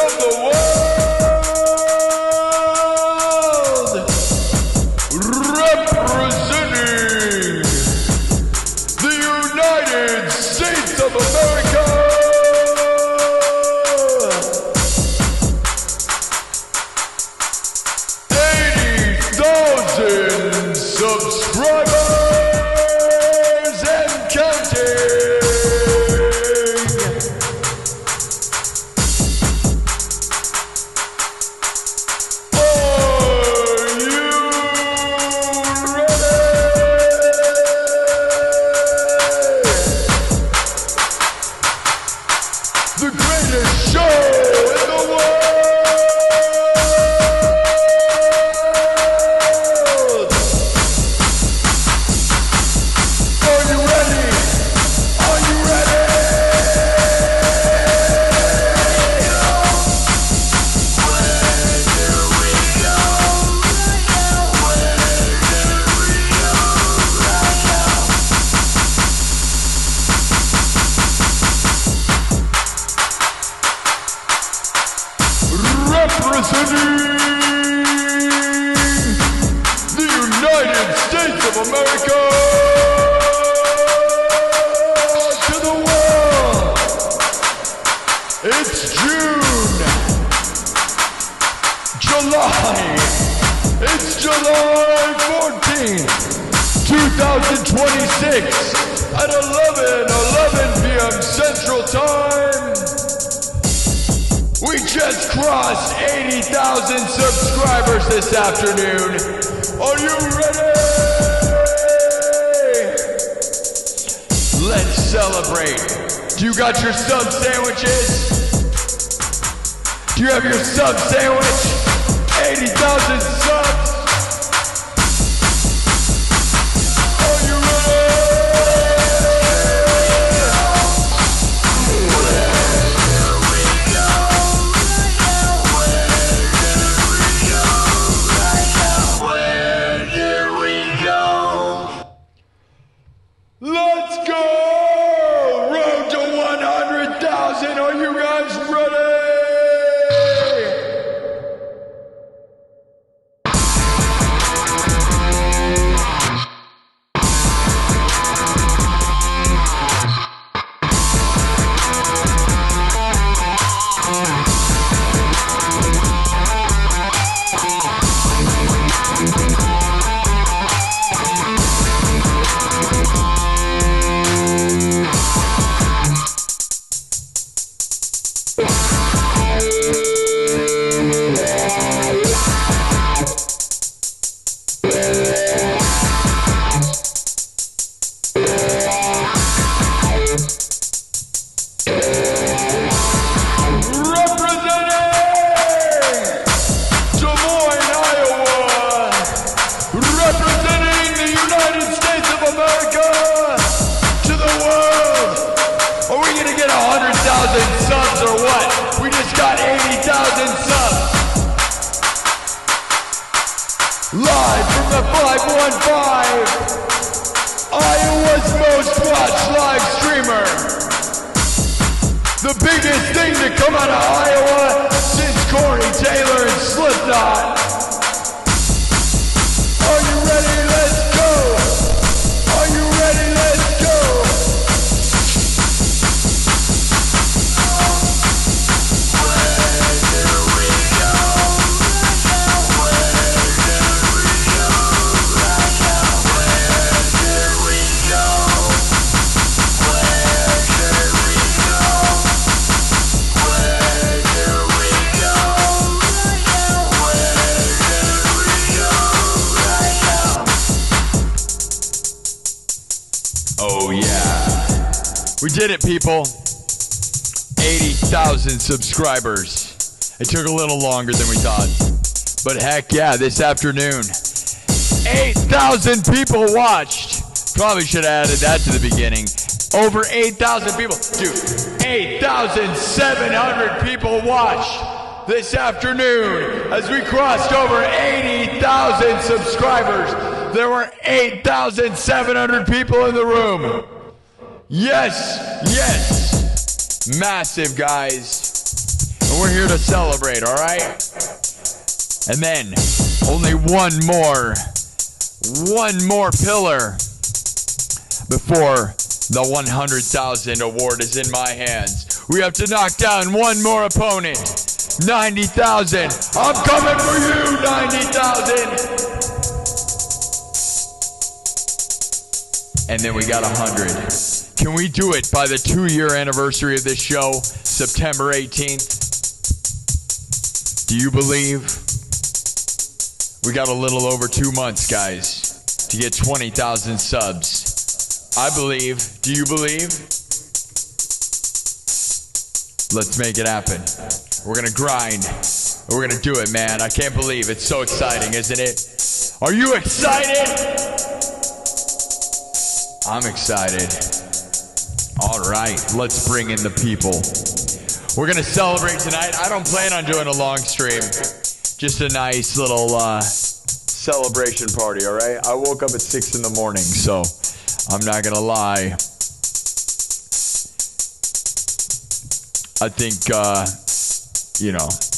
of the world, representing the United States of America, 80,000 subscribers and counting. The greatest show in the world! Are you ready? Are you ready? Representing the United States of America to the world, it's July 14th, 2026 at 11 p.m. Central Time. We just crossed 80,000 subscribers this afternoon. Are you ready? Let's celebrate. Do you got your sub sandwiches? Do you have your sub sandwich? 80,000 subs. Are you ready? Let's go! Road to 100,000. Are you guys ready? Subs or what? We just got 80,000 subs. Live from the 515, Iowa's most watched live streamer. The biggest thing to come out of Iowa since Corey Taylor and Slipknot. Are you ready? Let's go. Are you ready? Let's go. Oh yeah. We did it, people. 80,000 subscribers. It took a little longer than we thought. But heck yeah, this afternoon, 8,000 people watched. Probably should have added that to the beginning. Over 8,000 people. Dude, 8,700 people watched this afternoon as we crossed over 80,000 subscribers. There were 8,700 people in the room. Yes, yes. Massive, guys. And We're here to celebrate, all right? And then only one more pillar before the 100,000 award is in my hands. We have to knock down one more opponent. 90,000. I'm coming for you, 90,000. And then we got 100. Can we do it by the 2-year anniversary of this show, September 18th? Do you believe? We got a little over 2 months, guys, to get 20,000 subs. I believe. Do you believe? Let's make it happen. We're gonna grind. We're gonna do it, man. I can't believe it's so exciting, isn't it? Are you excited? I'm excited. All right, let's bring in the people. We're gonna celebrate tonight. I don't plan on doing a long stream. Just a nice little celebration party, all right? I woke up at 6 in the morning, so I'm not gonna lie. I think,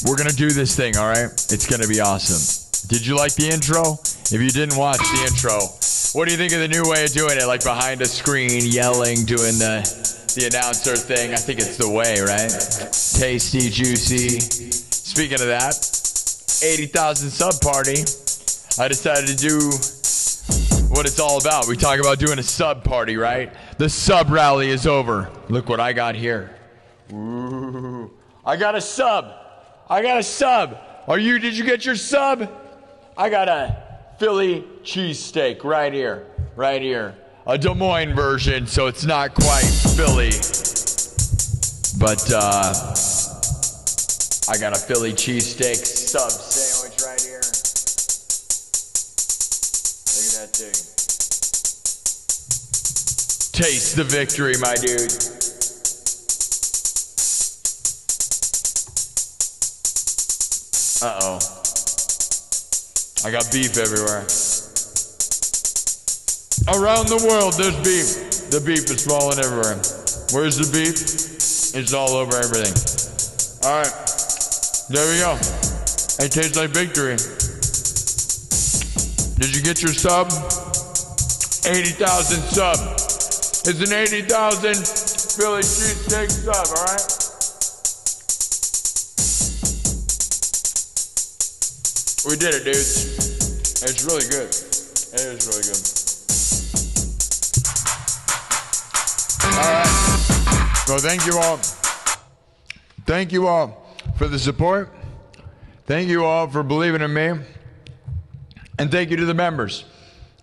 we're gonna do this thing, all right? It's gonna be awesome. Did you like the intro? If you didn't watch the intro, what do you think of the new way of doing it? Like behind a screen, yelling, doing the announcer thing. I think it's the way, right? Tasty, juicy. Speaking of that, 80,000 sub party. I decided to do what it's all about. We talk about doing a sub party, right? The sub rally is over. Look what I got here. Ooh, I got a sub. Did you get your sub? I got a Philly cheesesteak right here. A Des Moines version, so it's not quite Philly. But I got a Philly cheesesteak sub sandwich right here. Look at that thing. Taste the victory, my dude. Uh-oh. I got beef everywhere. Around the world, there's beef. The beef is falling everywhere. Where's the beef? It's all over everything. All right. There we go. It tastes like victory. Did you get your sub? 80,000 sub. It's an 80,000 Philly cheesesteak sub, all right? We did it, dudes. It's really good. It is really good. All right. So thank you all. Thank you all for the support. Thank you all for believing in me. And thank you to the members.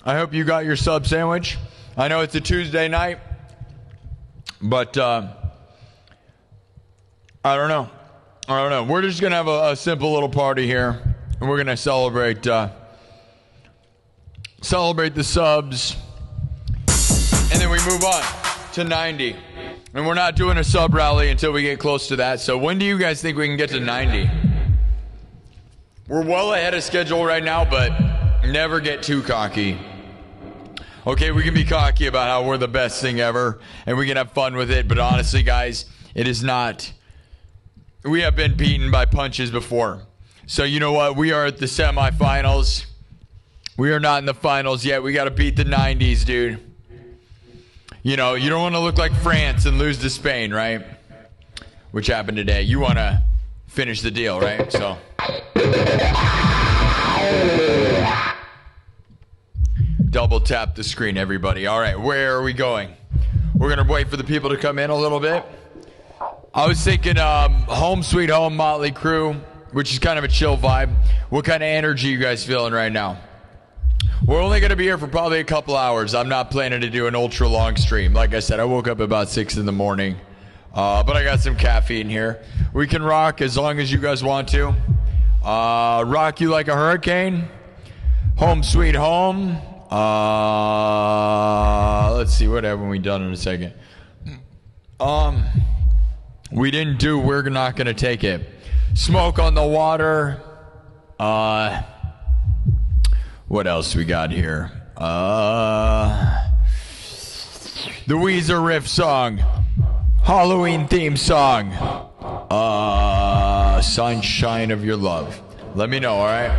I hope you got your sub sandwich. I know it's a Tuesday night, but I don't know. We're just going to have a simple little party here. And we're going to celebrate the subs. And then we move on to 90. And we're not doing a sub rally until we get close to that. So when do you guys think we can get to 90? We're well ahead of schedule right now, but never get too cocky. Okay, we can be cocky about how we're the best thing ever, and we can have fun with it. But honestly, guys, it is not. We have been beaten by punches before. So you know what? We are at the semifinals. We are not in the finals yet. We got to beat the 90s, dude. You know, you don't want to look like France and lose to Spain, right? Which happened today. You want to finish the deal, right? So. Double tap the screen, everybody. All right, where are we going? We're going to wait for the people to come in a little bit. I was thinking Home Sweet Home, Motley Crue, which is kind of a chill vibe. What kind of energy you guys feeling right now? We're only going to be here for probably a couple hours. I'm not planning to do an ultra long stream. Like I said, I woke up about 6 in the morning, but I got some caffeine here. We can rock as long as you guys want to. Rock you like a hurricane. Home Sweet Home. Let's see, what haven't we done in a second? We didn't do We're Not Gonna Take It. Smoke on the Water. What else we got here? The Weezer riff song. Halloween theme song. sunshine of your love. Let me know, all right?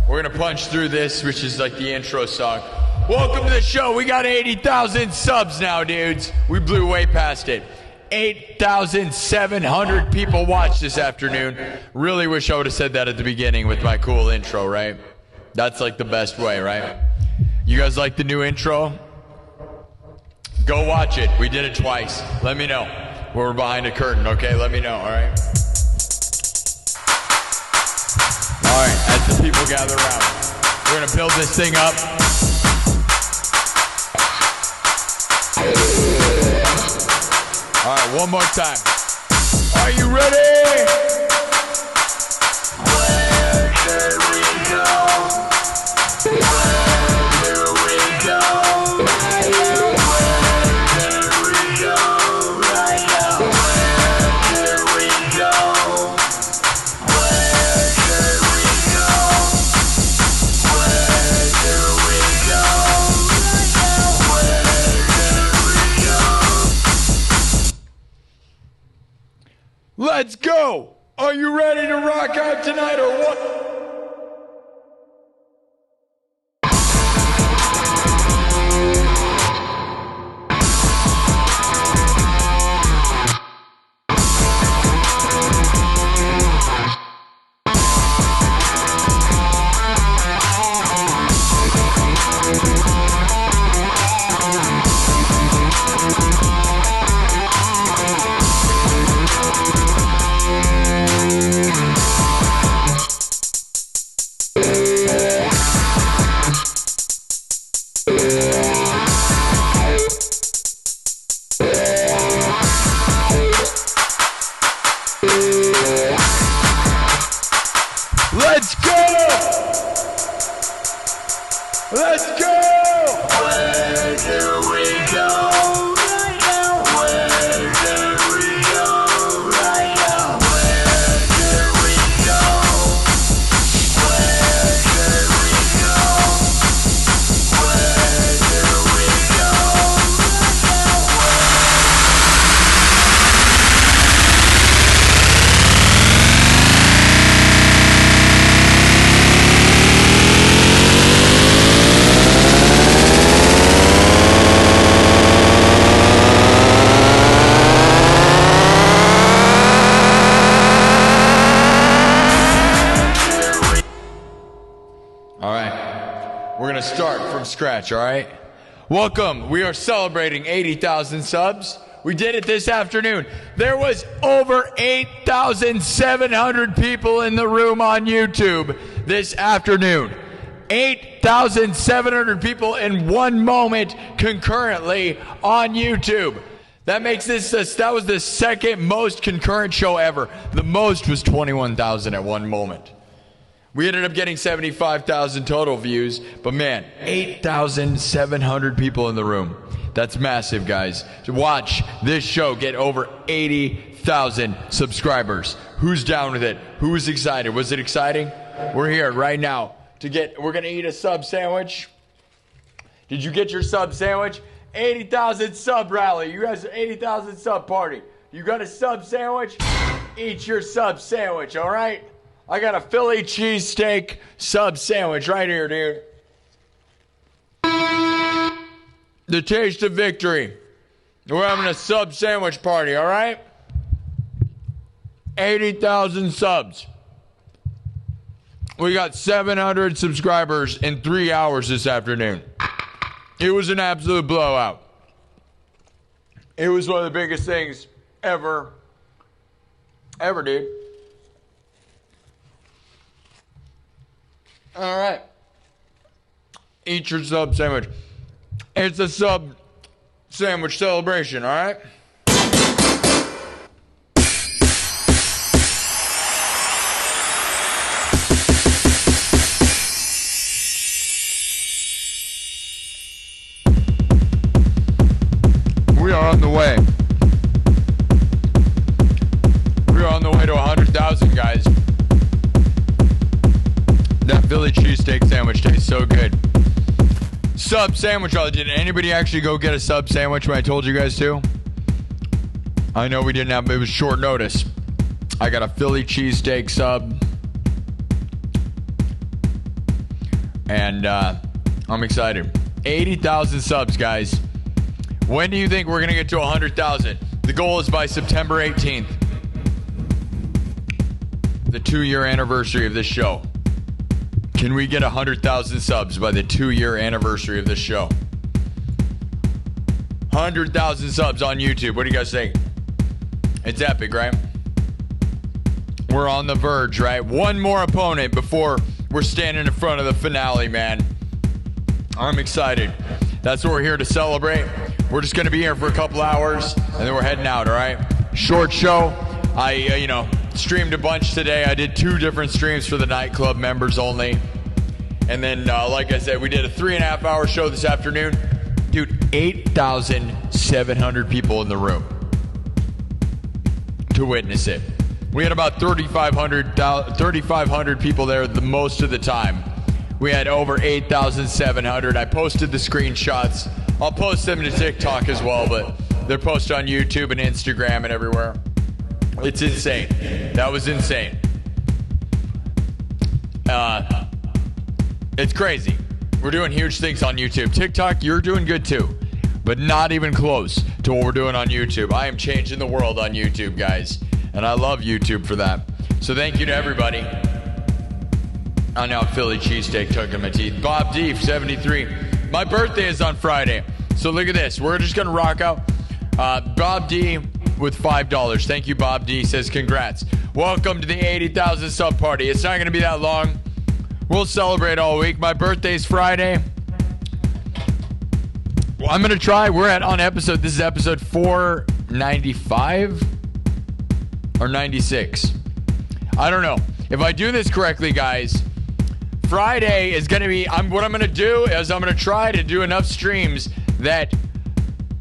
We're gonna punch through this, which is like the intro song. Welcome to the show. We got 80,000 subs now, dudes. We blew way past it. 8,700 people watched this afternoon. Really wish I would have said that at the beginning with my cool intro, right? That's like the best way, right? You guys like the new intro? Go watch it. We did it twice. Let me know. We're behind a curtain, okay? Let me know, all right? All right, as the people gather around, we're going to build this thing up. All right, one more time. Are you ready? Where should we go? Where do we go? Where should we go right now? Where do we go? Where should we go? Where do we go right now? Where should we go? Let's go! Are you ready to rock out tonight or what? Let's go! Let's go! Where do we go right now? Where do we go right now? Where do we go? Where do we go? Where do we go start from scratch, all right? Welcome. We are celebrating 80,000 subs. We did it this afternoon. There was over 8,700 people in the room on YouTube this afternoon. 8,700 people in one moment concurrently on YouTube. That makes this, that was the second most concurrent show ever. The most was 21,000 at one moment. We ended up getting 75,000 total views, but man, 8,700 people in the room. That's massive, guys. So watch this show get over 80,000 subscribers. Who's down with it? Who's excited? Was it exciting? We're here right now we're gonna eat a sub sandwich. Did you get your sub sandwich? 80,000 sub rally. You guys, 80,000 sub party. You got a sub sandwich? Eat your sub sandwich, all right? I got a Philly cheesesteak sub sandwich right here, dude. The taste of victory. We're having a sub sandwich party, all right? 80,000 subs. We got 700 subscribers in 3 hours this afternoon. It was an absolute blowout. It was one of the biggest things ever, dude. All right. Eat your sub sandwich. It's a sub sandwich celebration, all right? We are on the way. We are on the way to 100,000, guys. That Philly cheesesteak sandwich tastes so good. Sub sandwich. Did anybody actually go get a sub sandwich when I told you guys to? I know we didn't have, it was short notice. I got a Philly cheesesteak sub. And I'm excited. 80,000 subs, guys. When do you think we're going to get to 100,000? The goal is by September 18th. The 2-year anniversary of this show. Can we get 100,000 subs by the 2-year anniversary of this show? 100,000 subs on YouTube. What do you guys think? It's epic, right? We're on the verge, right? One more opponent before we're standing in front of the finale, man. I'm excited. That's what we're here to celebrate. We're just going to be here for a couple hours, and then we're heading out, all right? Short show. I streamed a bunch today. I did 2 different streams for the nightclub members only. And then, like I said, we did a 3.5-hour show this afternoon. Dude, 8,700 people in the room to witness it. We had about 3,500 people there the most of the time. We had over 8,700. I posted the screenshots. I'll post them to TikTok as well, but they're posted on YouTube and Instagram and everywhere. It's insane. That was insane. It's crazy. We're doing huge things on YouTube. TikTok, you're doing good too, but not even close to what we're doing on YouTube. I am changing the world on YouTube, guys, and I love YouTube for that. So thank you to everybody. I know Philly cheesesteak tugging my teeth. Bob D, 73. My birthday is on Friday, so look at this. We're just gonna rock out. Bob D with $5. Thank you, Bob D. Says congrats. Welcome to the 80,000 sub party. It's not gonna be that long. We'll celebrate all week. My birthday's Friday. Well, I'm gonna try. This is episode 495 or 96. I don't know. If I do this correctly, guys, Friday is gonna be. What I'm gonna do is I'm gonna try to do enough streams that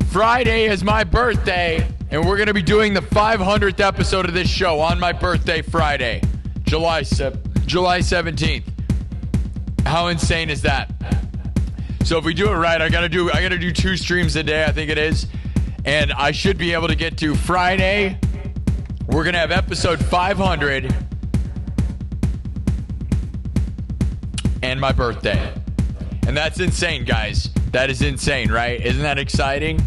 Friday is my birthday, and we're gonna be doing the 500th episode of this show on my birthday, Friday, July 17th. How insane is that? So if we do it right, I gotta do 2 streams a day, I think it is, and I should be able to get to Friday. We're gonna have episode 500 and my birthday, and that's insane, guys. That is insane, right? Isn't that exciting?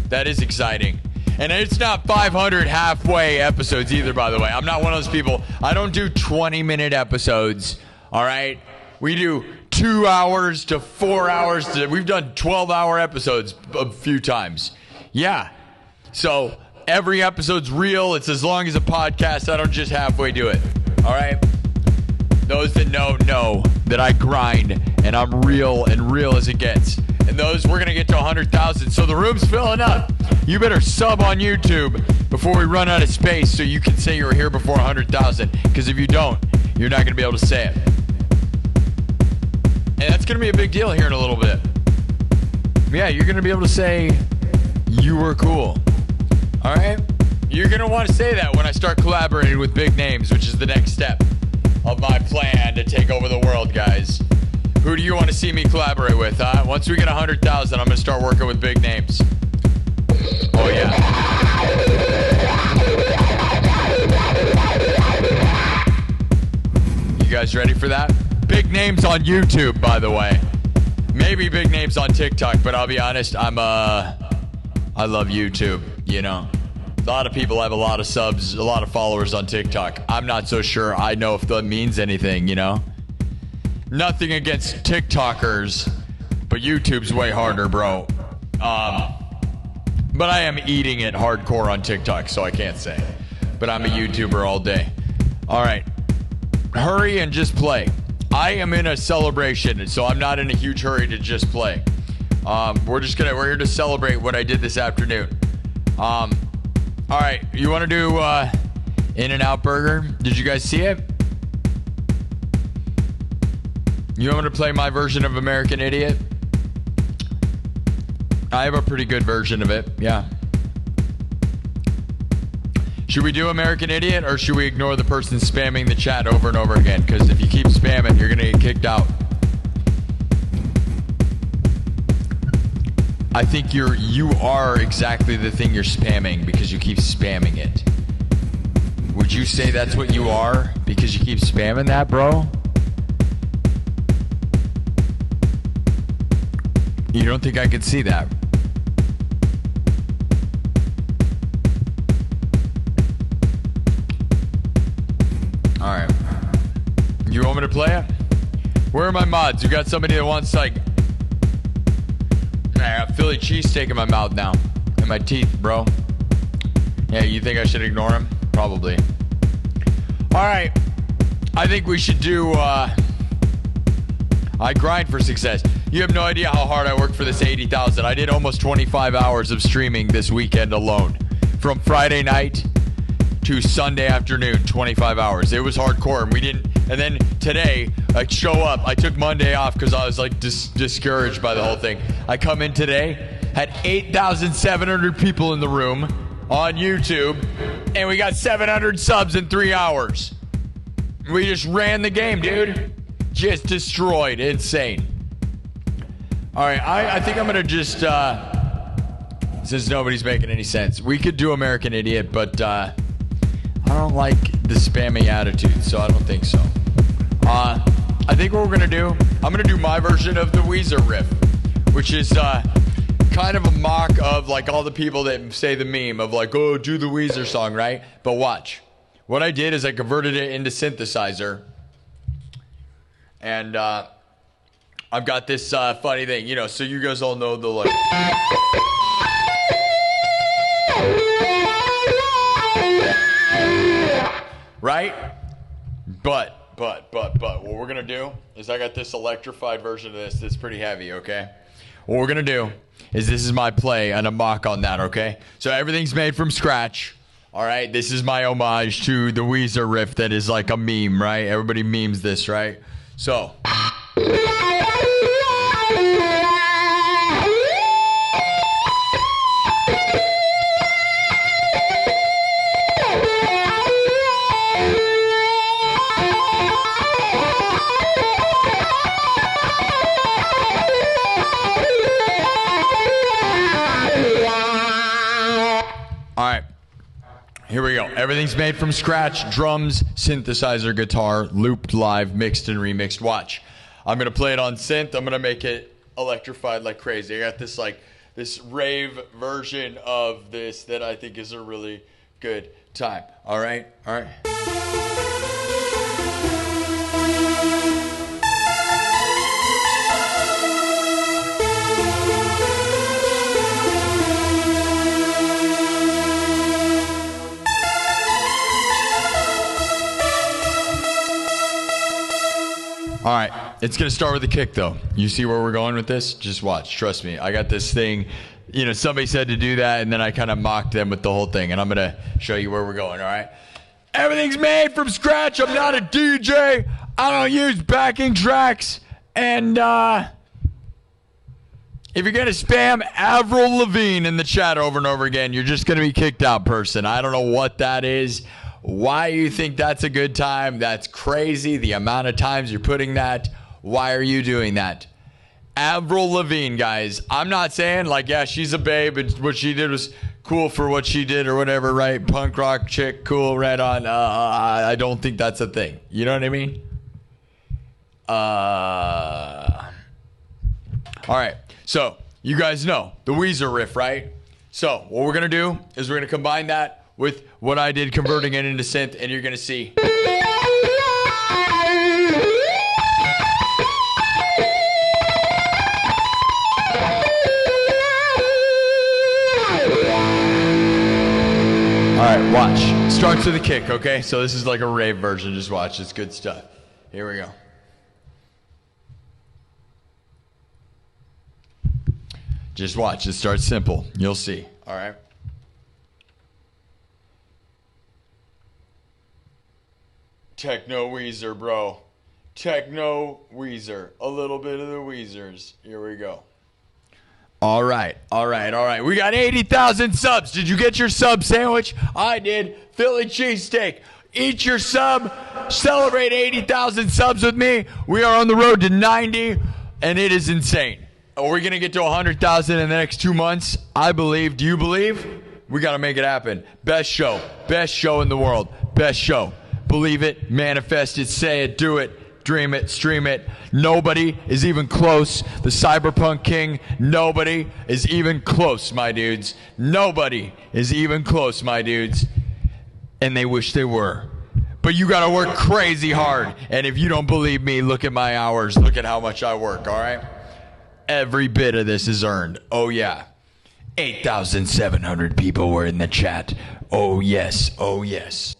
That is exciting. And it's not 500 halfway episodes either, by the way. I'm not one of those people. I don't do 20-minute episodes, all right? We do 2 hours to 4 hours. We've done 12-hour episodes a few times. Yeah. So every episode's real. It's as long as a podcast. I don't just halfway do it, all right? Those that know that I grind and I'm real as it gets. And those, we're going to get to 100,000. So the room's filling up. You better sub on YouTube before we run out of space so you can say you were here before 100,000. Because if you don't, you're not going to be able to say it. And that's going to be a big deal here in a little bit. Yeah, you're going to be able to say you were cool. All right? You're going to want to say that when I start collaborating with big names, which is the next step of my plan to take over the world, guys. Who do you want to see me collaborate with, huh? Once we get 100,000, I'm going to start working with big names. Oh, yeah. You guys ready for that? Big names on YouTube, by the way. Maybe big names on TikTok, but I'll be honest, I love YouTube, you know. A lot of people have a lot of subs, a lot of followers on TikTok. I'm not so sure I know if that means anything, you know. Nothing against TikTokers, but YouTube's way harder, bro. But I am eating it hardcore on TikTok, so I can't say. But I'm a YouTuber all day. All right. Hurry and just play. I am in a celebration, so I'm not in a huge hurry to just play. We're here to celebrate what I did this afternoon. All right, you want to do In-N-Out Burger? Did you guys see it? You want me to play my version of American Idiot? I have a pretty good version of it, yeah. Should we do American Idiot, or should we ignore the person spamming the chat over and over again? Because if you keep spamming, you're going to get kicked out. I think you are exactly the thing you're spamming because you keep spamming it. Would you say that's what you are because you keep spamming that, bro? You don't think I could see that? Alright. You want me to play it? Where are my mods? You got somebody that wants, like... I got Philly cheesesteak in my mouth now. In my teeth, bro. Yeah, you think I should ignore him? Probably. Alright. I think we should do, I grind for success. You have no idea how hard I worked for this 80,000. I did almost 25 hours of streaming this weekend alone. From Friday night to Sunday afternoon, 25 hours. It was hardcore, and we didn't... And then today, I show up. I took Monday off because I was, like, discouraged by the whole thing. I come in today, had 8,700 people in the room on YouTube, and we got 700 subs in 3 hours. We just ran the game, dude. Just destroyed. Insane. All right, I think I'm going to just, since nobody's making any sense, we could do American Idiot, but I don't like the spammy attitude, so I don't think so. I think what we're going to do, I'm going to do my version of the Weezer riff, which is kind of a mock of, like, all the people that say the meme of, like, oh, do the Weezer song, right? But watch. What I did is I converted it into synthesizer, and I've got this funny thing, you know, so you guys all know the, like... Right? But, what we're going to do is I got this electrified version of this that's pretty heavy, okay? What we're going to do is this is my play and a mock on that, okay? So everything's made from scratch, all right? This is my homage to the Weezer riff that is like a meme, right? Everybody memes this, right? So... Alright, here we go. Everything's made from scratch. Drums, synthesizer, guitar, looped live, mixed and remixed. Watch. I'm going to play it on synth. I'm going to make it electrified like crazy. I got this, like, this rave version of this that I think is a really good time. Alright? Alright. All right, it's going to start with a kick, though. You see where we're going with this? Just watch. Trust me. I got this thing. You know, somebody said to do that, and then I kind of mocked them with the whole thing, and I'm going to show you where we're going, all right? Everything's made from scratch. I'm not a DJ. I don't use backing tracks. And if you're going to spam Avril Lavigne in the chat over and over again, you're just going to be kicked out, person. I don't know what that is. Why you think that's a good time? That's crazy. The amount of times you're putting that. Why are you doing that? Avril Lavigne, guys. I'm not saying, like, yeah, she's a babe and what she did was cool for what she did or whatever, right? Punk rock chick, cool, right on. I don't think that's a thing. You know what I mean? All right. So, you guys know the Weezer riff, right? So, what we're going to do is we're going to combine that with what I did converting it into synth, and you're going to see. All right, watch. Starts with a kick, okay? So this is like a rave version. Just watch. It's good stuff. Here we go. Just watch. It starts simple. You'll see. All right. Techno Weezer, bro. Techno Weezer. A little bit of the Weezers. Here we go. All right. We got 80,000 subs. Did you get your sub sandwich? I did. Philly cheesesteak. Eat your sub. Celebrate 80,000 subs with me. We are on the road to 90, and it is insane. Are we going to get to 100,000 in the next 2 months? I believe. Do you believe? We got to make it happen. Best show in the world. best show. Believe it, manifest it, say it, do it, dream it, stream it. Nobody is even close. The Cyberpunk King, nobody is even close, my dudes. Nobody is even close, my dudes. And they wish they were. But you gotta work crazy hard. And if you don't believe me, look at my hours. Look at how much I work, all right? Every bit of this is earned. Oh, yeah. 8,700 people were in the chat. Oh, yes. Oh, yes.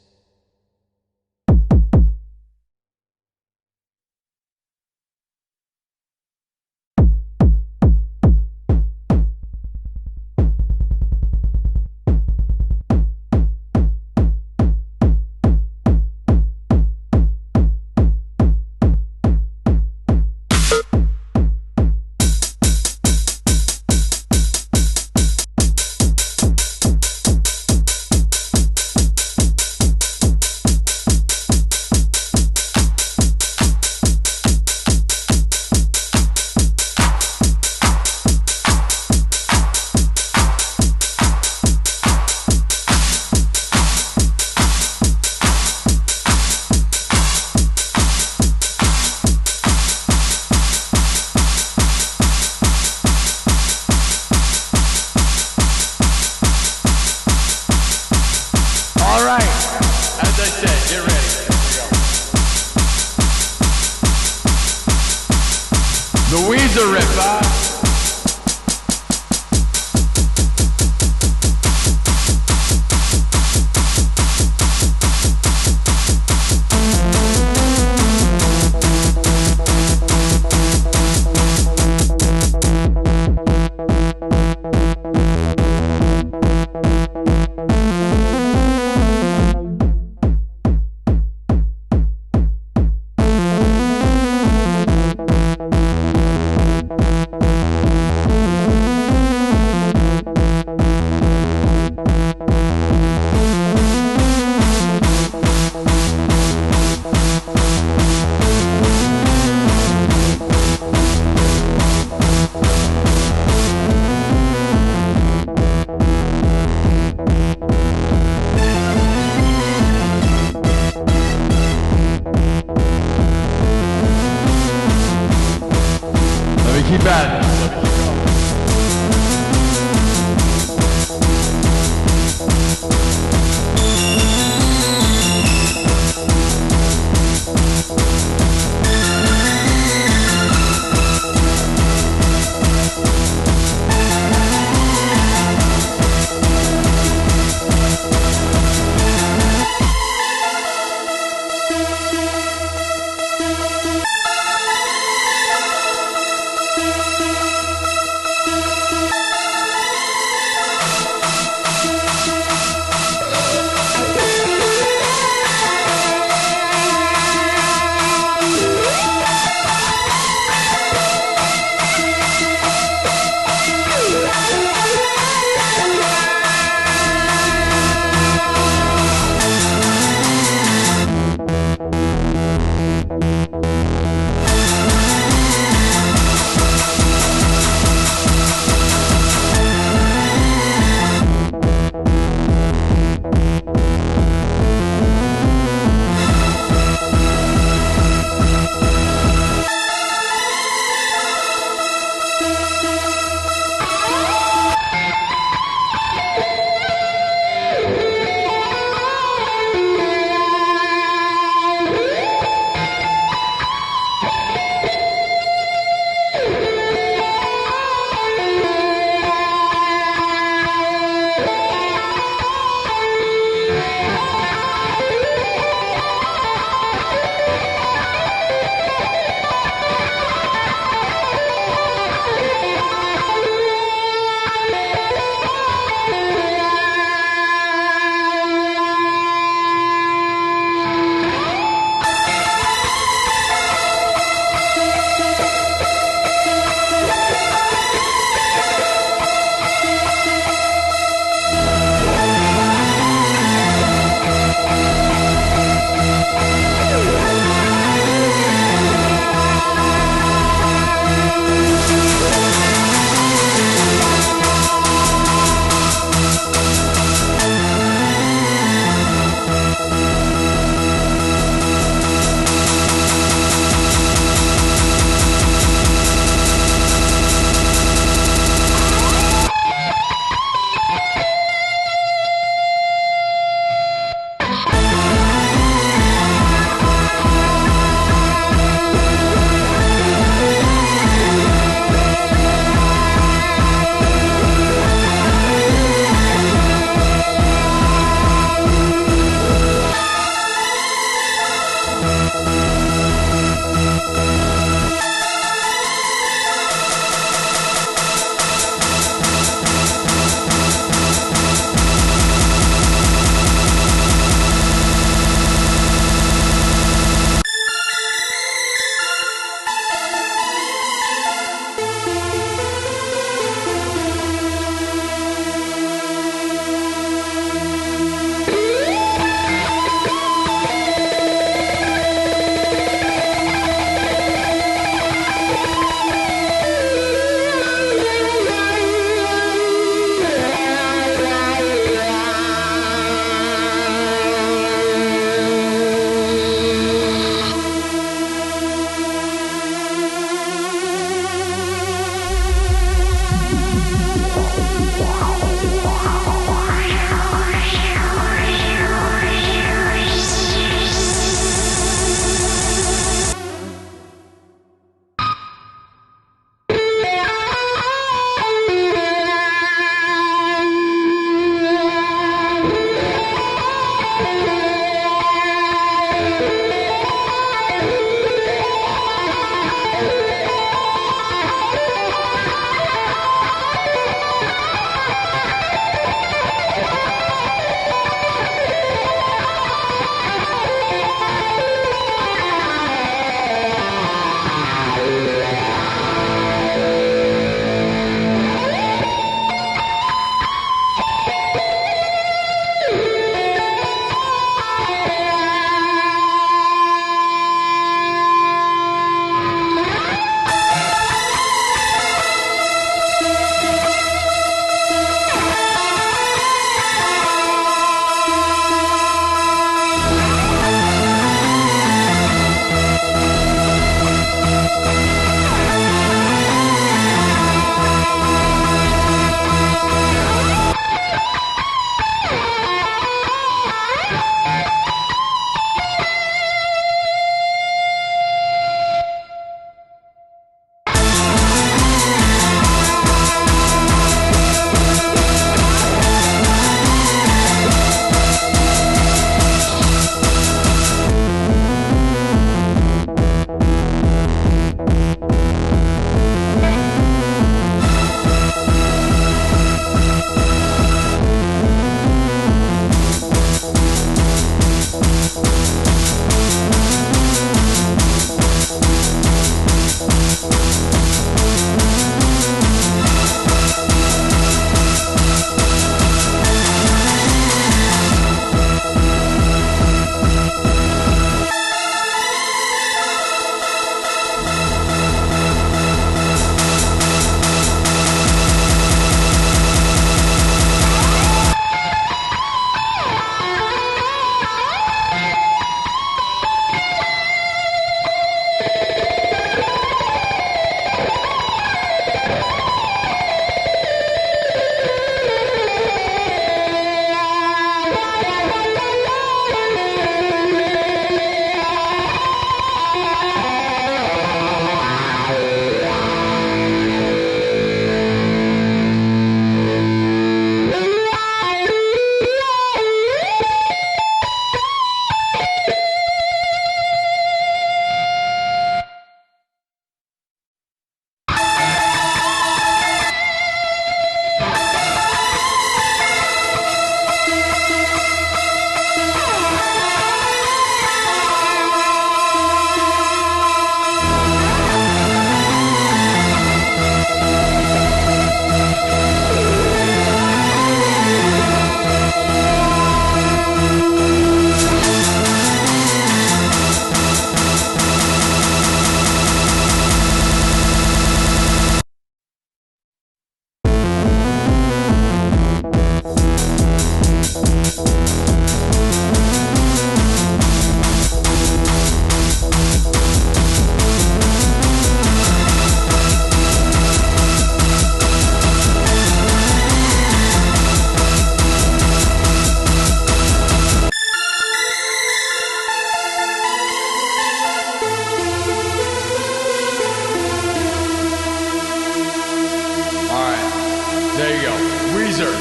Weezer.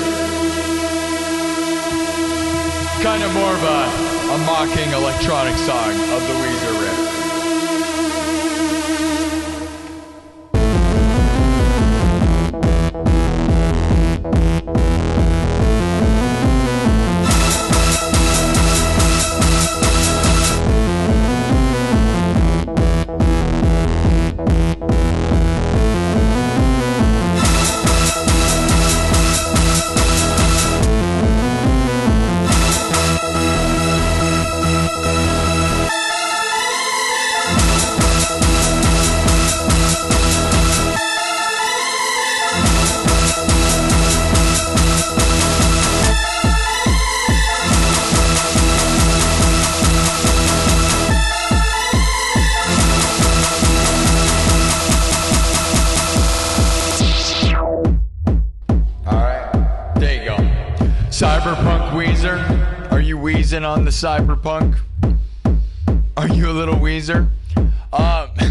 Kind of more of a mocking electronic song of the Weezer riff. Cyberpunk Weezer. Are you wheezing on the cyberpunk? Are you a little Weezer?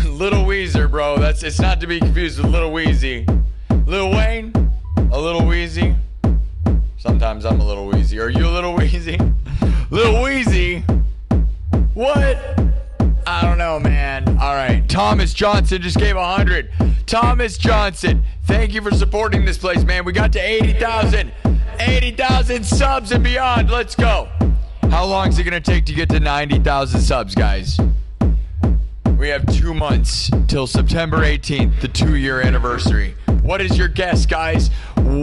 Little Weezer, bro. It's not to be confused with Little Wheezy. Lil Wayne, a little Wheezy. Sometimes I'm a little Wheezy. Are you a little Wheezy? Little Wheezy? What? I don't know, man. All right. Thomas Johnston just gave 100. Thomas Johnston, thank you for supporting this place, man. We got to 80,000. 80,000 subs and beyond. Let's go. How long is it going to take to get to 90,000 subs, guys? We have 2 months till September 18th, the 2-year anniversary. What is your guess, guys?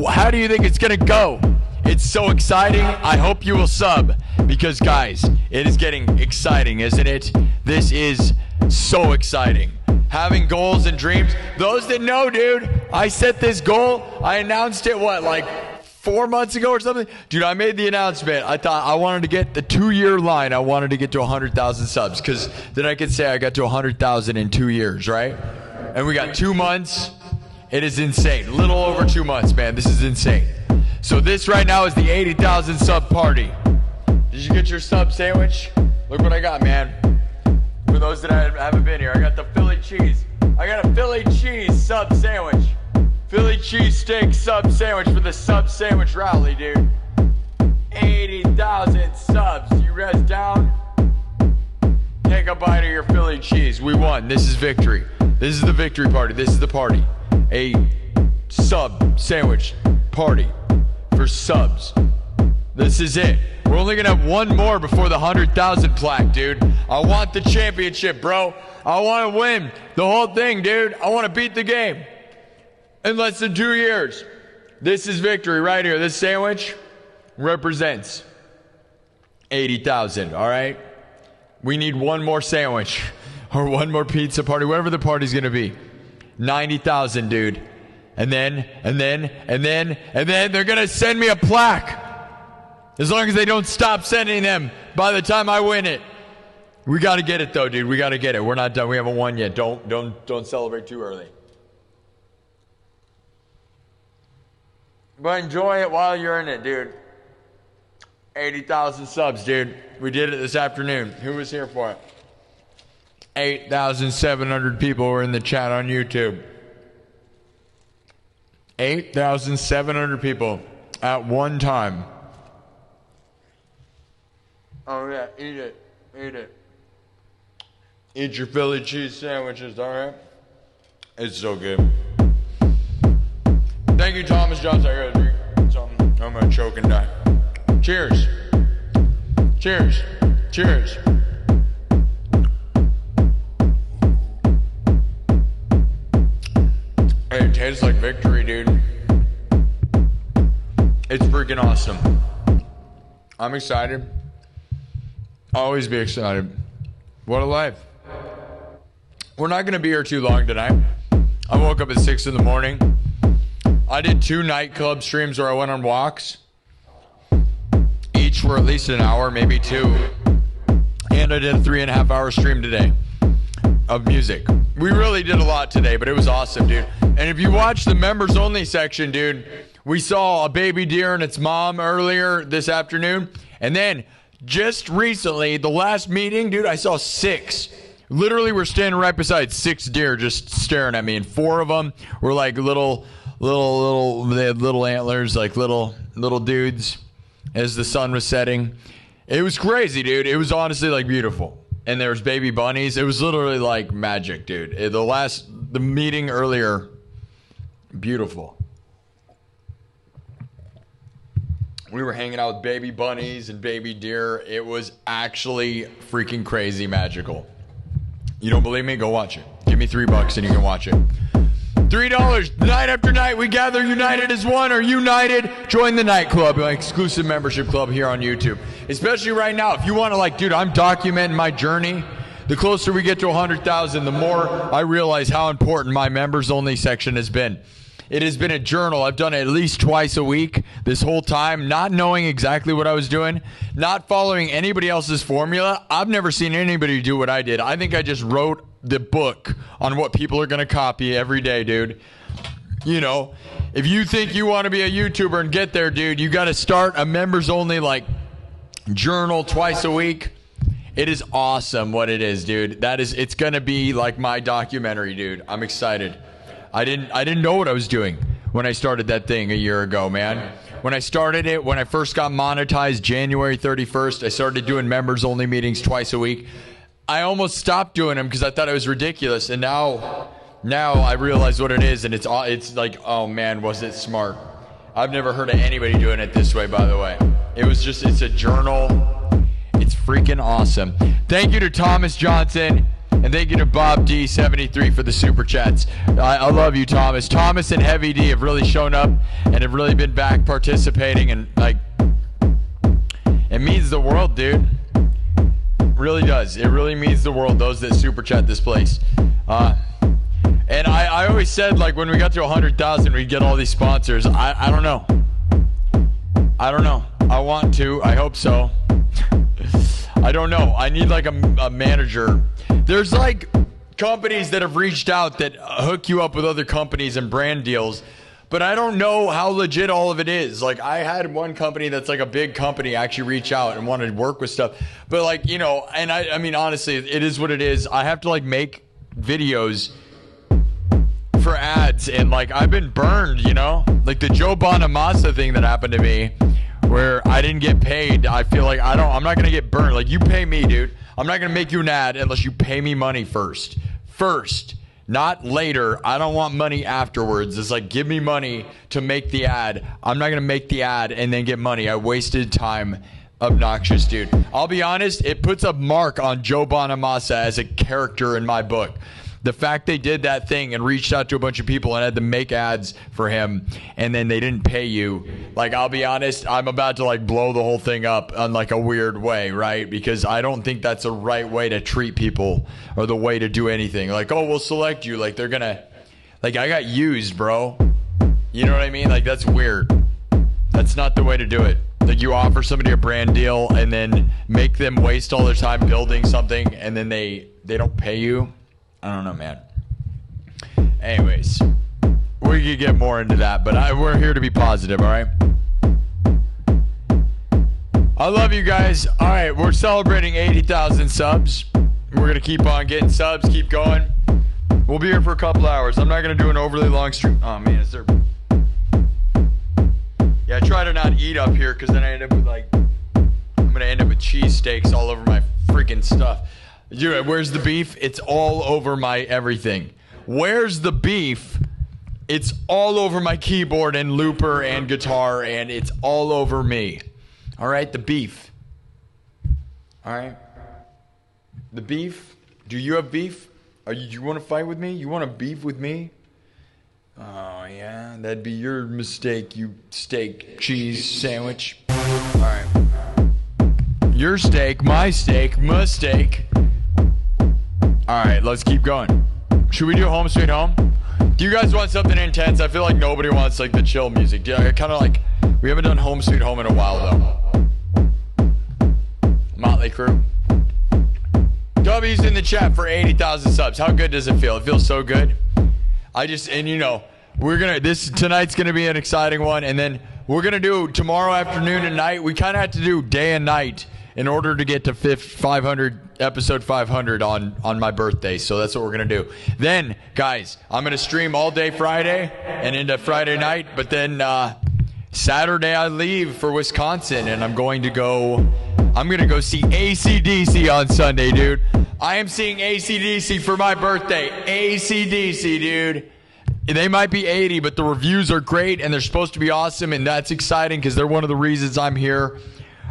How do you think it's going to go? It's so exciting. I hope you will sub because, guys, it is getting exciting, isn't it? This is so exciting. Having goals and dreams. Those that know, dude, I set this goal. I announced it, like 4 months ago or something? Dude, I made the announcement. I thought I wanted to get the 2-year line. I wanted to get to 100,000 subs because then I could say I got to 100,000 in 2 years, right? And we got 2 months. It is insane. A little over 2 months, man. This is insane. So this right now is the 80,000 sub party. Did you get your sub sandwich? Look what I got, man. For those that haven't been here, I got the Philly cheese. I got a Philly cheese sub sandwich. Philly cheesesteak sub sandwich for the sub sandwich rally, dude. 80,000 subs. You guys down? Take a bite of your Philly cheese. We won. This is victory. This is the victory party. This is the party. A sub sandwich party for subs. This is it. We're only gonna have one more before the 100,000 plaque, dude. I want the championship, bro. I want to win the whole thing, dude. I want to beat the game. In less than 2 years. This is victory right here. This sandwich represents 80,000, all right? We need one more sandwich or one more pizza party, whatever the party's going to be. 90,000, dude. And then they're going to send me a plaque. As long as they don't stop sending them by the time I win it. We got to get it, though, dude. We got to get it. We're not done. We haven't won yet. Don't celebrate too early. But enjoy it while you're in it, dude. 80,000 subs, dude. We did it this afternoon. Who was here for it? 8,700 people were in the chat on YouTube. 8,700 people at one time. Oh, yeah. Eat it. Eat it. Eat your Philly cheese sandwiches, all right? It's so good. Thank you, Thomas Johnson. I gotta drink something. I'm gonna choke and die. Cheers. Cheers. Cheers. Hey, it tastes like victory, dude. It's freaking awesome. I'm excited. Always be excited. What a life. We're not gonna be here too long tonight. I woke up at 6 in the morning. I did 2 nightclub streams where I went on walks. Each were at least an hour, maybe 2. And I did a 3.5-hour stream today of music. We really did a lot today, but it was awesome, dude. And if you watch the members only section, dude, we saw a baby deer and its mom earlier this afternoon. And then just recently, the last meeting, dude, I saw 6. Literally, we're standing right beside 6 deer just staring at me. And 4 of them were like little They had little antlers, like little dudes, as the sun was setting. It was crazy, dude. It was honestly like beautiful. And there was baby bunnies. It was literally like magic, dude. The meeting earlier, beautiful. We were hanging out with baby bunnies and baby deer. It was actually freaking crazy magical. You don't believe me? Go watch it. Give me $3 and you can watch it. $3 night after night. We gather united as one. Are united? Join the nightclub, an exclusive membership club here on YouTube. Especially right now, if you want to, like, dude, I'm documenting my journey. The closer we get to 100,000, the more I realize how important my members only section has been. It has been a journal. I've done it at least twice a week this whole time, not knowing exactly what I was doing, not following anybody else's formula. I've never seen anybody do what I did. I think I just wrote the book on what people are going to copy every day, dude. You know, if you think you want to be a YouTuber and get there, dude, you got to start a members only, like, journal twice a week. It is awesome what it is, dude. It's going to be like my documentary, dude. I'm excited. I didn't know what I was doing when I started that thing a year ago, man. When I started it, when I first got monetized January 31st, I started doing members only meetings twice a week. I almost stopped doing them because I thought it was ridiculous. And now I realize what it is, and it's like, oh man, was it smart. I've never heard of anybody doing it this way, by the way. It's a journal. It's freaking awesome. Thank you to Thomas Johnston. And thank you to Bob D73 for the super chats. I love you, Thomas. Thomas and Heavy D have really shown up and have really been back participating, and like, it means the world, dude. It really does. It really means the world, those that super chat this place. And I always said, like, when we got to 100,000, we'd get all these sponsors. I don't know. I don't know. I want to. I hope so. I don't know. I need like a manager. There's like companies that have reached out that hook you up with other companies and brand deals, but I don't know how legit all of it is. Like, I had one company that's like a big company actually reach out and want to work with stuff, but like, you know, and I mean, honestly, it is what it is. I have to like make videos for ads, and like, I've been burned, you know, like the Joe Bonamassa thing that happened to me where I didn't get paid. I feel like I'm not going to get burned. Like, you pay me, dude. I'm not going to make you an ad unless you pay me money first. First, not later. I don't want money afterwards. It's like, give me money to make the ad. I'm not going to make the ad and then get money. I wasted time. Obnoxious, dude. I'll be honest, it puts a mark on Joe Bonamassa as a character in my book. The fact they did that thing and reached out to a bunch of people and had to make ads for him, and then they didn't pay you. Like, I'll be honest, I'm about to like blow the whole thing up on like a weird way, right? Because I don't think that's a right way to treat people or the way to do anything. Like, oh, we'll select you. Like, they're gonna, like, I got used, bro. You know what I mean? Like, that's weird. That's not the way to do it. Like, you offer somebody a brand deal and then make them waste all their time building something, and then they don't pay you. I don't know, man. Anyways, we could get more into that, but we're here to be positive, all right? I love you guys. All right, we're celebrating 80,000 subs. We're going to keep on getting subs, keep going. We'll be here for a couple hours. I'm not going to do an overly long stream. Oh, man, is there... Yeah, I try to not eat up here because then I end up with, like... I'm going to end up with cheesesteaks all over my freaking stuff. Dude, where's the beef? It's all over my everything. Where's the beef? It's all over my keyboard and looper and guitar, and it's all over me. All right, the beef. All right. The beef. Do you have beef? Do you want to fight with me? You want to beef with me? Oh, yeah, that'd be your mistake, you steak cheese sandwich. All right. Your steak, my steak, mistake. All right, let's keep going. Should we do Home Sweet Home? Do you guys want something intense? I feel like nobody wants like the chill music. Yeah, kind of like, we haven't done Home Sweet Home in a while though. Motley Crue. W's in the chat for 80,000 subs. How good does it feel? It feels so good. And you know, tonight's gonna be an exciting one, and then we're gonna do tomorrow afternoon and night. We kind of have to do day and night in order to get to 500 episode 500 on my birthday. So that's what we're going to do. Then, guys, I'm going to stream all day Friday and into Friday night. But then Saturday I leave for Wisconsin, and I'm going to go see AC/DC on Sunday, dude. I am seeing AC/DC for my birthday. AC/DC, dude. They might be 80, but the reviews are great, and they're supposed to be awesome, and that's exciting because they're one of the reasons I'm here.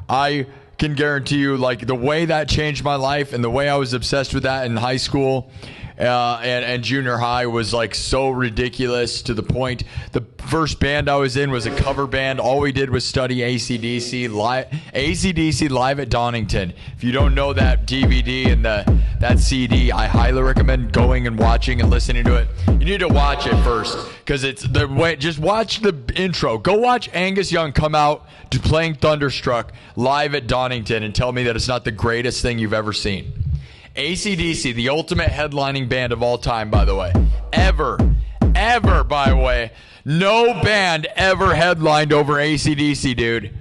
I can guarantee you, like, the way that changed my life and the way I was obsessed with that in high school and junior high was, like, so ridiculous to the point. The first band I was in was a cover band. All we did was study AC/DC live at Donington. If you don't know that DVD and that CD, I highly recommend going and watching and listening to it. You need to watch it first because it's the way. Just watch the intro. Go watch Angus Young come out to playing Thunderstruck live at Donington and tell me that it's not the greatest thing you've ever seen. AC/DC, the ultimate headlining band of all time, by the way. Ever, by the way. No band ever headlined over AC/DC, dude.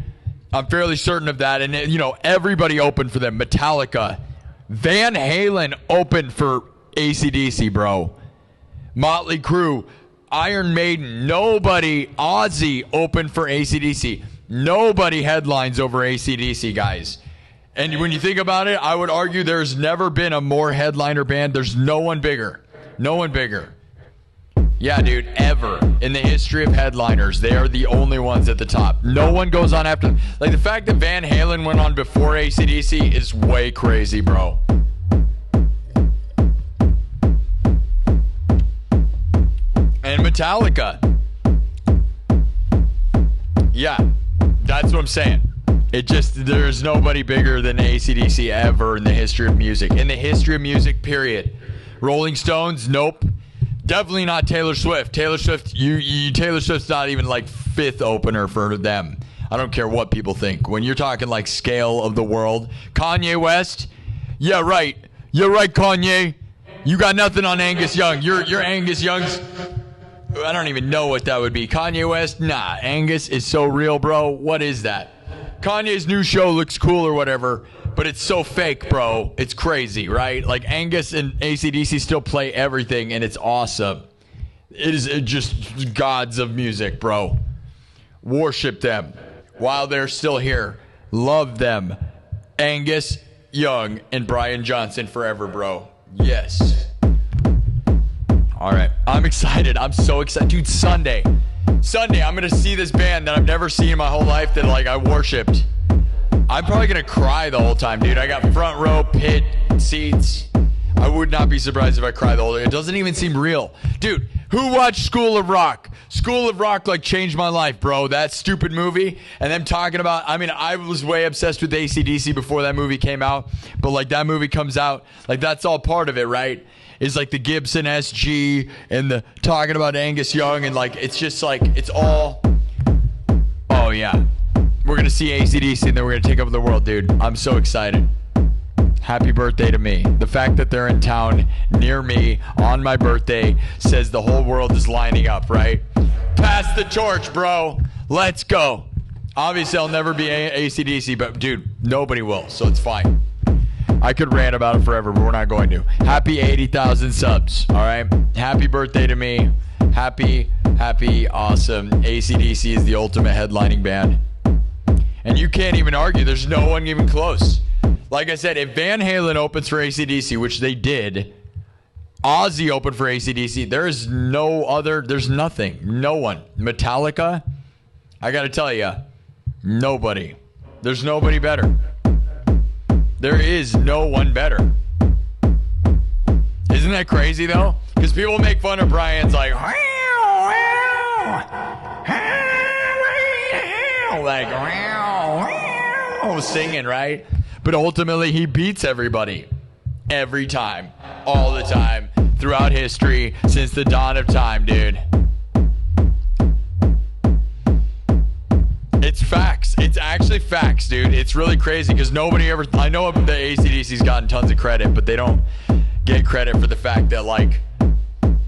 I'm fairly certain of that. And, you know, everybody opened for them. Metallica. Van Halen opened for AC/DC, bro. Motley Crue. Iron Maiden. Nobody. Ozzy opened for AC/DC. Nobody headlines over AC/DC, guys. And when you think about it, I would argue there's never been a more headliner band. There's no one bigger. No one bigger. Yeah, dude, ever. In the history of headliners, they are the only ones at the top. No one goes on after. Like, the fact that Van Halen went on before AC/DC is way crazy, bro. And Metallica. Yeah, that's what I'm saying. There's nobody bigger than AC/DC ever in the history of music. In the history of music, period. Rolling Stones, nope. Definitely not Taylor Swift. Taylor Swift's not even like fifth opener for them. I don't care what people think. When you're talking like scale of the world. Kanye West, yeah, right. You're right, Kanye. You got nothing on Angus Young. You're Angus Young's. I don't even know what that would be. Kanye West, nah. Angus is so real, bro. What is that? Kanye's new show looks cool or whatever, but it's so fake, bro. It's crazy, right? Like, Angus and AC/DC still play everything, and it's awesome. It is just gods of music, bro. Worship them while they're still here. Love them. Angus Young and Brian Johnston forever, bro. Yes. All right. I'm excited. I'm so excited. Dude, Sunday, I'm going to see this band that I've never seen in my whole life that, like, I worshipped. I'm probably going to cry the whole time, dude. I got front row pit seats. I would not be surprised if I cry the whole time. It doesn't even seem real. Dude, who watched School of Rock? School of Rock, like, changed my life, bro. That stupid movie. And them talking about, I mean, I was way obsessed with AC/DC before that movie came out. But, like, that movie comes out, like, that's all part of it, right? Is like the Gibson SG and the talking about Angus Young, and like it's just like it's all. Oh yeah, we're gonna see AC/DC and then we're gonna take over the world, dude. I'm so excited. Happy birthday to me. The fact that they're in town near me on my birthday says the whole world is lining up, right? Pass the torch, bro. Let's go. Obviously, I'll never be AC/DC, but dude, nobody will, so it's fine. I could rant about it forever, but we're not going to. Happy 80,000 subs, all right? Happy birthday to me. Happy, awesome. AC/DC is the ultimate headlining band. And you can't even argue. There's no one even close. Like I said, if Van Halen opens for AC/DC, which they did, Ozzy opened for AC/DC, there's nothing. No one. Metallica, I got to tell you, nobody. There's nobody better. There is no one better. Isn't that crazy, though? Because people make fun of Brian's like singing, right? But ultimately, he beats everybody. Every time. All the time. Throughout history. Since the dawn of time, dude. It's facts. It's actually facts, dude. It's really crazy because nobody ever. I know the AC/DC's gotten tons of credit, but they don't get credit for the fact that, like,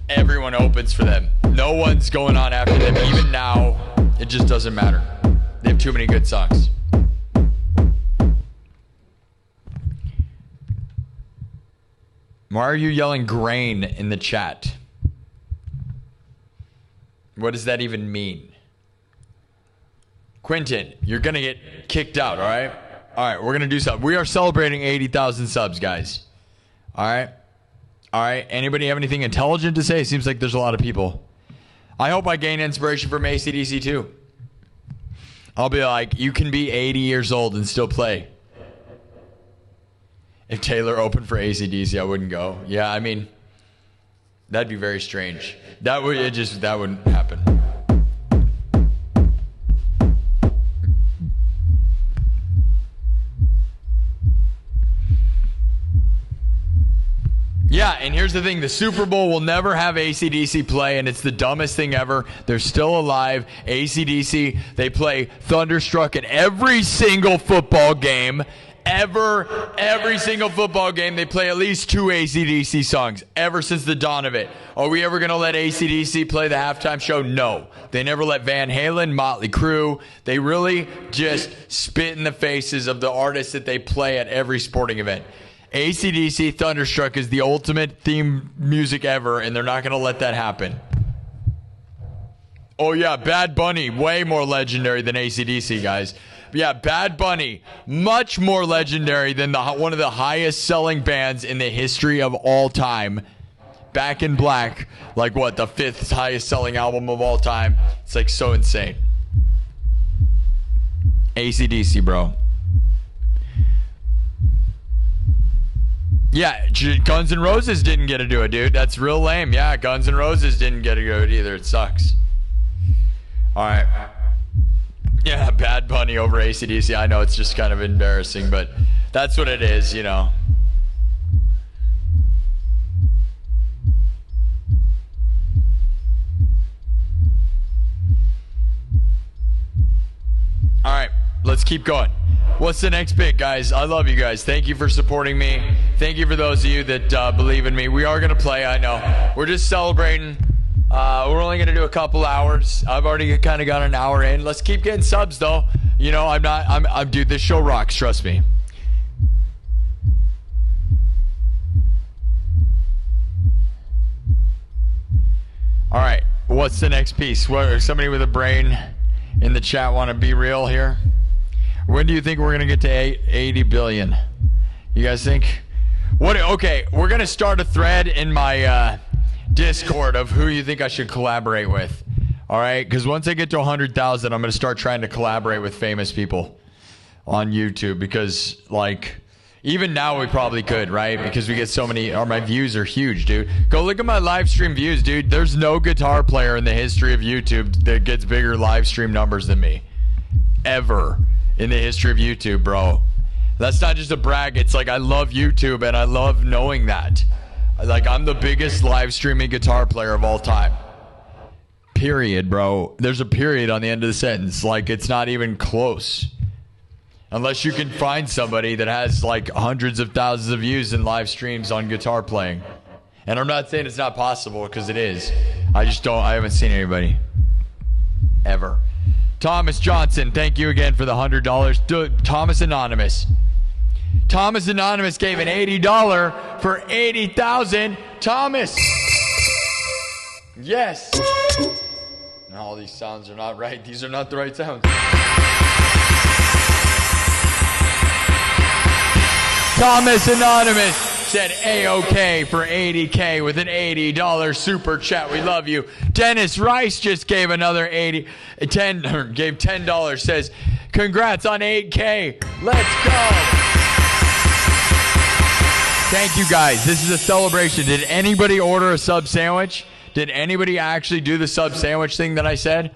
everyone opens for them. No one's going on after them. Even now, it just doesn't matter. They have too many good songs. Why are you yelling grain in the chat? What does that even mean? Quentin, you're going to get kicked out, all right? All right, we're going to do something. We are celebrating 80,000 subs, guys. All right? All right, anybody have anything intelligent to say? It seems like there's a lot of people. I hope I gain inspiration from AC/DC too. I'll be like, you can be 80 years old and still play. If Taylor opened for AC/DC, I wouldn't go. Yeah, I mean, that'd be very strange. That wouldn't happen. Yeah, and here's the thing. The Super Bowl will never have AC/DC play, and it's the dumbest thing ever. They're still alive. AC/DC, they play Thunderstruck in every single football game. Every single football game, they play at least 2 AC/DC songs ever since the dawn of it. Are we ever going to let AC/DC play the halftime show? No. They never let Van Halen, Motley Crue. They really just spit in the faces of the artists that they play at every sporting event. AC/DC Thunderstruck is the ultimate theme music ever, and they're not going to let that happen. Oh, yeah, Bad Bunny, way more legendary than AC/DC, guys. Yeah, Bad Bunny, much more legendary than one of the highest selling bands in the history of all time. Back in Black, like what, the 5th highest selling album of all time. It's like so insane. AC/DC, bro. Yeah, Guns N' Roses didn't get to do it, dude. That's real lame. Yeah, Guns N' Roses didn't get to do it either. It sucks. All right. Yeah, Bad Bunny over AC/DC. I know it's just kind of embarrassing, but that's what it is, you know. All right, let's keep going. What's the next bit, guys? I love you guys. Thank you for supporting me. Thank you for those of you that believe in me. We are going to play, I know. We're just celebrating. We're only going to do a couple hours. I've already kind of got an hour in. Let's keep getting subs, though. You know, dude, this show rocks. Trust me. All right. What's the next piece? Somebody with a brain in the chat want to be real here? When do you think we're going to get to 80 billion? You guys think? Okay, we're going to start a thread in my Discord of who you think I should collaborate with. All right? Because once I get to 100,000, I'm going to start trying to collaborate with famous people on YouTube. Because, like, even now we probably could, right? Because we get so many, my views are huge, dude. Go look at my live stream views, dude. There's no guitar player in the history of YouTube that gets bigger live stream numbers than me. Ever. In the history of YouTube, bro. That's not just a brag. It's like I love YouTube and I love knowing that. Like I'm the biggest live streaming guitar player of all time. Period, bro. There's a period on the end of the sentence. Like it's not even close. Unless you can find somebody that has like hundreds of thousands of views in live streams on guitar playing. And I'm not saying it's not possible because it is. I haven't seen anybody. Ever. Thomas Johnson, thank you again for the $100. Thomas Anonymous. Thomas Anonymous gave an $80 for 80,000. Thomas. Yes. No, all these sounds are not right. These are not the right sounds. Thomas Anonymous said A-OK for 80K with an $80 super chat. We love you. Dennis Rice just gave another gave $10, says, congrats on 8K. Let's go. Thank you guys. This is a celebration. Did anybody order a sub sandwich? Did anybody actually do the sub sandwich thing that I said?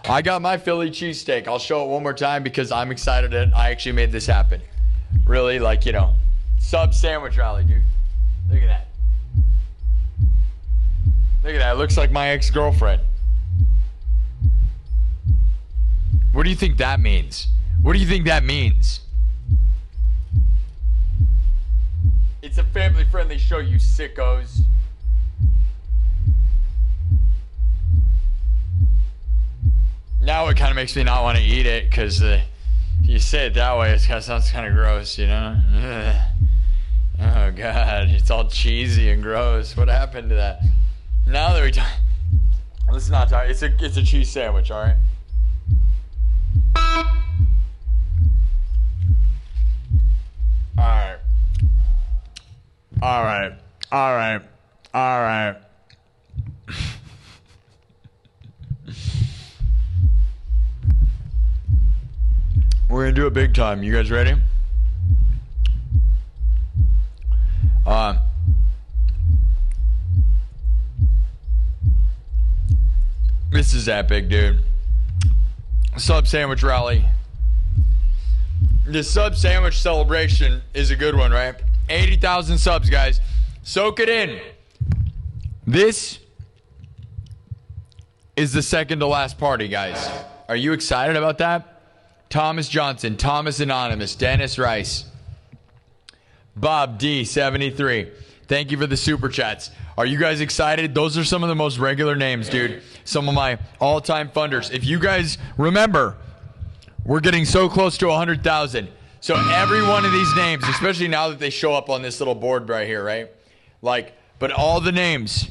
I got my Philly cheesesteak. I'll show it one more time because I'm excited that I actually made this happen. Really, like, you know. Sub sandwich rally, dude. Look at that. Look at that. It looks like my ex-girlfriend. What do you think that means? What do you think that means? It's a family-friendly show, you sickos. Now it kind of makes me not want to eat it because you say it that way, it sounds kind of gross, you know? Oh, God, it's all cheesy and gross. What happened to that? Now that we talk, let's not talk. It's a cheese sandwich, all right? All right. We're gonna do it big time. You guys ready? This is epic, dude. Sub sandwich rally. The sub sandwich celebration is a good one, right? 80,000 subs, guys. Soak it in. This is the second to last party, guys. Are you excited about that? Thomas Johnson, Thomas Anonymous, Dennis Rice, Bob D 73. Thank you for the super chats. Are you guys excited? Those are some of the most regular names, dude. Some of my all-time funders. If you guys remember, we're getting so close to 100,000. So every one of these names, especially now that they show up on this little board right here, right? Like, but all the names,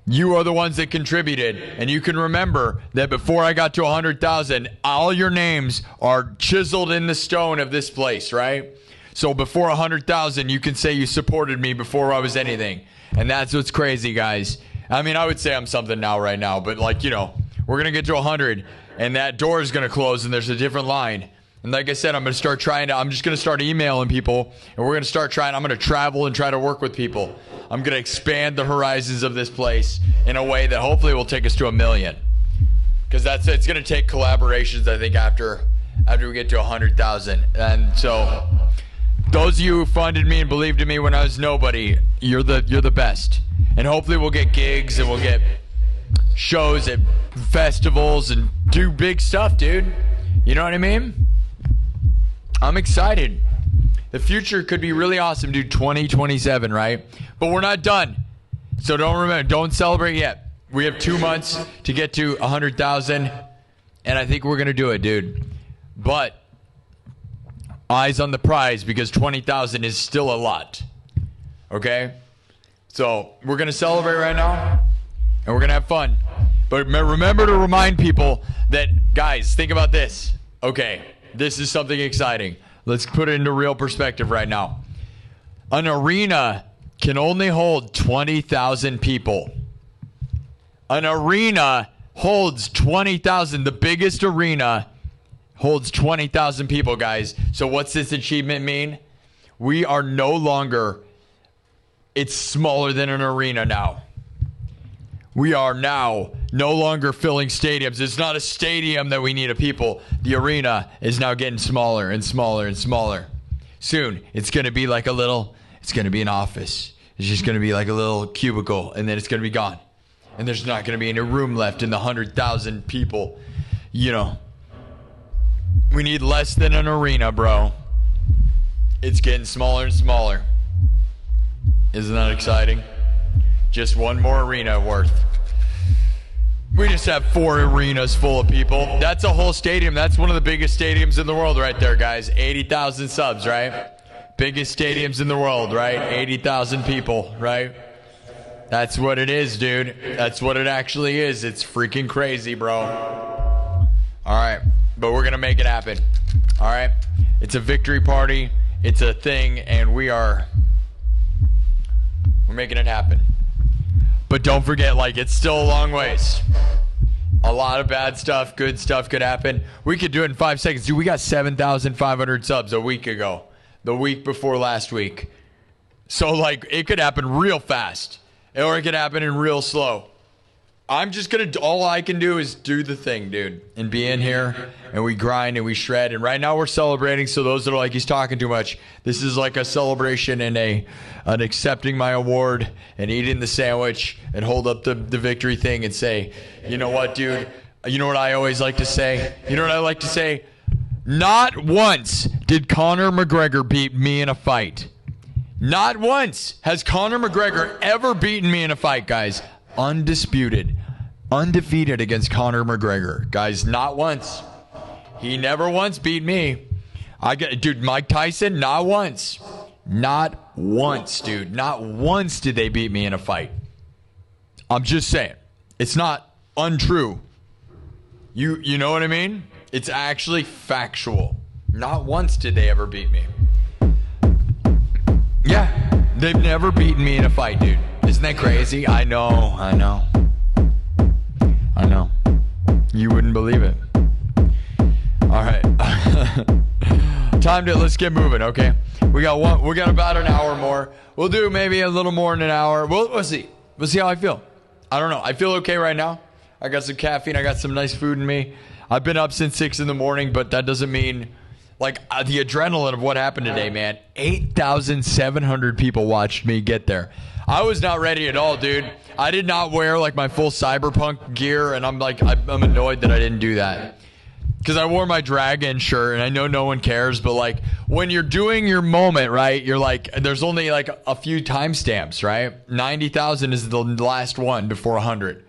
you are the ones that contributed. And you can remember that before I got to 100,000, all your names are chiseled in the stone of this place, right? So before 100,000, you can say you supported me before I was anything. And that's what's crazy, guys. I mean, I would say I'm something now right now, but like, you know, we're going to get to 100 and that door is going to close and there's a different line. And like I said, I'm just going to start emailing people and we're going to start trying. I'm going to travel and try to work with people. I'm going to expand the horizons of this place in a way that hopefully will take us to 1 million. Because it's going to take collaborations, I think, after we get to 100,000. And so those of you who funded me and believed in me when I was nobody, you're the best. And hopefully we'll get gigs and we'll get shows at festivals and do big stuff, dude. You know what I mean? I'm excited. The future could be really awesome, dude. 2027, right? But we're not done. So don't celebrate yet. We have 2 months to get to 100,000, and I think we're going to do it, dude. But eyes on the prize, because 20,000 is still a lot. Okay? So we're going to celebrate right now, and we're going to have fun. But remember to remind people that, guys, think about this. Okay, this is something exciting. Let's put it into real perspective right now. An arena can only hold 20,000 people. An arena holds 20,000. The biggest arena holds 20,000 people, guys. So what's this achievement mean? We are no longer, it's smaller than an arena now. We are now no longer filling stadiums. It's not a stadium that we need of people. The arena is now getting smaller and smaller and smaller. Soon, it's going to be like it's going to be an office. It's just going to be like a little cubicle, and then it's going to be gone. And there's not going to be any room left in the 100,000 people. You know, we need less than an arena, bro. It's getting smaller and smaller. Isn't that exciting? Just one more arena worth. We just have 4 arenas full of people. That's a whole stadium. That's one of the biggest stadiums in the world right there, guys. 80,000 subs, right? Biggest stadiums in the world, right? 80,000 people, right? That's what it is, dude. That's what it actually is. It's freaking crazy, bro. All right. But we're going to make it happen. All right? It's a victory party. It's a thing, and we're making it happen. But don't forget, like, it's still a long ways. A lot of bad stuff, good stuff could happen. We could do it in 5 seconds. Dude, we got 7,500 subs a week ago. The week before last week. So, like, it could happen real fast. Or it could happen in real slow. I'm just going to, all I can do is do the thing, dude. And be in here, and we grind, and we shred. And right now we're celebrating, so those that are like, he's talking too much, this is like a celebration and an accepting my award and eating the sandwich and hold up the victory thing and say, you know what, dude? You know what I always like to say? You know what I like to say? Not once did Conor McGregor beat me in a fight. Not once has Conor McGregor ever beaten me in a fight, guys. Undisputed, undefeated against Conor McGregor, guys. Not once. He never once beat me. Dude, Mike Tyson, not once. Not once, dude. Not once did they beat me in a fight. I'm just saying. It's not untrue. You know what I mean? It's actually factual. Not once did they ever beat me. Yeah, they've never beaten me in a fight, dude. Isn't that crazy? I know. You wouldn't believe it. All right. Let's get moving, okay? We got about an hour more. We'll do maybe a little more than an hour. We'll see. We'll see how I feel. I don't know. I feel okay right now. I got some caffeine. I got some nice food in me. I've been up since 6 in the morning, but that doesn't mean, like, the adrenaline of what happened today, man. 8,700 people watched me get there. I was not ready at all, dude. I did not wear, like, my full cyberpunk gear, and I'm annoyed that I didn't do that. Because I wore my dragon shirt, and I know no one cares, but, like, when you're doing your moment, right, you're like, there's only, like, a few timestamps, right? 90,000 is the last one before 100.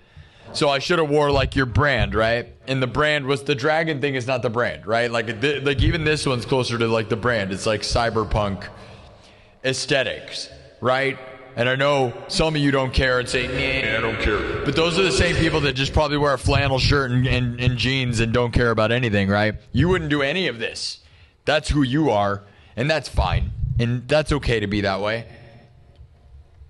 So I should have wore, like, your brand, right? And the brand was, the dragon thing is not the brand, right? Like even this one's closer to, like, the brand. It's, like, cyberpunk aesthetics, right? And I know some of you don't care and say, nah, I don't care. But those are the same people that just probably wear a flannel shirt and jeans and don't care about anything, right? You wouldn't do any of this. That's who you are, and that's fine. And that's okay to be that way.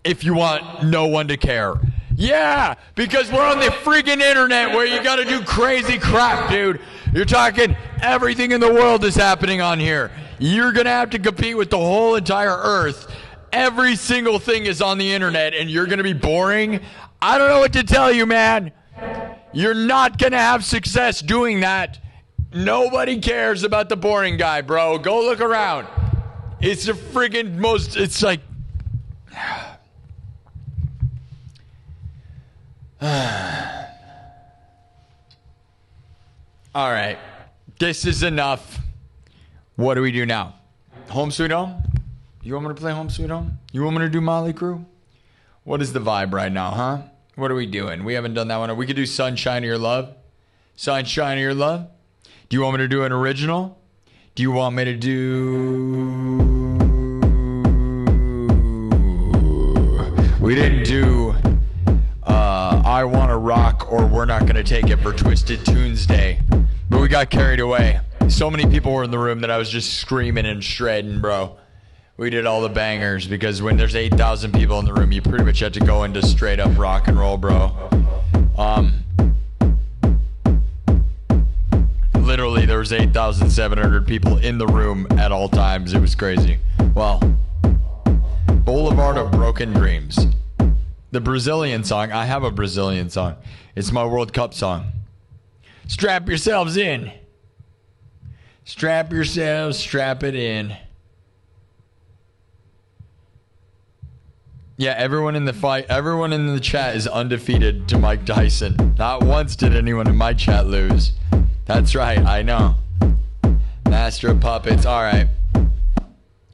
If you want no one to care. Yeah, because we're on the freaking internet where you got to do crazy crap, dude. You're talking everything in the world is happening on here. You're going to have to compete with the whole entire earth. Every single thing is on the internet, and you're going to be boring. I don't know what to tell you, man. You're not going to have success doing that. Nobody cares about the boring guy, bro. Go look around. It's the freaking most, it's like... All right, this is enough. What do we do now? Home Sweet Home? You want me to play Home Sweet Home? You want me to do Molly Crew? What is the vibe right now, huh? What are we doing? We haven't done that one. We could do Sunshine of Your Love. Sunshine of Your Love. Do you want me to do an original? Do you want me to do... We didn't do... I Want to Rock or We're Not Gonna Take It for Twisted Tunes Day. But we got carried away. So many people were in the room that I was just screaming and shredding, bro. We did all the bangers because when there's 8,000 people in the room, you pretty much have to go into straight up rock and roll, bro. Literally, there was 8,700 people in the room at all times. It was crazy. Well, Boulevard of Broken Dreams. The Brazilian song. I have a Brazilian song. It's my World Cup song. Strap yourselves in. Strap yourselves, strap it in. Yeah, everyone in the chat is undefeated to Mike Tyson. Not once did anyone in my chat lose. That's right, I know. Master of Puppets, alright.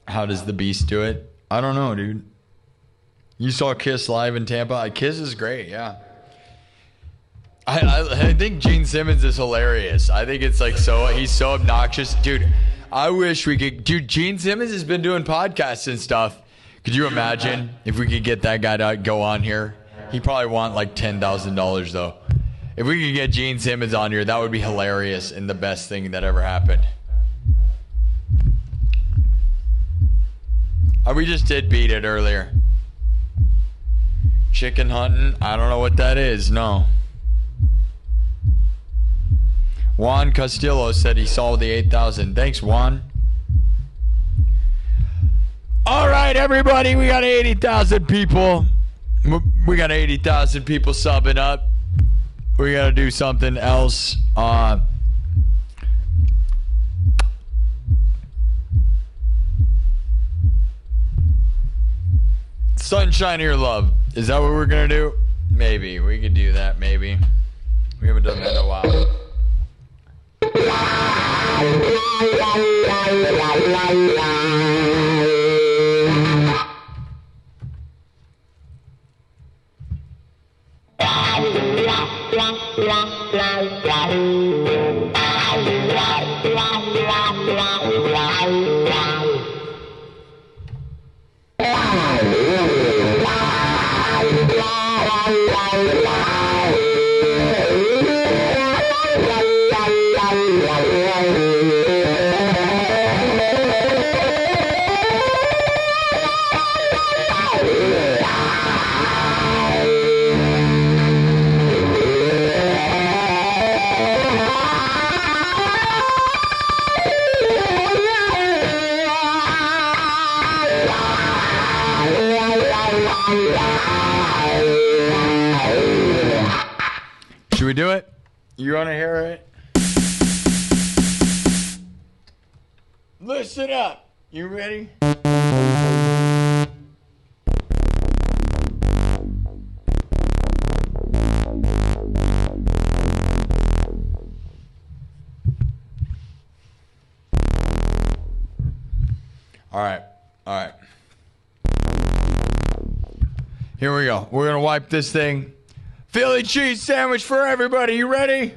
How does the Beast do it? I don't know, dude. You saw Kiss live in Tampa? Kiss is great, yeah. I think Gene Simmons is hilarious. I think it's like he's so obnoxious. Dude, I wish we could... Dude, Gene Simmons has been doing podcasts and stuff. Could you imagine if we could get that guy to go on here? He'd probably want like $10,000 though. If we could get Gene Simmons on here, that would be hilarious and the best thing that ever happened. We just did beat it earlier. Chicken hunting? I don't know what that is, no. Juan Castillo said he saw the 8,000. Thanks, Juan. All right, everybody, we got 80,000 people. We got 80,000 people subbing up. We got to do something else. Sunshine of Your Love. Is that what we're going to do? Maybe. We could do that, maybe. We haven't done that in a while. Should we do it? You want to hear it? Listen up. You ready? All right. All right. Here we go. We're going to wipe this thing. Philly cheese sandwich for everybody. You ready?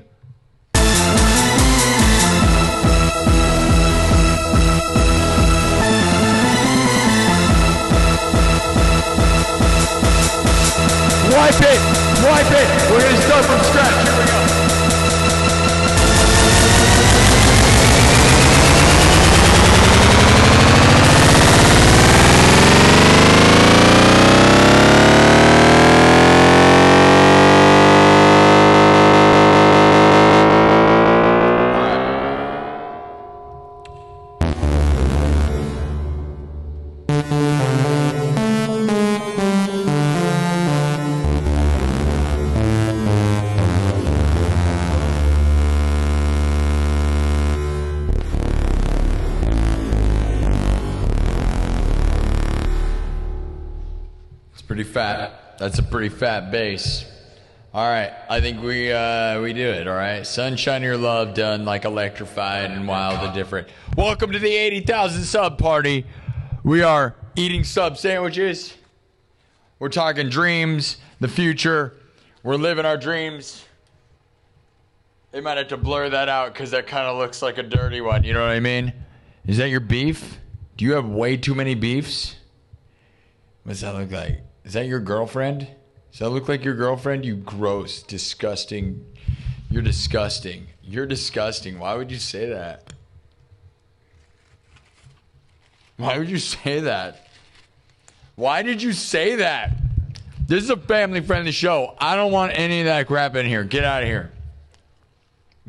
Wipe it! Wipe it! We're going to start from scratch. Here we go. Pretty fat. That's a pretty fat bass. All right, I think we do it. All right, Sunshine Your Love done like electrified and wild and different. Welcome to the 80,000 sub party. We are eating sub sandwiches. We're talking dreams, the future. We're living our dreams. They might have to blur that out because that kind of looks like a dirty one. You know what I mean? Is that your beef? Do you have way too many beefs? What's that look like? Is that your girlfriend? Does that look like your girlfriend? You gross, disgusting. You're disgusting. You're disgusting. Why would you say that? Why would you say that? Why did you say that? This is a family-friendly show. I don't want any of that crap in here. Get out of here.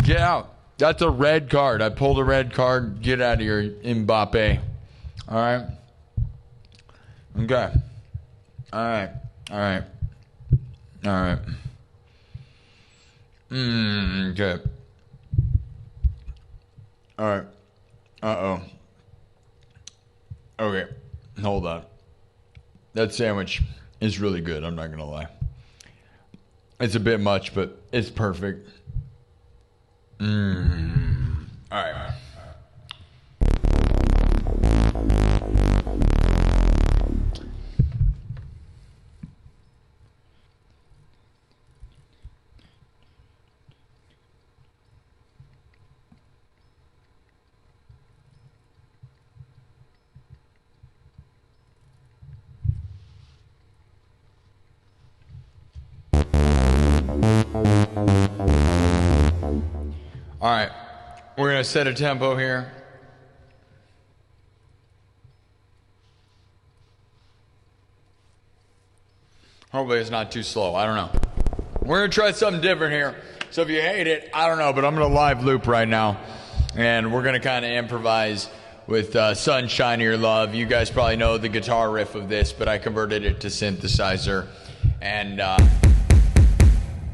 Get out. That's a red card. I pulled a red card. Get out of here, Mbappe. All right? Okay. All right. All right. All right. Okay. All right. Uh-oh. Okay. Hold on. That sandwich is really good. I'm not going to lie. It's a bit much, but it's perfect. All right. All right, we're going to set a tempo here. Hopefully it's not too slow. I don't know. We're going to try something different here. So if you hate it, I don't know, but I'm going to live loop right now. And we're going to kind of improvise with Sunshine Your Love. You guys probably know the guitar riff of this, but I converted it to synthesizer. And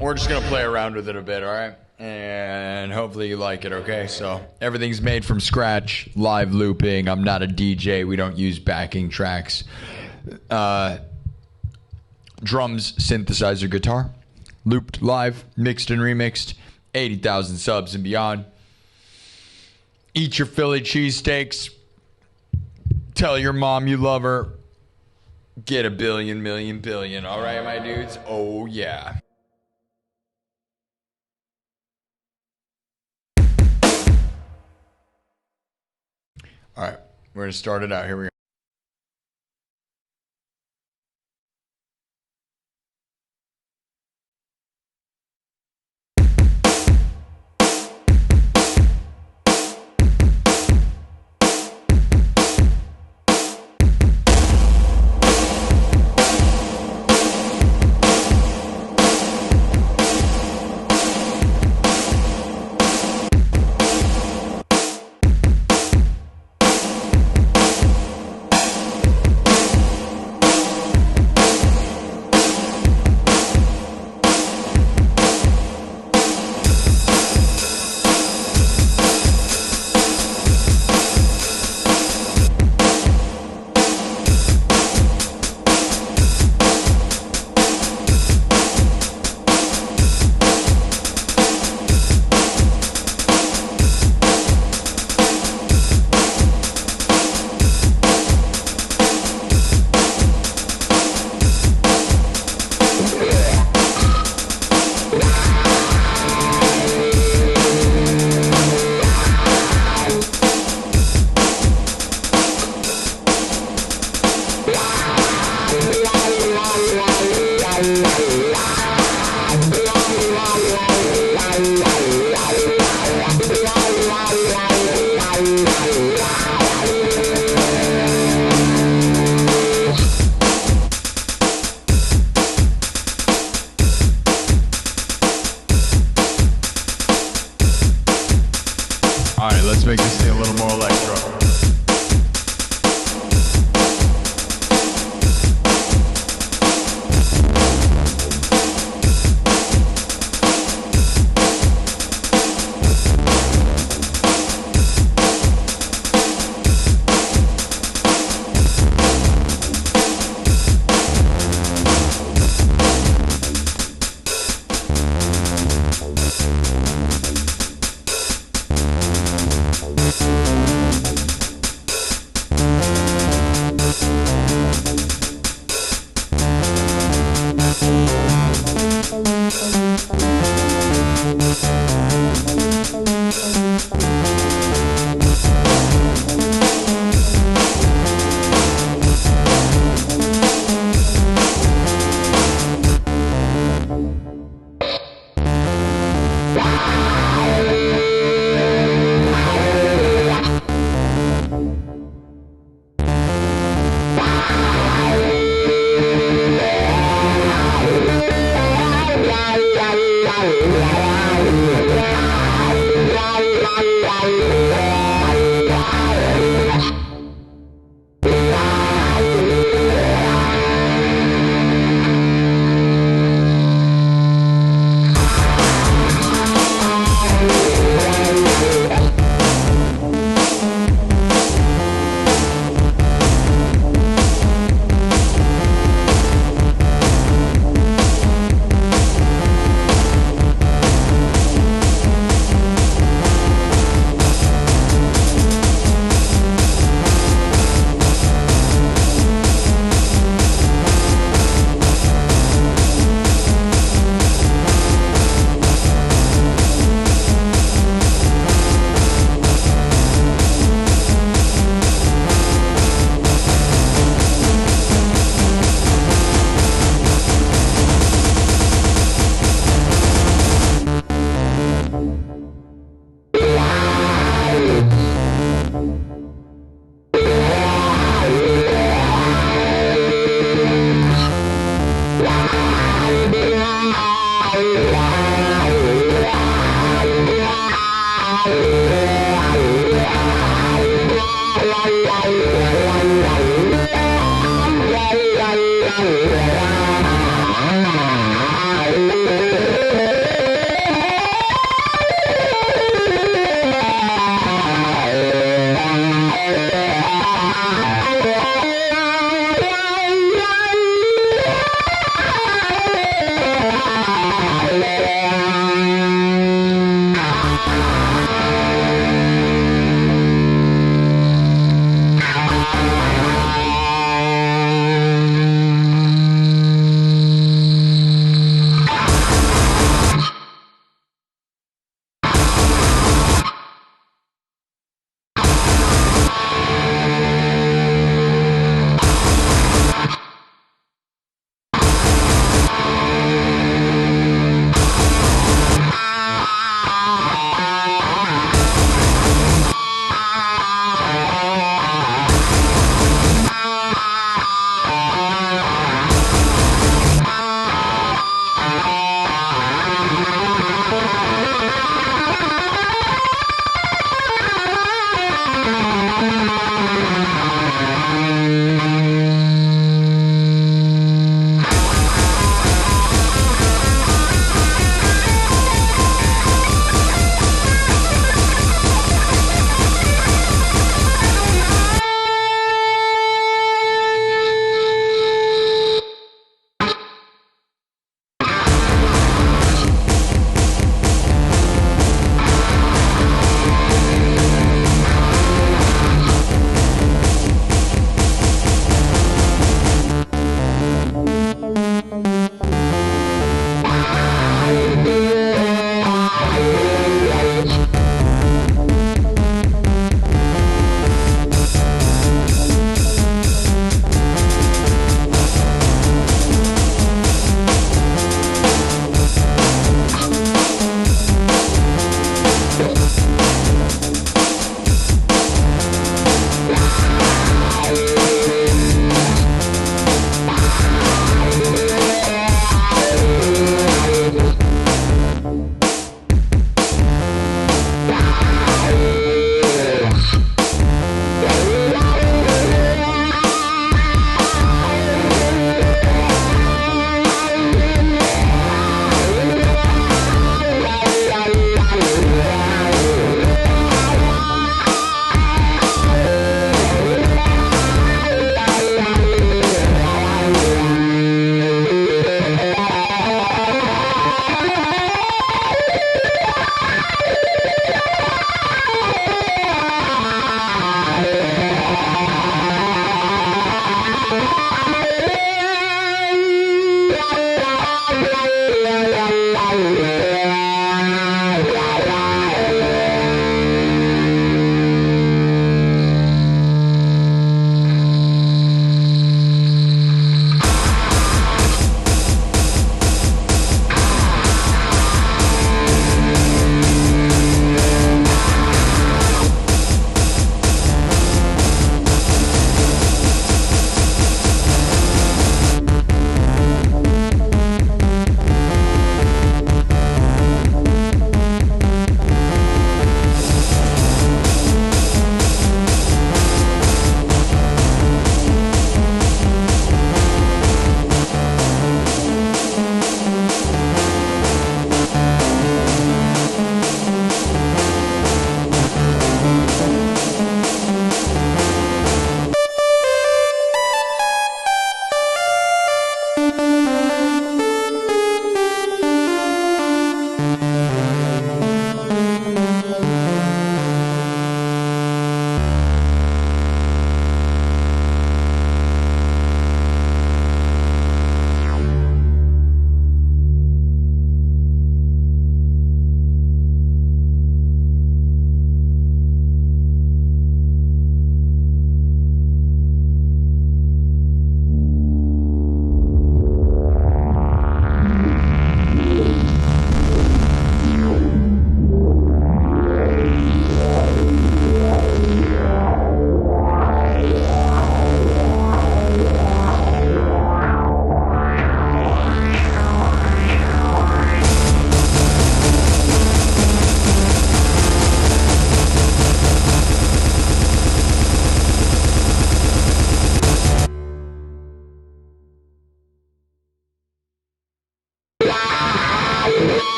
we're just going to play around with it a bit, all right? And hopefully you like it, okay? So everything's made from scratch, live looping. I'm not a DJ. We don't use backing tracks. Drums, synthesizer, guitar. Looped live, mixed and remixed. 80,000 subs and beyond. Eat your Philly cheesesteaks. Tell your mom you love her. Get a billion, million, billion. All right, my dudes? Oh, yeah. All right, we're going to start it out. Here we go. Alright, let's make this thing a little more electro.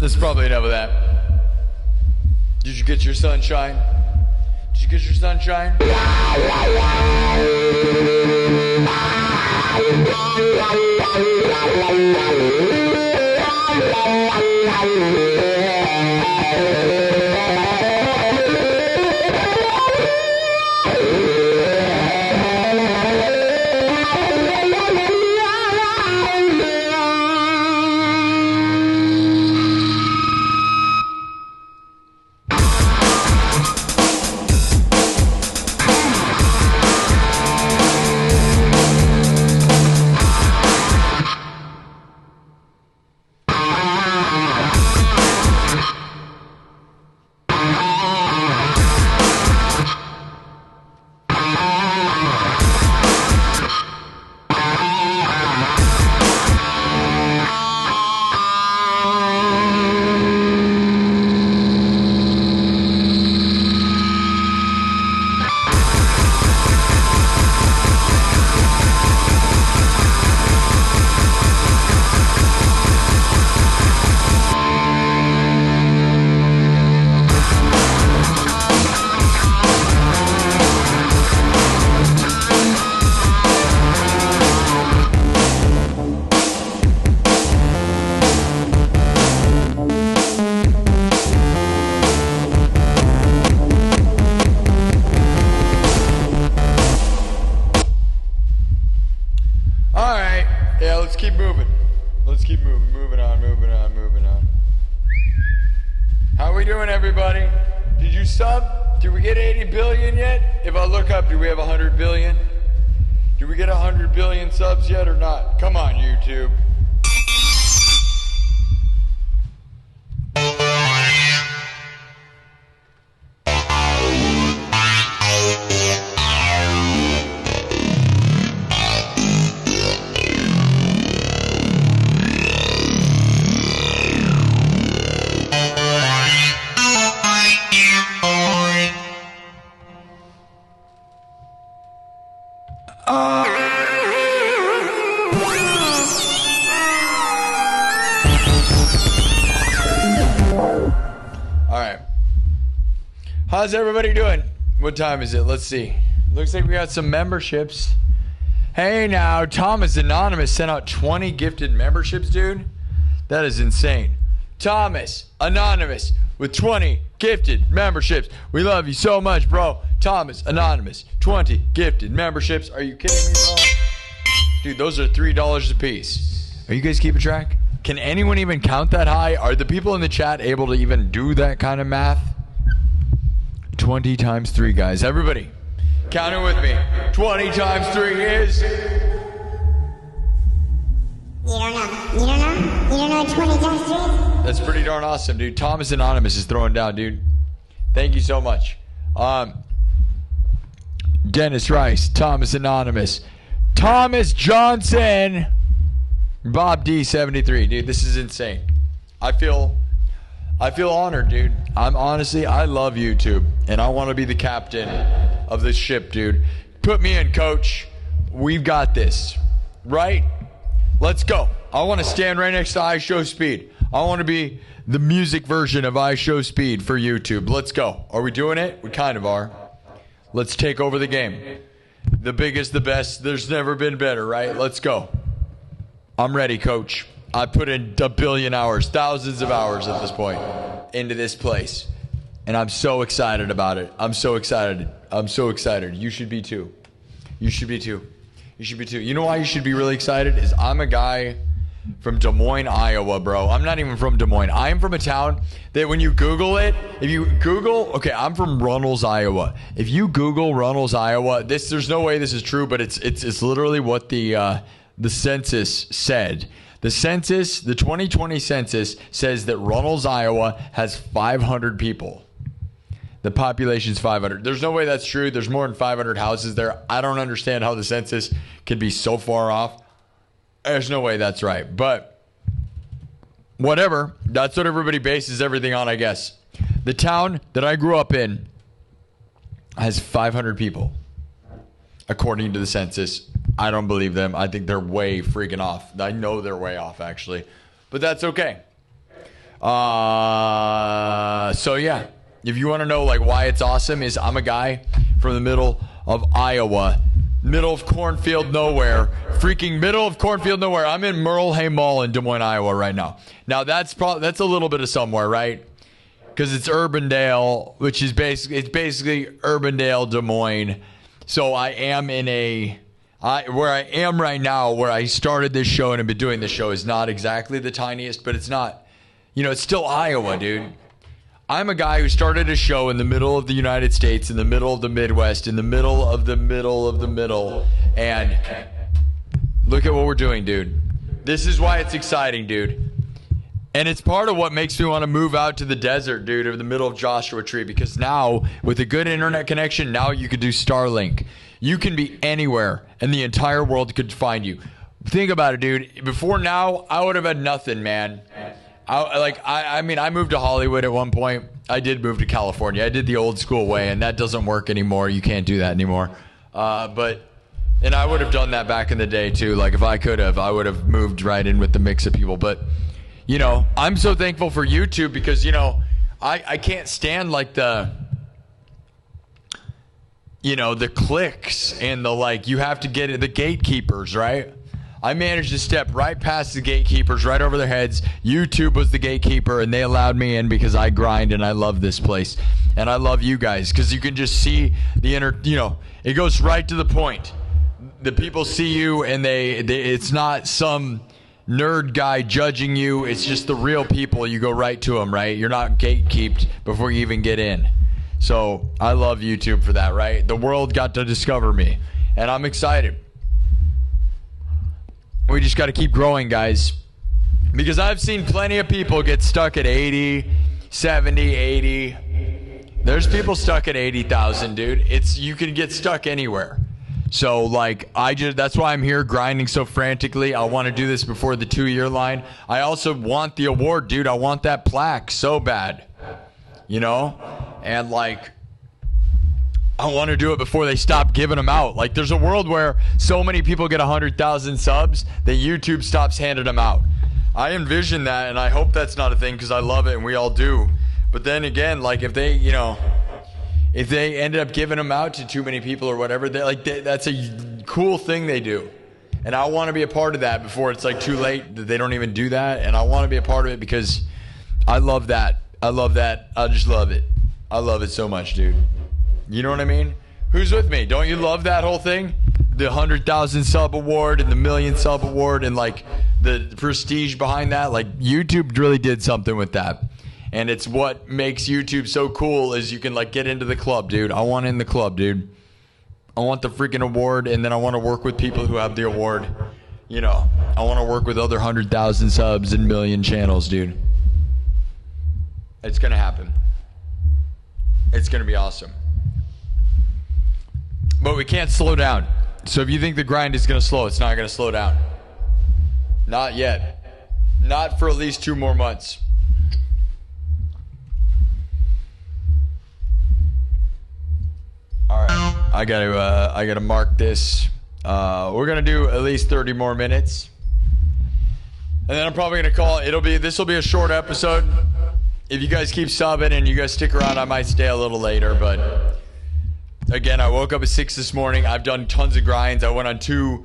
This is probably enough of that. Did you get your sunshine? Did you get your sunshine? Subs yet or not? Come on, YouTube. right. How's everybody doing? What time is it? Let's see. Looks like we got some memberships. Hey now, Thomas Anonymous sent out 20 gifted memberships, dude. That is insane. Thomas Anonymous with 20 gifted memberships. We love you so much, bro. Thomas Anonymous, 20 gifted memberships. Are you kidding me, bro? Dude, those are $3 a piece. Are you guys keeping track? Can anyone even count that high? Are the people in the chat able to even do that kind of math? 20 times 3, guys. Everybody, count it with me. 20 times 3 is... You don't know what 20 times 3 is? That's pretty darn awesome, dude. Thomas Anonymous is throwing down, dude. Thank you so much. Dennis Rice, Thomas Anonymous, Thomas Johnston, Bob D73. Dude, this is insane. I feel honored, dude. I love YouTube, and I want to be the captain of this ship, dude. Put me in, coach. We've got this, right? Let's go. I want to stand right next to iShowSpeed. I want to be the music version of iShowSpeed for YouTube. Let's go. Are we doing it? We kind of are. Let's take over the game. The biggest, the best. There's never been better, right? Let's go. I'm ready, coach. I put in a billion hours, thousands of hours at this point into this place. And I'm so excited about it. I'm so excited. I'm so excited. You should be too. You should be too. You should be too. You know why you should be really excited? Is I'm a guy from Des Moines, Iowa, bro. I'm not even from Des Moines. I'm from a town that when you Google it, if you Google, okay, I'm from Runnels, Iowa. If you Google Runnels, Iowa, there's no way this is true, but it's literally what the census said. The census, the 2020 census says that Runnels, Iowa has 500 people. The population's 500. There's no way that's true. There's more than 500 houses there. I don't understand how the census can be so far off. There's no way that's right. But whatever. That's what everybody bases everything on, I guess. The town that I grew up in has 500 people, according to the census. I don't believe them. I think they're way freaking off. I know they're way off, actually. But that's okay. So, yeah. If you want to know like why it's awesome, is I'm a guy from the middle of Iowa, middle of cornfield nowhere, freaking middle of cornfield nowhere. I'm in Merle Mall in Des Moines, Iowa right now. Now that's a little bit of somewhere, right? Because it's Urbandale, which is basically Urbandale, Des Moines. So I am where I am right now, where I started this show and have been doing this show, is not exactly the tiniest, but it's not, it's still Iowa, dude. I'm a guy who started a show in the middle of the United States, in the middle of the Midwest, in the middle of the middle of the middle. And look at what we're doing, dude. This is why it's exciting, dude. And it's part of what makes me want to move out to the desert, dude, or the middle of Joshua Tree. Because now, with a good internet connection, now you could do Starlink. You can be anywhere, and the entire world could find you. Think about it, dude. Before now, I would have had nothing, man. I mean, I moved to Hollywood at one point. I did move to California. I did the old school way, and that doesn't work anymore. You can't do that anymore. And I would have done that back in the day, too. Like, if I could have, I would have moved right in with the mix of people. But, I'm so thankful for YouTube because, I can't stand, like, the clicks and you have to get it, the gatekeepers, right? I managed to step right past the gatekeepers, right over their heads. YouTube was the gatekeeper, and they allowed me in because I grind and I love this place. And I love you guys because you can just see the it goes right to the point. The people see you, and it's not some nerd guy judging you. It's just the real people. You go right to them, right? You're not gatekeeped before you even get in. So I love YouTube for that, right? The world got to discover me, and I'm excited. We just got to keep growing, guys, because I've seen plenty of people get stuck at 80, 70, 80. There's people stuck at 80,000, dude. You can get stuck anywhere. So that's why I'm here grinding so frantically. I want to do this before the 2-year line. I also want the award, dude. I want that plaque so bad, and I want to do it before they stop giving them out. There's a world where so many people get 100,000 subs that YouTube stops handing them out. I envision that, and I hope that's not a thing because I love it, and we all do. But then again, like if they, you know, if they ended up giving them out to too many people or whatever, that's a cool thing they do. And I want to be a part of that before it's like too late that they don't even do that. And I want to be a part of it because I love that. I love that. I just love it. I love it so much, dude. You know what I mean? Who's with me? Don't you love that whole thing? The 100,000 sub award and the million sub award and like the prestige behind that. Like YouTube really did something with that. And it's what makes YouTube so cool is you can like get into the club, dude. I want in the club, dude. I want the freaking award, and then I want to work with people who have the award. You know, I want to work with other 100,000 subs and million channels, dude. It's going to happen. It's going to be awesome. But we can't slow down. So if you think the grind is going to slow, it's not going to slow down. Not yet. Not for at least 2 more months. All right, I gotta mark this. We're gonna do at least 30 more minutes, and then I'm probably gonna call it. This will be a short episode. If you guys keep subbing and you guys stick around, I might stay a little later. But again, I woke up at 6 this morning. I've done tons of grinds. I went on 2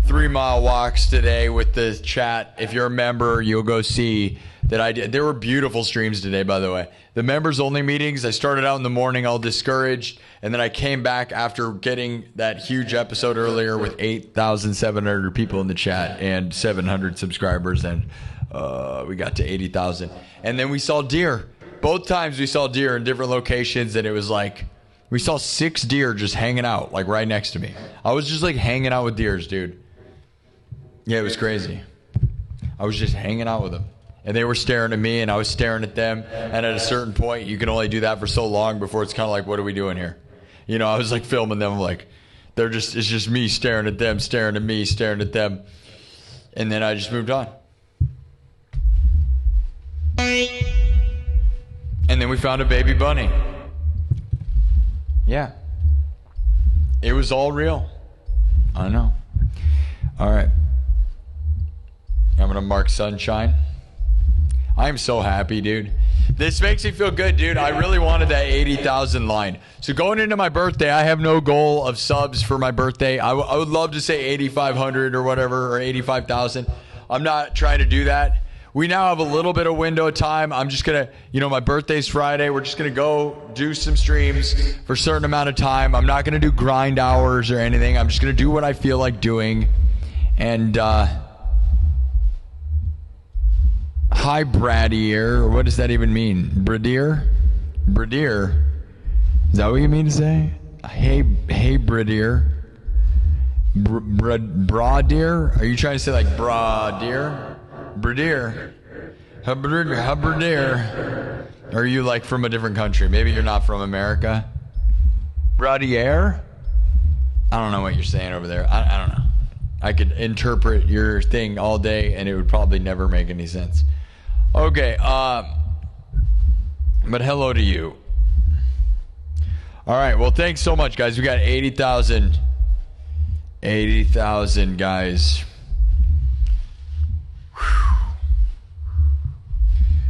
3-mile walks today with the chat. If you're a member, you'll go see that I did. There were beautiful streams today, by the way. The members only meetings, I started out in the morning all discouraged, and then I came back after getting that huge episode earlier with 8,700 people in the chat and 700 subscribers, and we got to 80,000. And then we saw deer. Both times we saw deer in different locations, and it was like we saw 6 deer just hanging out like right next to me. I was just like hanging out with deers, dude. Yeah, it was crazy. I was just hanging out with them. And they were staring at me, and I was staring at them. And at a certain point, you can only do that for so long before it's kind of like, what are we doing here? You know, I was like filming them, like, it's just me staring at them, staring at me, staring at them. And then I just moved on. And then we found a baby bunny. Yeah. It was all real. I know. All right. I'm going to mark sunshine. I'm so happy, dude. This makes me feel good, dude. I really wanted that 80,000 line. So going into my birthday, I have no goal of subs for my birthday. I would love to say 8,500 or whatever, or 85,000. I'm not trying to do that. We now have a little bit of window of time. I'm just going to, you know, my birthday's Friday. We're just going to go do some streams for a certain amount of time. I'm not going to do grind hours or anything. I'm just going to do what I feel like doing. And, hi, Bradier. What does that even mean? Bradier? Bradier. Is that what you mean to say? Hey, Bradier. Bradier? Are you trying to say like Bradier? Bradier. Bradier. Are you like from a different country? Maybe you're not from America. Bradier? I don't know what you're saying over there. I don't know. I could interpret your thing all day and it would probably never make any sense. Okay, but hello to you. All right, well, thanks so much, guys. We got 80,000. 80,000, guys. Whew.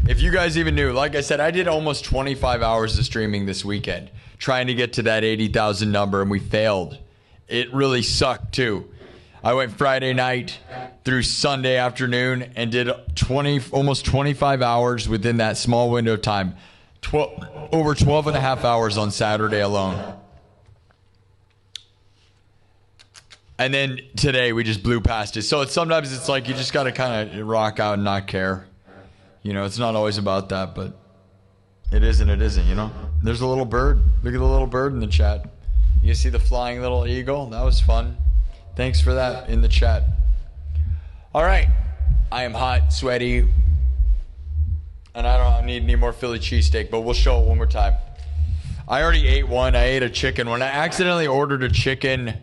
If you guys even knew, like I said, I did almost 25 hours of streaming this weekend trying to get to that 80,000 number, and we failed. It really sucked, too. I went Friday night through Sunday afternoon and did almost 25 hours within that small window of time. Over 12 and a half hours on Saturday alone. And then today we just blew past it. So sometimes it's like you just got to kind of rock out and not care. You know, it's not always about that, but it is and it isn't, you know. There's a little bird. Look at the little bird in the chat. You see the flying little eagle? That was fun. Thanks for that in the chat. All right. I am hot, sweaty, and I don't need any more Philly cheesesteak, but we'll show it one more time. I already ate one. I ate a chicken one. I accidentally ordered a chicken,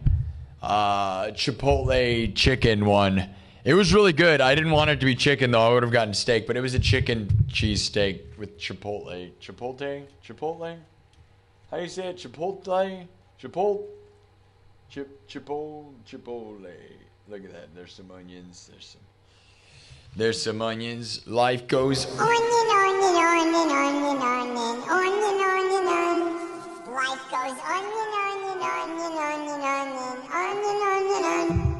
Chipotle chicken one. It was really good. I didn't want it to be chicken, though. I would have gotten steak, but it was a chicken cheesesteak with Chipotle. Chipotle? How do you say it? Chipotle? Chipotle. Look at that. There's some onions. There's some onions. Life goes Onion, onion, onion, onion, onion, onion, onion, onion. Life goes onion, onion, onion, onion, onion, onion, onion, onion.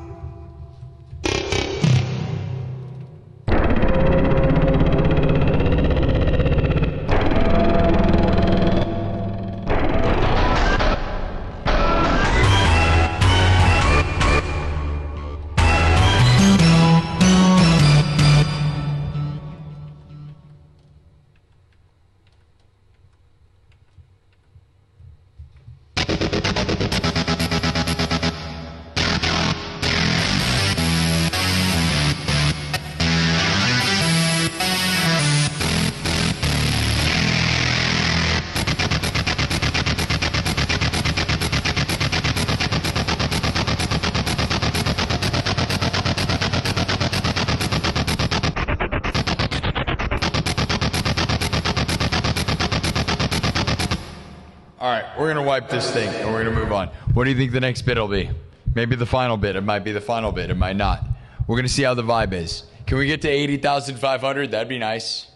We're going to wipe this thing and we're going to move on. What do you think the next bit will be? Maybe the final bit. It might be the final bit. It might not. We're going to see how the vibe is. Can we get to 80,500? That'd be nice.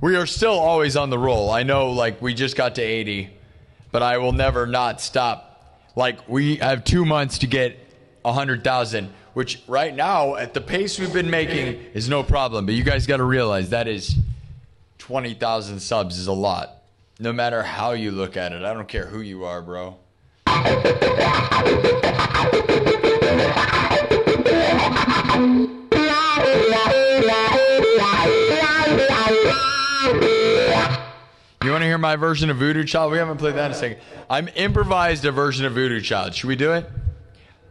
We are still always on the roll. I know, like, we just got to 80, but I will never not stop. Like, we have 2 months to get 100,000, which right now, at the pace we've been making, is no problem. But you guys got to realize that is 20,000 subs is a lot. No matter how you look at it. I don't care who you are, bro. You want to hear my version of Voodoo Child? We haven't played that in a second. I'm improvised a version of Voodoo Child. Should we do it?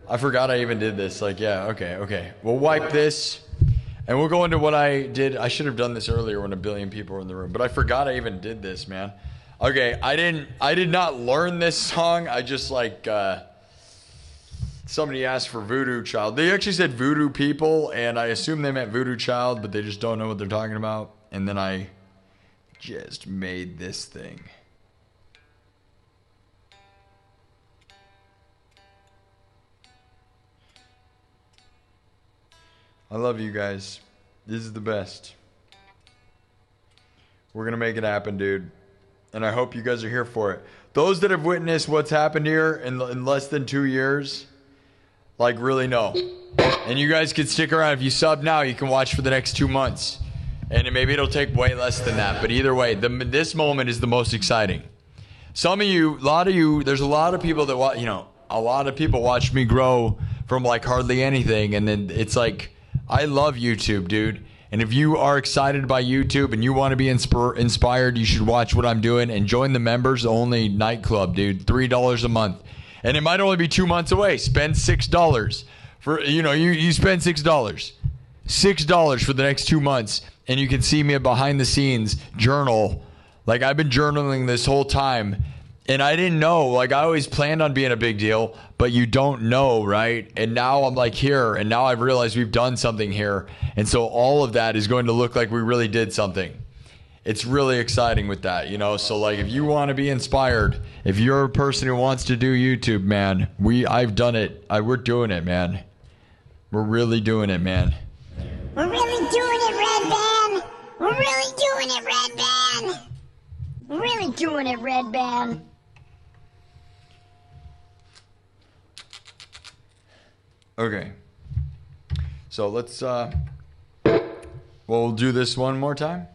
I forgot I even did this. Like, yeah, okay. We'll wipe this. And we'll go into what I did. I should have done this earlier when a billion people were in the room. But I forgot I even did this, man. Okay, I did not learn this song. I just like somebody asked for Voodoo Child. They actually said Voodoo People, and I assume they meant Voodoo Child, but they just don't know what they're talking about. And then I just made this thing. I love you guys. This is the best. We're gonna make it happen, dude. And I hope you guys are here for it. Those that have witnessed what's happened here in less than 2 years, like, really know. And you guys can stick around. If you sub now, you can watch for the next 2 months. And maybe it'll take way less than that. But either way, this moment is the most exciting. Some of you, a lot of you, there's a lot of people that, a lot of people watch me grow from, like, hardly anything. And then it's like, I love YouTube, dude. And if you are excited by YouTube and you want to be inspired, you should watch what I'm doing and join the members only nightclub, dude. $3 a month. And it might only be 2 months away. Spend $6 for, you spend $6. $6 for the next 2 months. And you can see me behind the scenes journal. Like, I've been journaling this whole time. And I didn't know, like, I always planned on being a big deal, but you don't know, right? And now I'm like here, and now I've realized we've done something here. And so all of that is going to look like we really did something. It's really exciting with that, So, like, if you want to be inspired, if you're a person who wants to do YouTube, man, I've done it. We're doing it, man. We're really doing it, man. We're really doing it, Red Band. We're really doing it, Red Band. We're really doing it, Red Band. Okay, so let's, we'll do this one more time.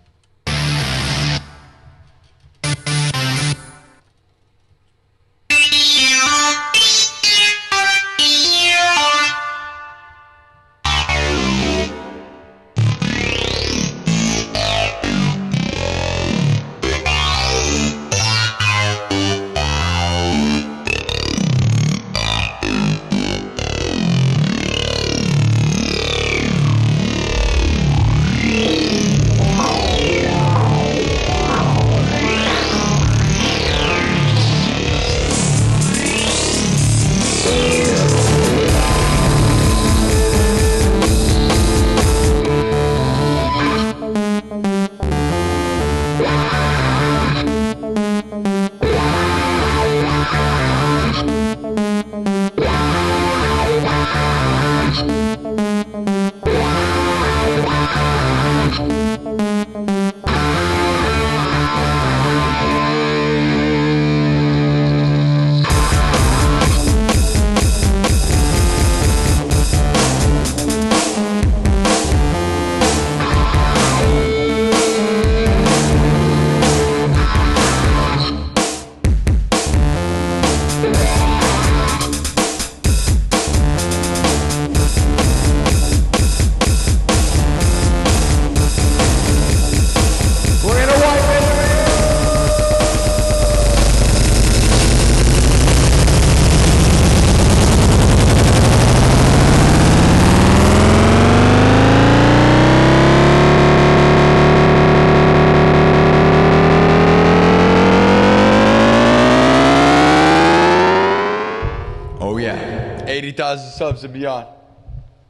8,000 subs and beyond.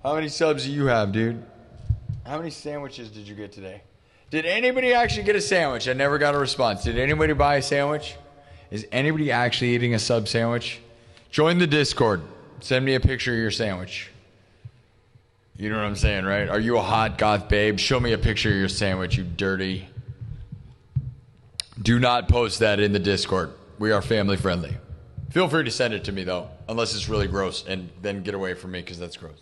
How many subs do you have, dude? How many sandwiches did you get today? Did anybody actually get a sandwich? I never got a response. Did anybody buy a sandwich? Is anybody actually eating a sub sandwich? Join the Discord. Send me a picture of your sandwich. You know what I'm saying, right? Are you a hot goth babe? Show me a picture of your sandwich, you dirty. Do not post that in the Discord. We are family friendly. Feel free to send it to me, though, unless it's really gross, and then get away from me because that's gross.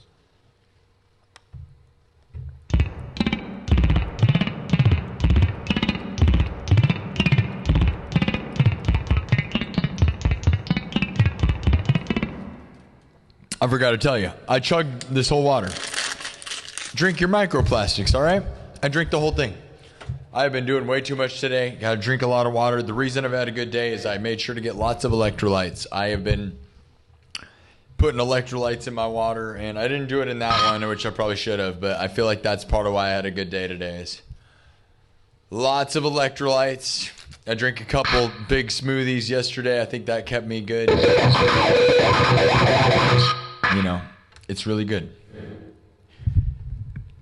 I forgot to tell you, I chugged this whole water. Drink your microplastics, all right? I drink the whole thing. I've been doing way too much today. Got to drink a lot of water. The reason I've had a good day is I made sure to get lots of electrolytes. I have been putting electrolytes in my water, and I didn't do it in that one, which I probably should have, but I feel like that's part of why I had a good day today. Is lots of electrolytes. I drank a couple big smoothies yesterday. I think that kept me good. You know, it's really good.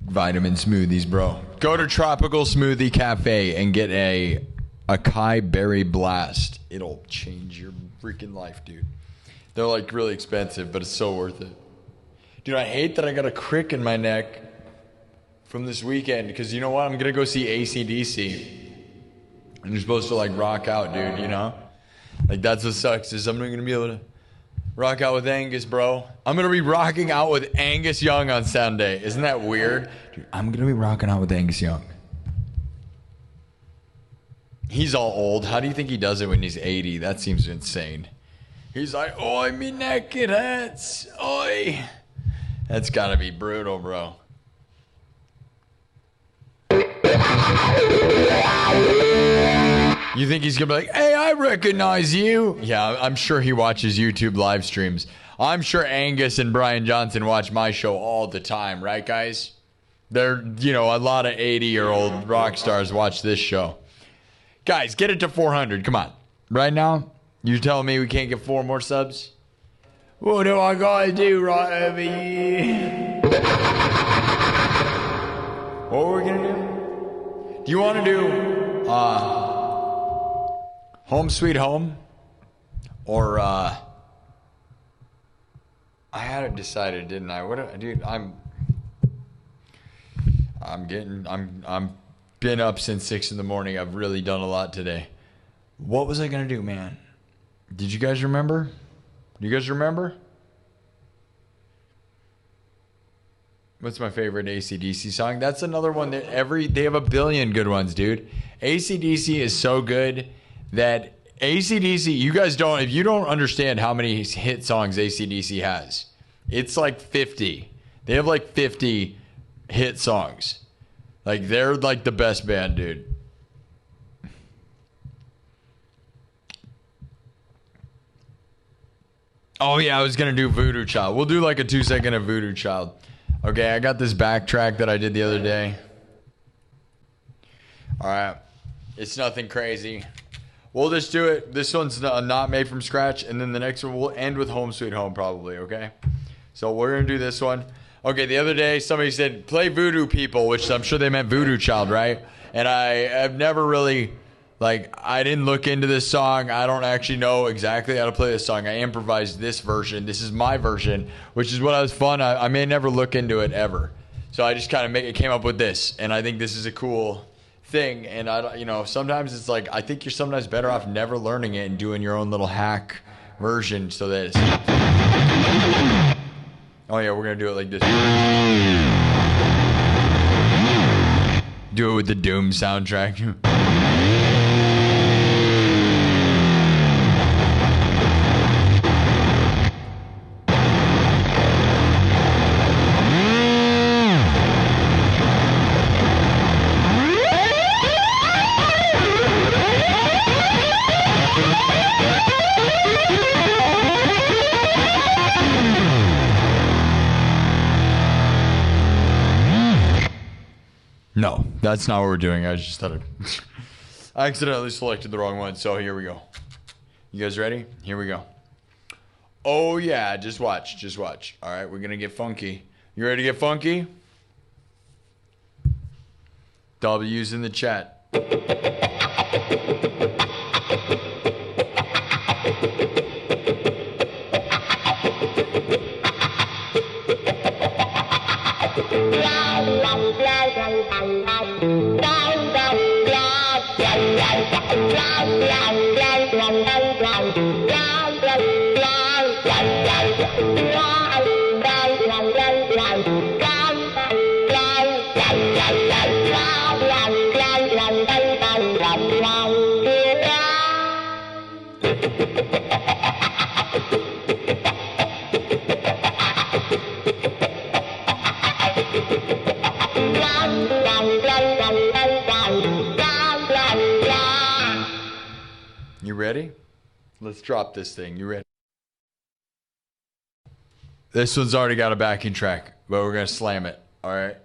Vitamin smoothies, bro. Go to Tropical Smoothie Cafe and get a acai berry blast. It'll change your freaking life, dude. They're like really expensive, but it's so worth it. Dude, I hate that I got a crick in my neck from this weekend because you know what? I'm going to go see AC/DC. And you're supposed to like rock out, dude, you know? Like that's what sucks is I'm not going to be able to rock out with Angus, bro. I'm going to be rocking out with Angus Young on Sunday. Isn't that weird? Dude, I'm going to be rocking out with Angus Young. He's all old. How do you think he does it when he's 80? That seems insane. He's like, oi, me neck, it hurts. Oi. That's got to be brutal, bro. You think he's going to be like, hey, I recognize you? Yeah, I'm sure he watches YouTube live streams. I'm sure Angus and Brian Johnston watch my show all the time, right, guys? They're, you know, a lot of 80-year-old rock stars watch this show. Guys, get it to 400. Come on. Right now, you're telling me we can't get 4 more subs? What do I got to do right over here? What are we going to do? Do you want to do Home Sweet Home? Or, I had it decided, didn't I? Dude, I'm been up since 6 in the morning. I've really done a lot today. What was I going to do, man? Did you guys remember? Do you guys remember? What's my favorite AC/DC song? That's another one that they have a billion good ones, dude. AC/DC is so good that AC/DC, you guys don't, if you don't understand how many hit songs AC/DC has, it's like 50. They have like 50 hit songs. Like they're like the best band, dude. Oh yeah, I was gonna do Voodoo Child. We'll do like a 2-second of Voodoo Child. Okay, I got this backtrack that I did the other day. Alright. It's nothing crazy. We'll just do it. This one's not made from scratch, and then the next one we'll end with Home Sweet Home probably, okay? So we're gonna do this one. Okay, the other day somebody said, play Voodoo People, which I'm sure they meant Voodoo Child, right? And I have never really, like, I didn't look into this song. I don't actually know exactly how to play this song. I improvised this version. This is my version, which is what I was fun. I may never look into it ever. So I just kind of came up with this, and I think this is a cool thing. And I, you know, sometimes it's like I think you're sometimes better off never learning it and doing your own little hack version. So that it's, oh yeah, we're gonna do it like this. Do it with the Doom soundtrack. No, that's not what we're doing. I just thought I accidentally selected the wrong one, so here we go. You guys ready? Here we go. Oh yeah, just watch, just watch. All right, we're gonna get funky. You ready to get funky? W's in the chat. You ready? Let's drop this thing. You ready? This one's already got a backing track, but we're gonna slam it. All right.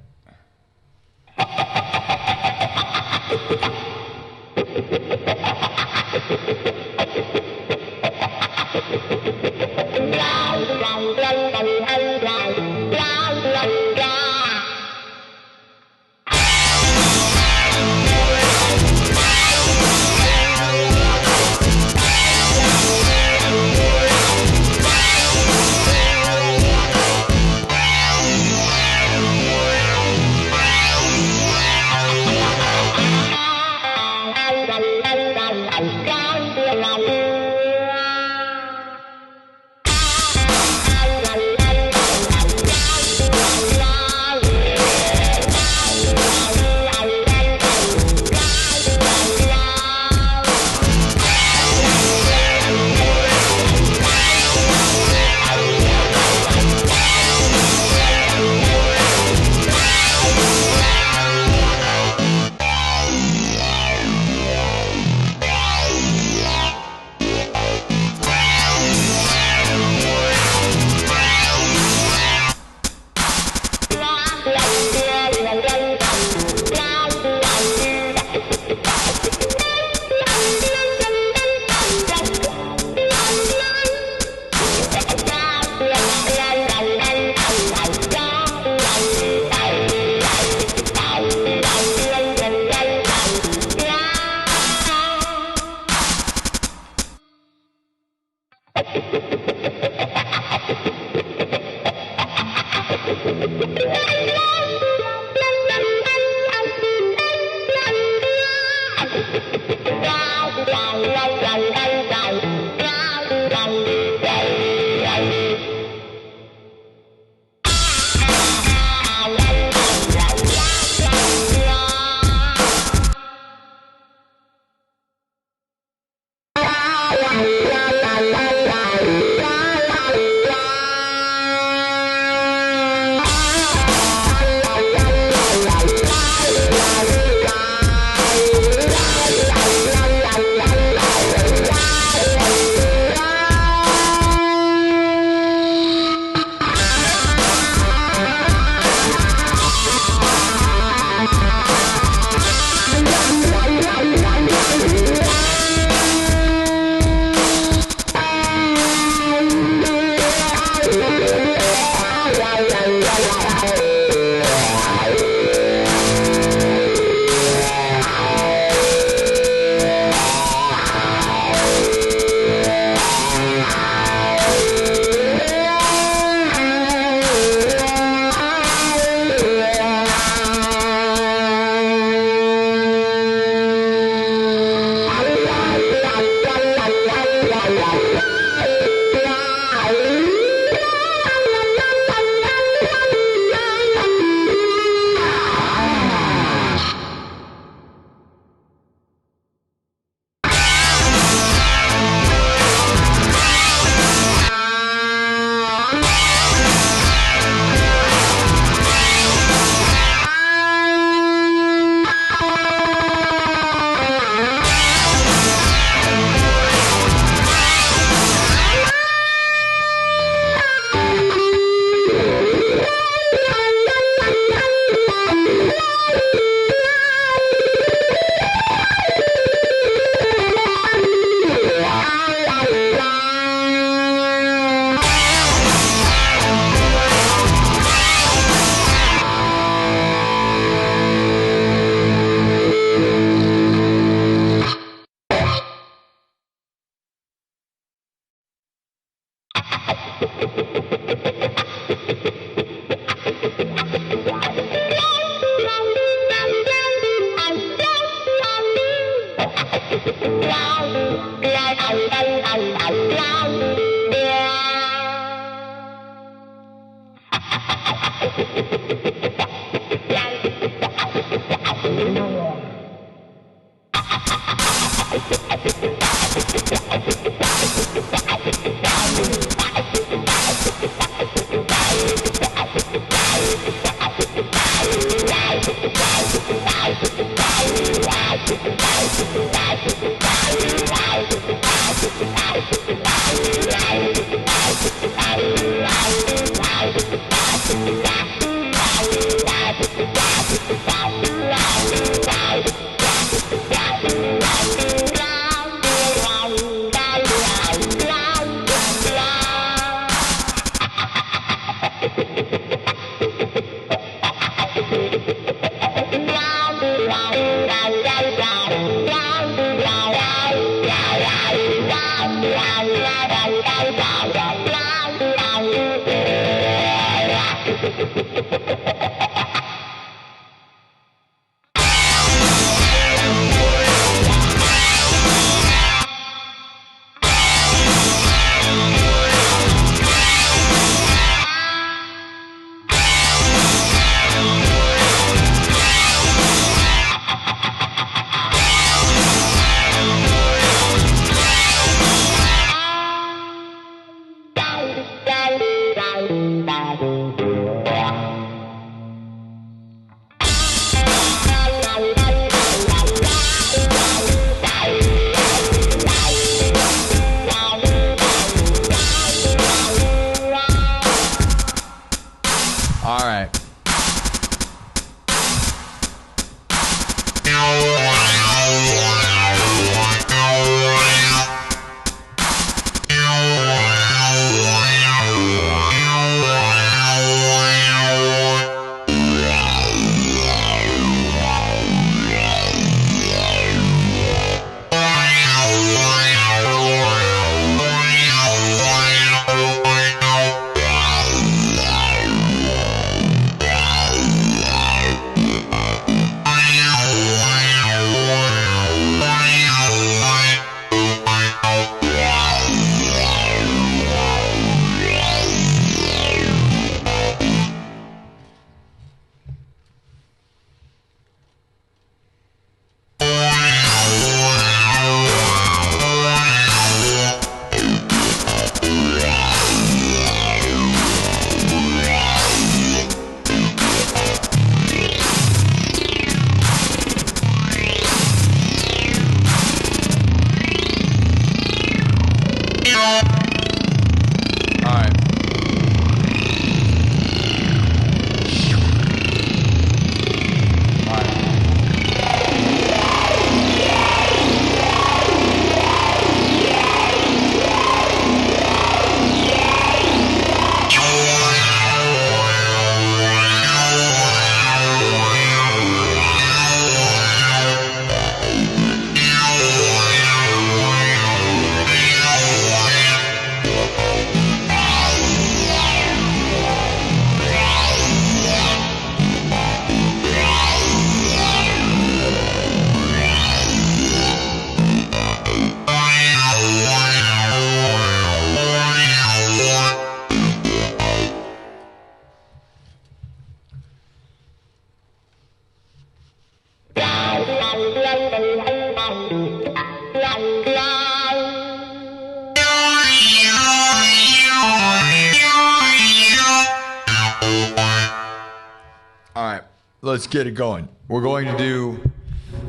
Let's get it going. We're going to do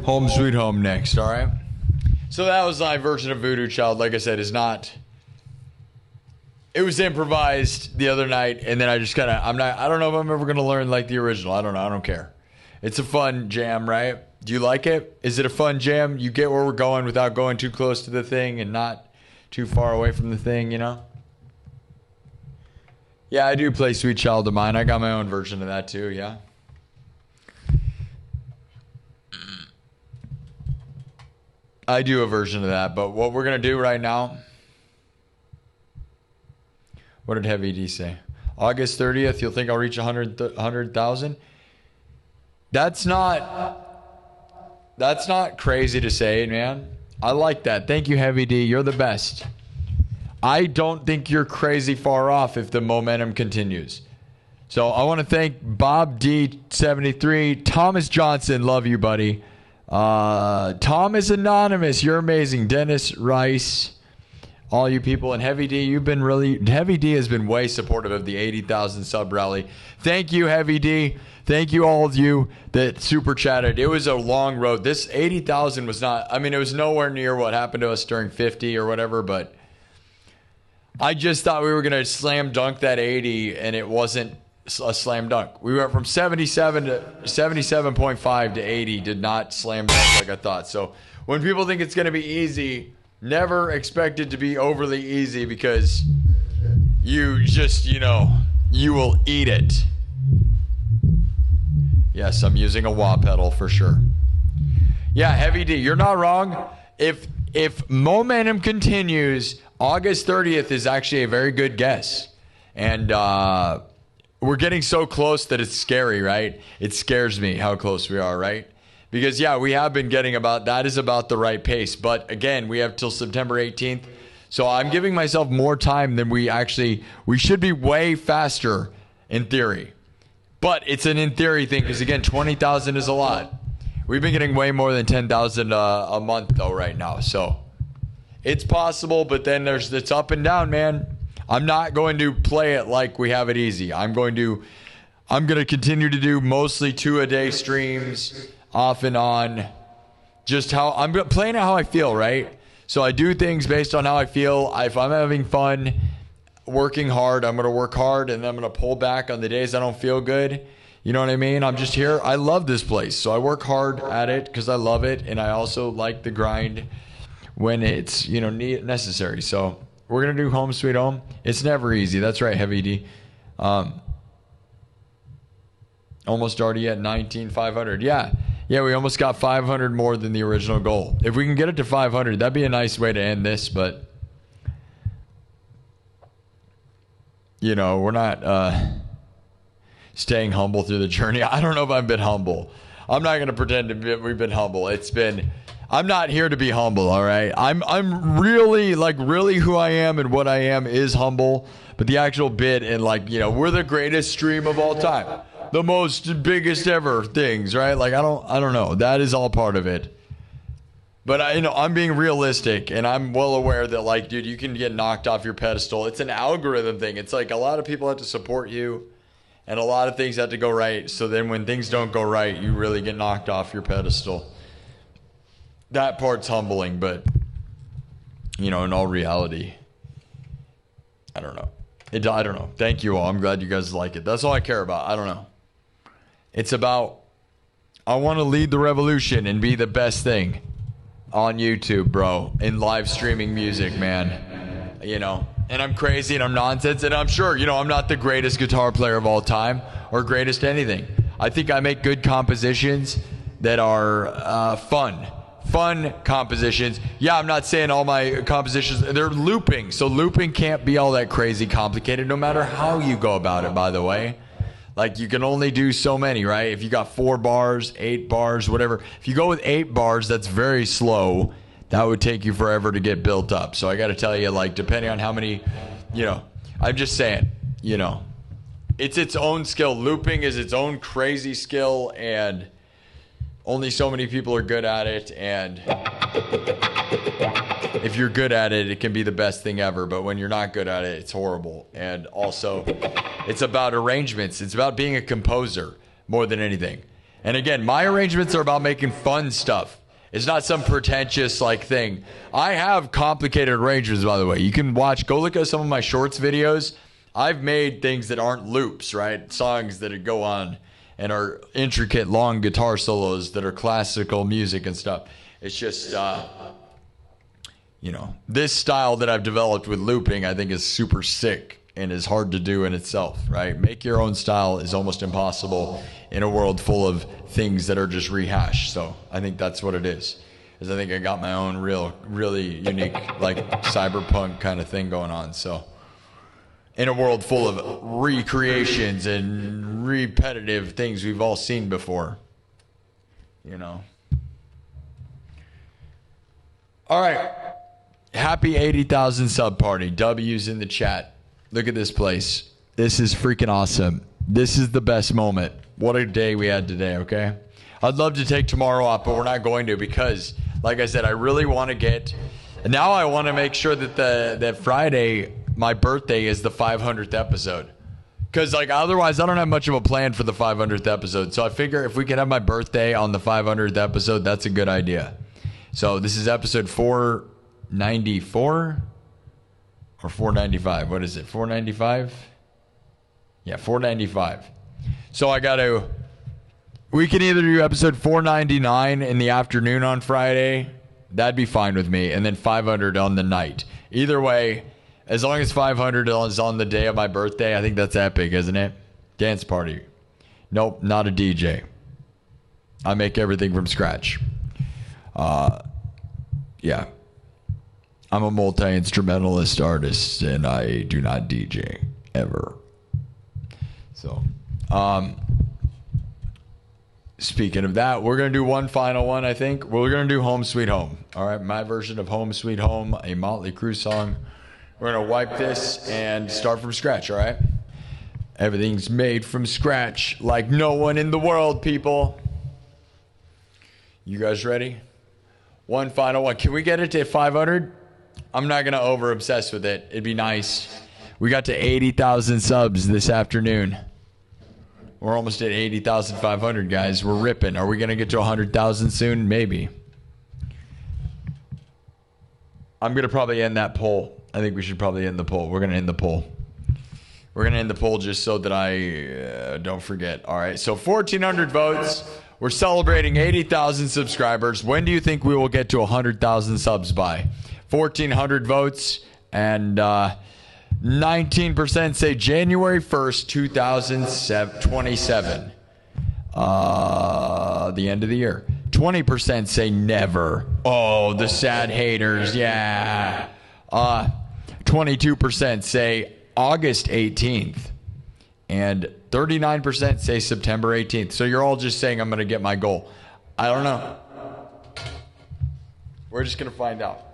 Home Sweet Home next, all right? So that was my version of Voodoo Child. Like I said, is not... It was improvised the other night, and then I just kind of... I don't know if I'm ever going to learn like the original. I don't know. I don't care. It's a fun jam, right? Do you like it? Is it a fun jam? You get where we're going without going too close to the thing and not too far away from the thing, you know? Yeah, I do play Sweet Child of Mine. I got my own version of that too, yeah. I do a version of that, but what we're going to do right now What did Heavy D say? August 30th, you'll think I'll reach 100,000? That's not crazy to say, man. I like that. Thank you, Heavy D. You're the best. I don't think you're crazy far off if the momentum continues. So I want to thank Bob D73, Thomas Johnston, love you, buddy. Thomas Anonymous, you're amazing. Dennis Rice, all you people, and Heavy D, Heavy D has been way supportive of the 80,000 sub rally. Thank you, Heavy D. Thank you, all of you that super chatted. It was a long road. This 80,000 was not, I mean, it was nowhere near what happened to us during 50 or whatever, but I just thought we were going to slam dunk that 80, and it wasn't a slam dunk. We went from 77.5 to 80, did not slam dunk like I thought. So when people think it's going to be easy, never expect it to be overly easy, because you just, you will eat it. Yes, I'm using a wah pedal for sure. Yeah, Heavy D, you're not wrong. If momentum continues, August 30th is actually a very good guess. And we're getting so close that it's scary, right? It scares me how close we are, right? Because, yeah, we have been getting that is about the right pace. But, again, we have till September 18th. So I'm giving myself more time than we should be way faster in theory. But it's an in theory thing because, again, 20,000 is a lot. We've been getting way more than 10,000 a month, though, right now. So it's possible, but then it's up and down, man. I'm not going to play it like we have it easy. I'm going to continue to do mostly 2-a-day streams off and on. Just how I'm playing it how I feel, right? So I do things based on how I feel. If I'm having fun, working hard, I'm going to work hard, and then I'm going to pull back on the days I don't feel good. You know what I mean? I'm just here. I love this place. So I work hard at it because I love it. And I also like the grind when it's, necessary. So we're going to do Home Sweet Home. It's never easy. That's right, Heavy D. Almost already at 19,500. Yeah, we almost got 500 more than the original goal. If we can get it to 500, that'd be a nice way to end this. But, we're not staying humble through the journey. I don't know if I've been humble. I'm not going to pretend we've been humble. I'm not here to be humble, all right? I'm really who I am and what I am is humble. But the actual bit and we're the greatest stream of all time. The most biggest ever things, right? I don't know. That is all part of it. But I'm being realistic, and I'm well aware that dude, you can get knocked off your pedestal. It's an algorithm thing. It's a lot of people have to support you, and a lot of things have to go right. So then when things don't go right, you really get knocked off your pedestal. That part's humbling, but in all reality, I don't know. I don't know. Thank you all. I'm glad you guys like it. That's all I care about. I don't know. It's about, I want to lead the revolution and be the best thing on YouTube, bro, in live streaming music, man. And I'm crazy and I'm nonsense, and I'm sure, I'm not the greatest guitar player of all time or greatest anything. I think I make good compositions that are fun compositions. Yeah, I'm not saying all my compositions, they're looping. So looping can't be all that crazy complicated no matter how you go about it, by the way. You can only do so many, right? If you got 4 bars, 8 bars, whatever. If you go with 8 bars, that's very slow. That would take you forever to get built up. So I got to tell you, depending on how many, I'm just saying, it's its own skill. Looping is its own crazy skill, and only so many people are good at it. And if you're good at it, it can be the best thing ever. But when you're not good at it, it's horrible. And also, it's about arrangements. It's about being a composer more than anything. And again, my arrangements are about making fun stuff. It's not some pretentious thing. I have complicated arrangements, by the way. You can go look at some of my shorts videos. I've made things that aren't loops, right? Songs that go on and are intricate, long guitar solos that are classical music and stuff. It's just, this style that I've developed with looping, I think is super sick and is hard to do in itself, right? Make your own style is almost impossible in a world full of things that are just rehashed. So I think that's what it is I think I got my own really unique, cyberpunk kind of thing going on. So in a world full of recreations and repetitive things we've all seen before. You know. All right. Happy 80,000 sub party. W's in the chat. Look at this place. This is freaking awesome. This is the best moment. What a day we had today, okay? I'd love to take tomorrow off, but we're not going to because, like I said, I really want to get... Now I want to make sure that that Friday, my birthday, is the 500th episode. Because, like, otherwise I don't have much of a plan for the 500th episode. So I figure if we can have my birthday on the 500th episode, that's a good idea. So this is episode 494 or 495. What is it? 495? Yeah, 495. So I got to... We can either do episode 499 in the afternoon on Friday. That'd be fine with me. And then 500 on the night. Either way, as long as 500 is on the day of my birthday, I think that's epic, isn't it? Dance party. Nope, not a DJ. I make everything from scratch. Yeah. I'm a multi-instrumentalist artist, and I do not DJ ever. So, speaking of that, we're going to do one final one, I think. We're going to do Home Sweet Home. All right, my version of Home Sweet Home, a Motley Crue song. We're going to wipe this and start from scratch, all right? Everything's made from scratch like no one in the world, people. You guys ready? One final one. Can we get it to 500? I'm not going to over-obsess with it. It'd be nice. We got to 80,000 subs this afternoon. We're almost at 80,500, guys. We're ripping. Are we going to get to 100,000 soon? Maybe. I'm going to probably end that poll. I think we should probably end the poll. We're going to end the poll. We're going to end the poll just so that I don't forget. All right. So 1,400 votes. We're celebrating 80,000 subscribers. When do you think we will get to 100,000 subs by? 1,400 votes, and 19% say January 1st, 2027. The end of the year. 20% say never. Oh, the sad haters. Yeah. 22% say August 18th. And 39% say September 18th. So you're all just saying I'm going to get my goal. I don't know. We're just going to find out.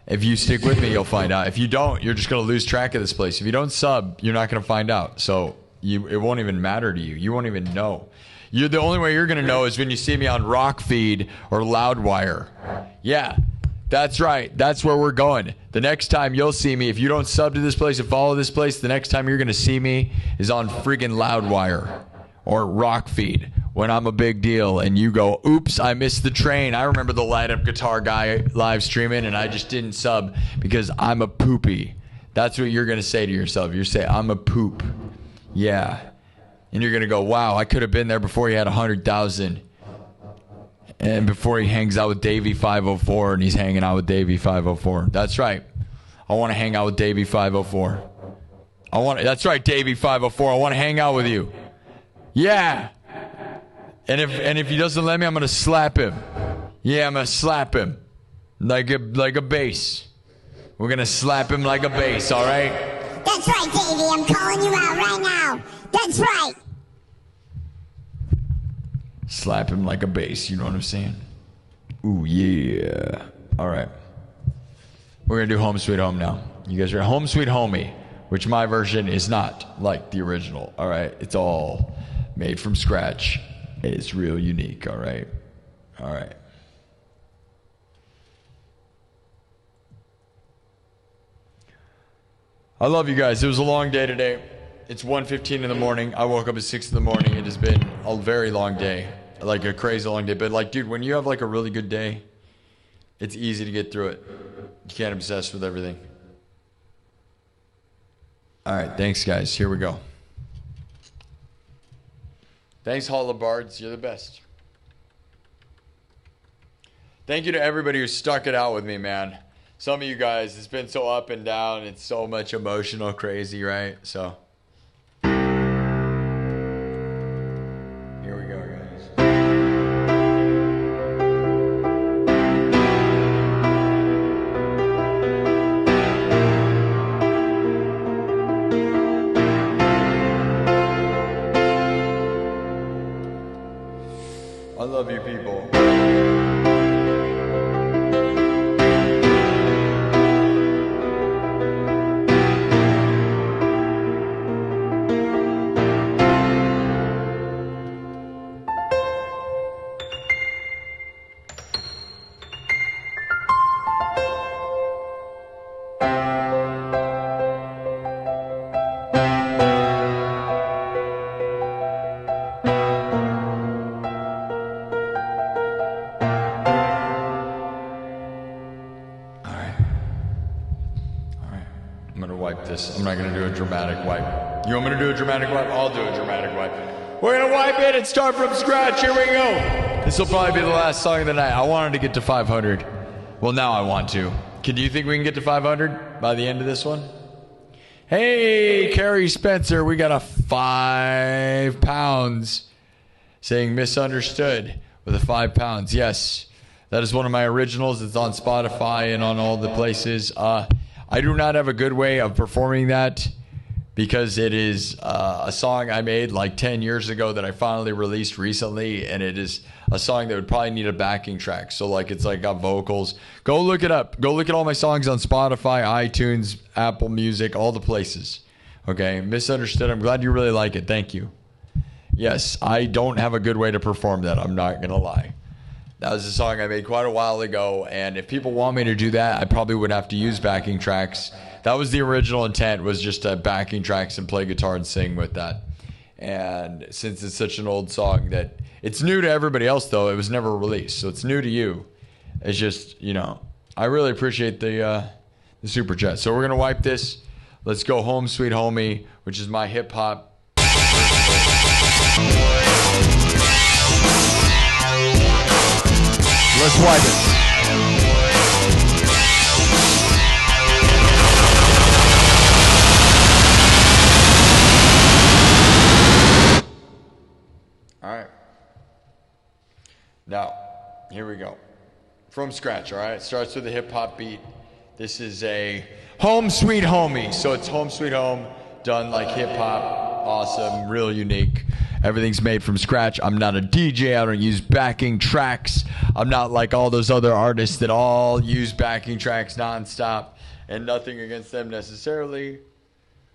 If you stick with me, you'll find out. If you don't, you're just going to lose track of this place. If you don't sub, you're not going to find out. So it won't even matter to you. You won't even know. The only way you're going to know is when you see me on Rockfeed or Loudwire. Yeah. That's right. That's where we're going. The next time you'll see me, if you don't sub to this place and follow this place, the next time you're going to see me is on friggin' Loudwire or Rockfeed when I'm a big deal and you go, oops, I missed the train. I remember the light up guitar guy live streaming and I just didn't sub because I'm a poopy. That's what you're going to say to yourself. You're saying, I'm a poop. Yeah. And you're going to go, wow, I could have been there before he had 100,000. And before he hangs out with Davey 504 and he's hanging out with Davey 504. That's right. I want to hang out with Davey 504. That's right, Davey 504. I want to hang out with you. Yeah. And if he doesn't let me, I'm going to slap him. Yeah, I'm going to slap him. Like a bass. We're going to slap him like a bass, all right? That's right, Davey. I'm calling you out right now. That's right. Slap him like a bass, you know what I'm saying? Ooh, yeah. All right. We're going to do Home Sweet Home now. You guys ready? Home Sweet Homie, which my version is not like the original, all right? It's all made from scratch. It's real unique, all right? All right. I love you guys. It was a long day today. It's 1:15 in the morning. I woke up at 6 in the morning. It has been a very long day. Like a crazy long day. But like, dude, when you have like a really good day, it's easy to get through it. You can't obsess with everything. All right. Thanks, guys. Here we go. Thanks, Hollabards. You're the best. Thank you to everybody who stuck it out with me, man. Some of you guys, it's been so up and down. It's so much emotional, crazy, right? So... love you people. I'm not gonna do a dramatic wipe. You want me to do a dramatic wipe? I'll do a dramatic wipe. We're gonna wipe it and start from scratch. Here we go. This will probably be the last song of the night. I wanted to get to 500. Well, now I want to. Do you think we can get to 500 by the end of this one? Hey, Carrie Spencer, we got a 5 pounds saying misunderstood with a 5 pounds. Yes, that is one of my originals. It's on Spotify and on all the places. I do not have a good way of performing that because it is a song I made like 10 years ago that I finally released recently, and it is a song that would probably need a backing track. So like it's like got vocals. Go look it up. Go look at all my songs on Spotify, iTunes, Apple Music, all the places. Okay, Misunderstood. I'm glad you really like it. Thank you. Yes, I don't have a good way to perform that. I'm not going to lie. That was a song I made quite a while ago, and if people want me to do that, I probably would have to use backing tracks. That was the original intent, was just to backing tracks and play guitar and sing with that. And since it's such an old song that it's new to everybody else, though, it was never released, so it's new to you. It's just, you know, I really appreciate the super chat. So we're gonna wipe this. Let's go Home Sweet Homie, which is my hip hop. Let's wipe it. All right. Now, here we go. From scratch, all right? It starts with a hip hop beat. This is a Home Sweet Homie. So it's Home Sweet Home done like hip hop. Awesome, real unique. Everything's made from scratch. I'm not a DJ. I don't use backing tracks. I'm not like all those other artists that all use backing tracks nonstop, and nothing against them necessarily,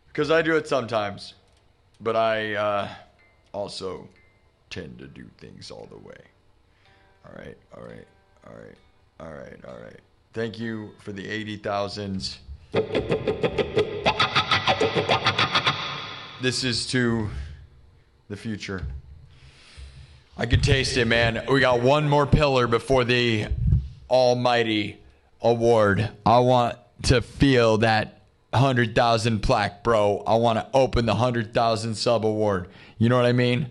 because I do it sometimes. But I also tend to do things all the way. All right. Thank you for the 80,000s. This is to the future. I can taste it, man. We got one more pillar before the almighty award. I want to feel that 100,000 plaque, bro. I want to open the 100,000 sub award. You know what I mean?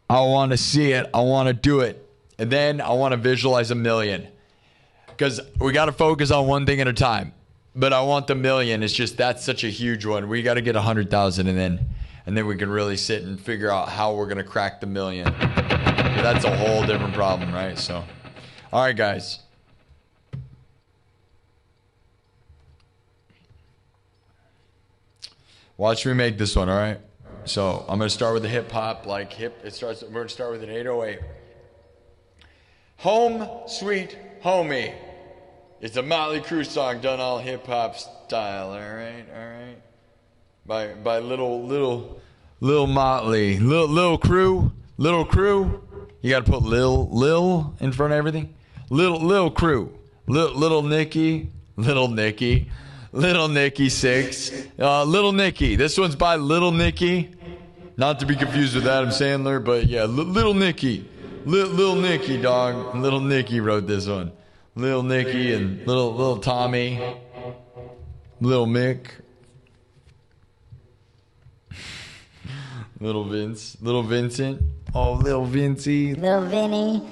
I want to see it. I want to do it. And then I want to visualize 1 million. Because we got to focus on one thing at a time. But I want the 1 million. It's just, that's such a huge one. We got to get 100,000 and then we can really sit and figure out how we're going to crack the 1 million. That's a whole different problem, right? So, all right, guys. Watch me make this one, all right? So, I'm going to start with the hip hop, like hip. We're going to start with an 808. Home Sweet Homie. It's a Motley Crue song done all hip hop style, all right? By little Motley, little crew. You got to put Lil in front of everything. Little crew, little Nicky 6, Little Nicky. This one's by Little Nicky, not to be confused with Adam Sandler, but yeah, Little Nicky, Little Nicky, dog. Little Nicky wrote this one. Little Nicky and little Tommy, Little Mick. Little Vincent. Oh, little Vincy. Little Vinny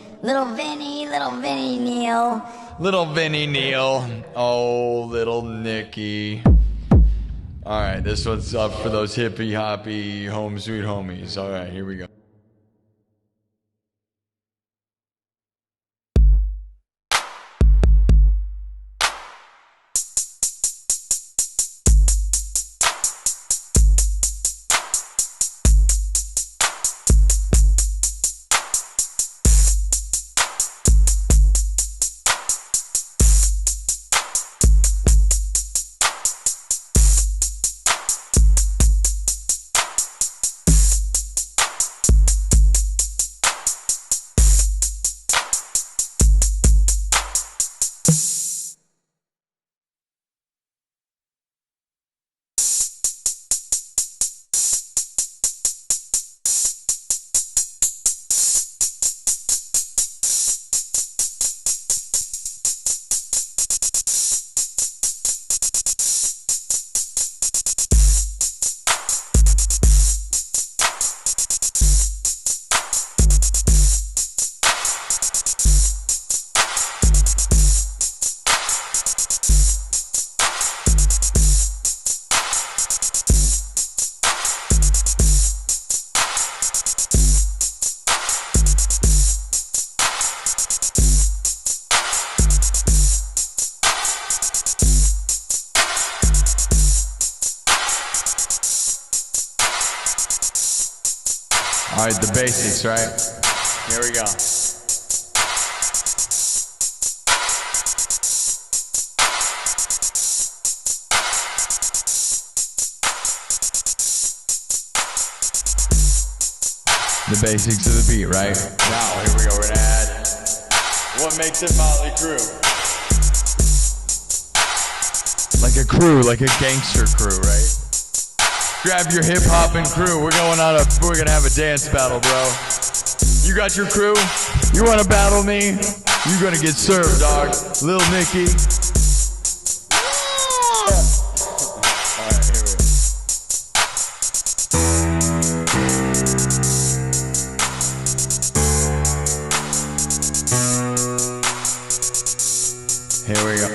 Neil. Little Vinny Neil. Oh, little Nicky. All right, this one's up for those hippie hoppy home sweet homies. All right, here we go. All right, the basics, right? Here we go. The basics of the beat, right? Now, here we go, we're gonna add what makes it Motley Crue. Like a crew, like a gangster crew, right? Grab your hip-hopping crew, we're gonna have a dance battle, bro. You got your crew? You wanna battle me? You gonna get served, dog. Lil Nicky. Here we go.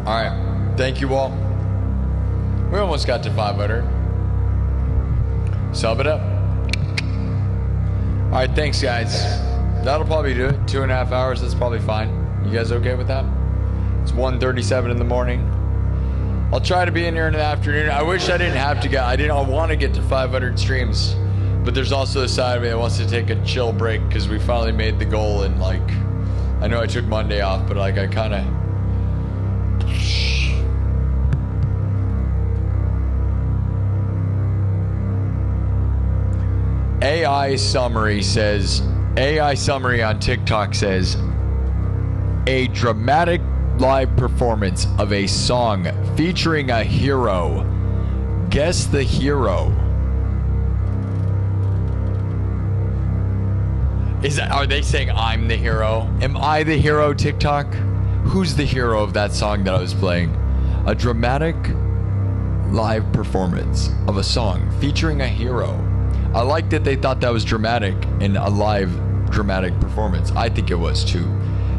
All right. Thank you all. We almost got to 500. Sub it up. All right. Thanks, guys. That'll probably do it. 2.5 hours. That's probably fine. You guys okay with that? It's 1:37 in the morning. I'll try to be in here in the afternoon. I wish I didn't have to get. I want to get to 500 streams, but there's also a side of me that wants to take a chill break because we finally made the goal. And like, I know I took Monday off, but like I kind of. AI summary on TikTok says a dramatic live performance of a song featuring a hero. Guess the hero. Are they saying I'm the hero? Am I the hero, TikTok? Who's the hero of that song that I was playing? A dramatic live performance of a song featuring a hero. I like that they thought that was dramatic and a live dramatic performance. I think it was too.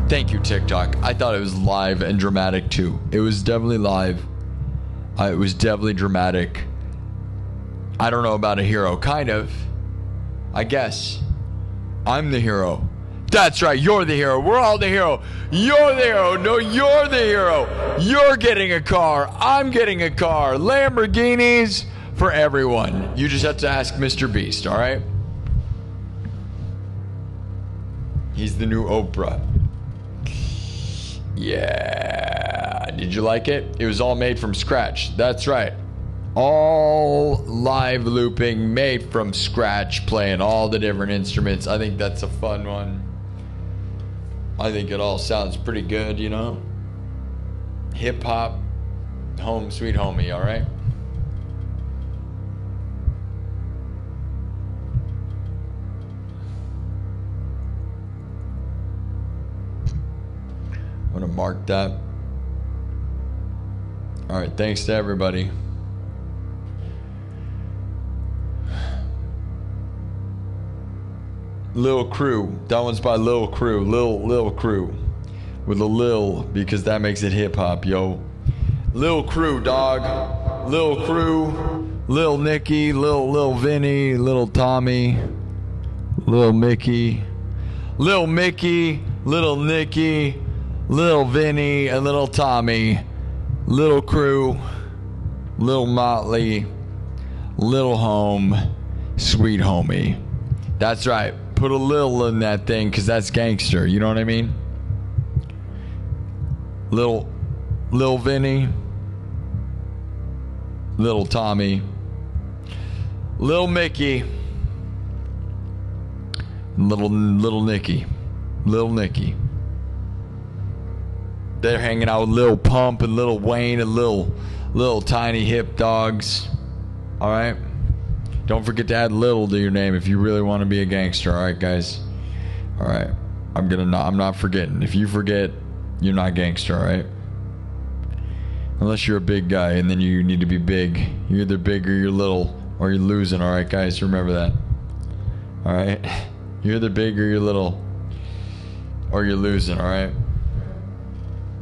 Thank you, TikTok. I thought it was live and dramatic too. It was definitely live. It was definitely dramatic. I don't know about a hero. Kind of. I guess. I'm the hero. That's right. You're the hero. We're all the hero. You're the hero. No, you're the hero. You're getting a car. I'm getting a car. Lamborghinis for everyone. You just have to ask Mr. Beast, all right? He's the new Oprah. Yeah. Did you like it? It was all made from scratch. That's right. All live looping, made from scratch, playing all the different instruments. I think that's a fun one. I think it all sounds pretty good, you know? Hip hop, home sweet homie, all right? I'm gonna mark that. All right, thanks to everybody. Lil Crew. That one's by Lil Crew. Lil Crew. With a Lil, because that makes it hip hop, yo. Lil Crew, dog. Lil Crew. Lil Nicky. Lil Vinny. Little Tommy. Lil Mickey. Lil Mickey. Little Nicky. Lil Vinny and Little Tommy, Little Crew, Lil Motley, Little Home, Sweet Homie. That's right. Put a Lil in that thing because that's gangster. You know what I mean? Lil Vinny, Little Tommy, Lil Mickey, Little Nicky, Lil Nicky. They're hanging out with Lil Pump and Lil Wayne and little tiny hip dogs. All right. Don't forget to add Lil to your name if you really want to be a gangster. All right, guys. All right. I'm not forgetting. If you forget, you're not gangster. All right. Unless you're a big guy and then you need to be big. You're either big or you're little or you're losing. All right, guys. Remember that. All right. You're either big or you're little or you're losing. All right.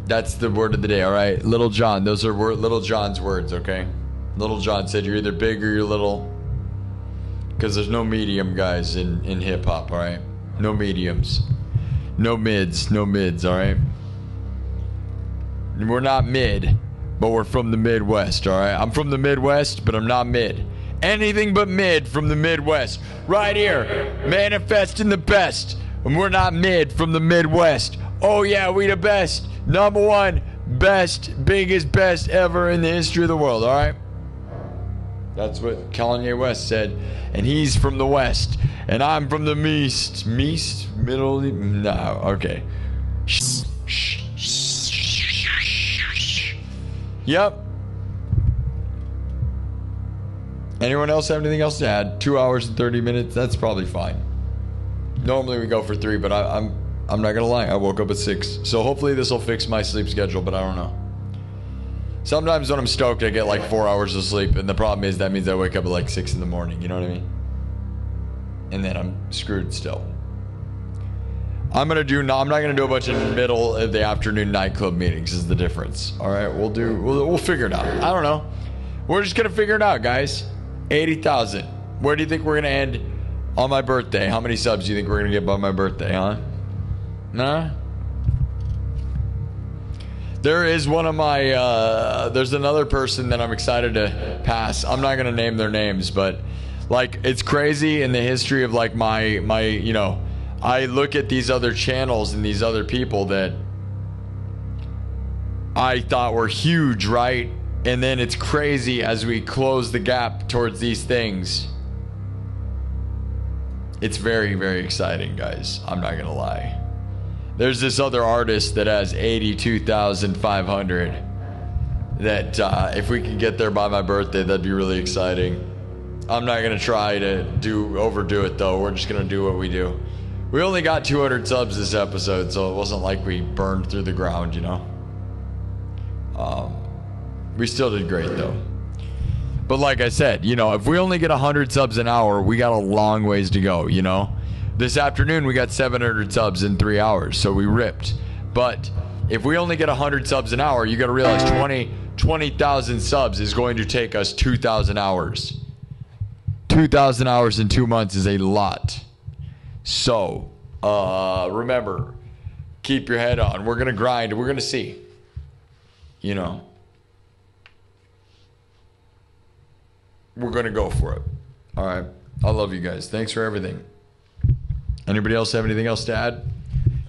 That's the word of the day, all right? Little John, those are Little John's words, okay? Little John said you're either big or you're little. Because there's no medium, guys, in hip-hop, all right? No mediums. No mids, all right? And we're not mid, but we're from the Midwest, all right? I'm from the Midwest, but I'm not mid. Anything but mid from the Midwest. Right here, manifesting the best. And we're not mid from the Midwest. Oh, yeah, we the best. Number one, best, biggest, best ever in the history of the world, all right? That's what Kanye West said. And he's from the West. And I'm from the Meast. Meast? Middle? No, okay. Yep. Anyone else have anything else to add? 2 hours and 30 minutes? That's probably fine. Normally we go for 3, but I'm not gonna lie, I woke up at 6. So hopefully this will fix my sleep schedule, but I don't know. Sometimes when I'm stoked, I get like 4 hours of sleep, and the problem is that means I wake up at like 6 in the morning, you know what I mean? And then I'm screwed still. I'm not gonna do a bunch of middle of the afternoon nightclub meetings. Is the difference. All right, we'll figure it out. I don't know. We're just gonna figure it out, guys. 80,000. Where do you think we're gonna end on my birthday? How many subs do you think we're gonna get by my birthday, huh? Nah. There is one of my, there's another person that I'm excited to pass. I'm not going to name their names, but like, it's crazy in the history of like my, you know, I look at these other channels and these other people that I thought were huge, right? And then it's crazy as we close the gap towards these things. It's very, very exciting, guys. I'm not going to lie. There's this other artist that has 82,500 that if we can get there by my birthday, that'd be really exciting. I'm not going to try to overdo it, though. We're just going to do what we do. We only got 200 subs this episode, so it wasn't like we burned through the ground, you know? We still did great, though. But like I said, you know, if we only get 100 subs an hour, we got a long ways to go, you know? This afternoon, we got 700 subs in 3 hours, so we ripped. But if we only get 100 subs an hour, you got to realize 20,000 subs is going to take us 2,000 hours. 2,000 hours in 2 months is a lot. So, remember, keep your head on. We're going to grind. We're going to see. You know. We're going to go for it. All right. I love you guys. Thanks for everything. Anybody else have anything else to add?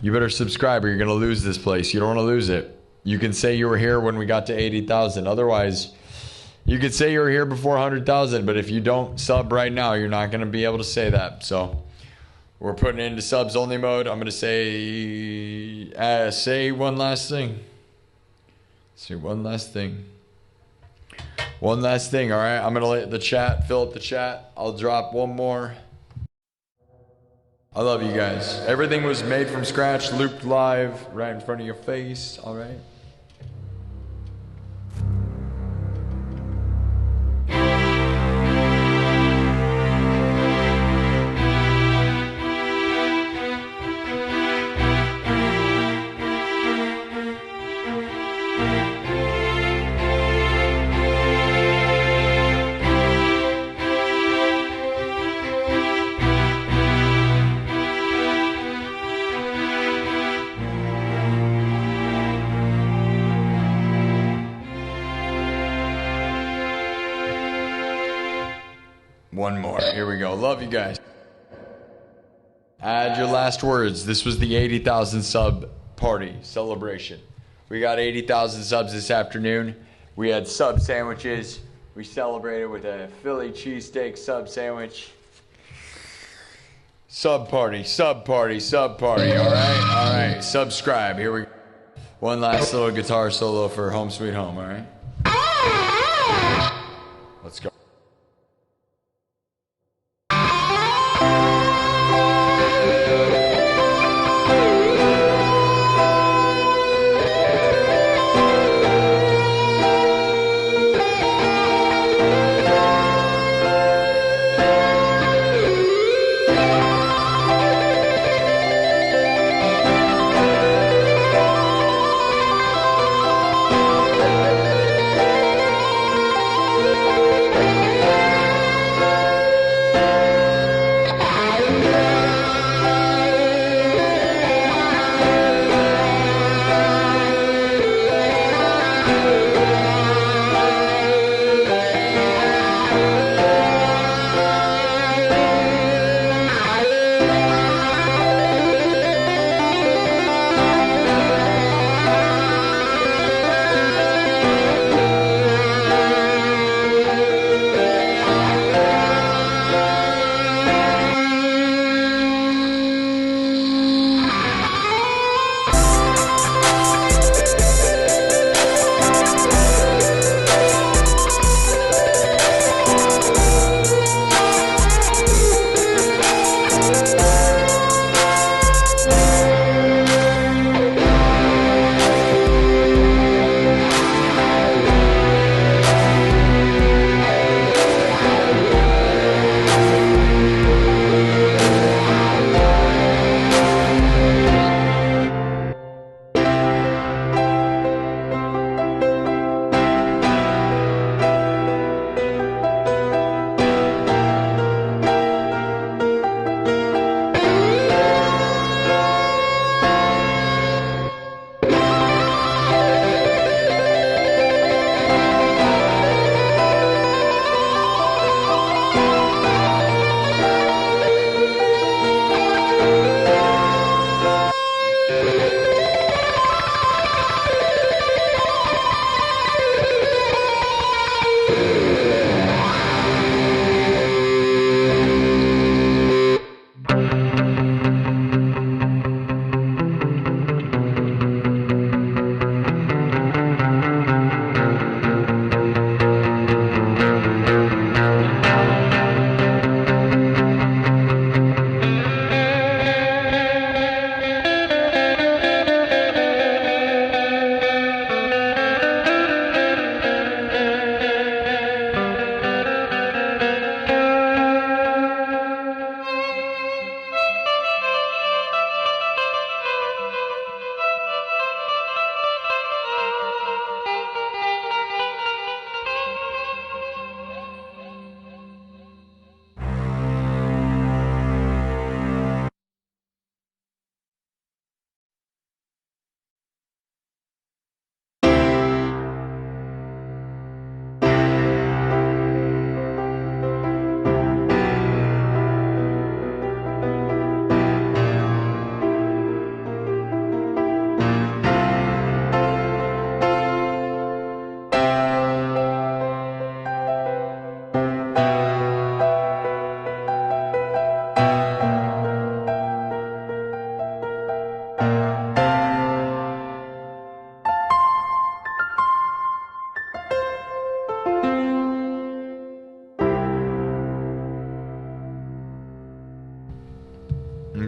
You better subscribe or you're going to lose this place. You don't want to lose it. You can say you were here when we got to 80,000. Otherwise, you could say you were here before 100,000. But if you don't sub right now, you're not going to be able to say that. So we're putting it into subs only mode. I'm going to say one last thing. Say one last thing. One last thing, all right? I'm going to let the chat fill up the chat. I'll drop one more. I love you guys. Everything was made from scratch, looped live, right in front of your face, all right? One more. Here we go. Love you guys. Add your last words. This was the 80,000 sub party celebration. We got 80,000 subs this afternoon. We had sub sandwiches. We celebrated with a Philly cheesesteak sub sandwich. Sub party, sub party, sub party. All right, all right. Subscribe. Here we go. One last little guitar solo for Home Sweet Home. All right. Let's go.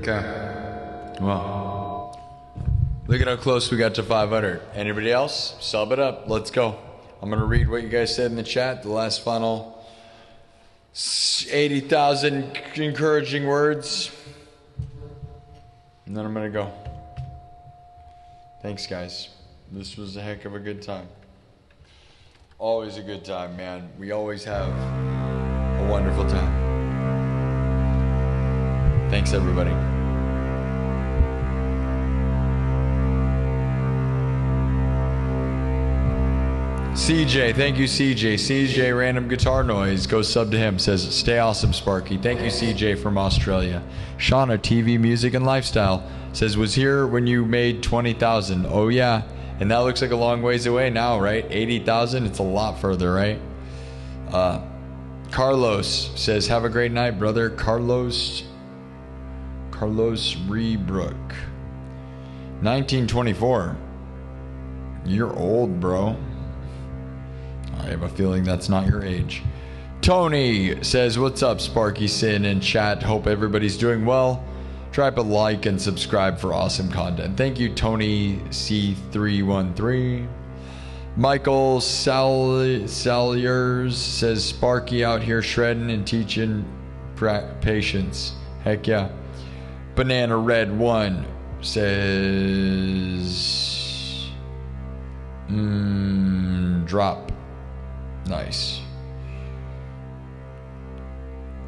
Okay. Well, look at how close we got to 500. Anybody else? Sub it up. Let's go. I'm going to read what you guys said in the chat. The last final 80,000 encouraging words. And then I'm going to go. Thanks, guys. This was a heck of a good time. Always a good time, man. We always have a wonderful time. Thanks, everybody. CJ, thank you, CJ. CJ Random Guitar Noise, go sub to him, says, stay awesome, Sparky. Thank you, CJ from Australia. Shauna, TV, Music, and Lifestyle, says, was here when you made 20,000. Oh, yeah. And that looks like a long ways away now, right? 80,000, it's a lot further, right? Carlos says, have a great night, brother. Carlos Rebrook. 1924. You're old, bro. I have a feeling that's not your age. Tony says, what's up, Sparky SINN in chat? Hope everybody's doing well. Drop a like and subscribe for awesome content. Thank you, Tony C313. Michael Salyers says, Sparky out here shredding and teaching patience. Heck yeah. Banana Red 1 says, drop. Nice.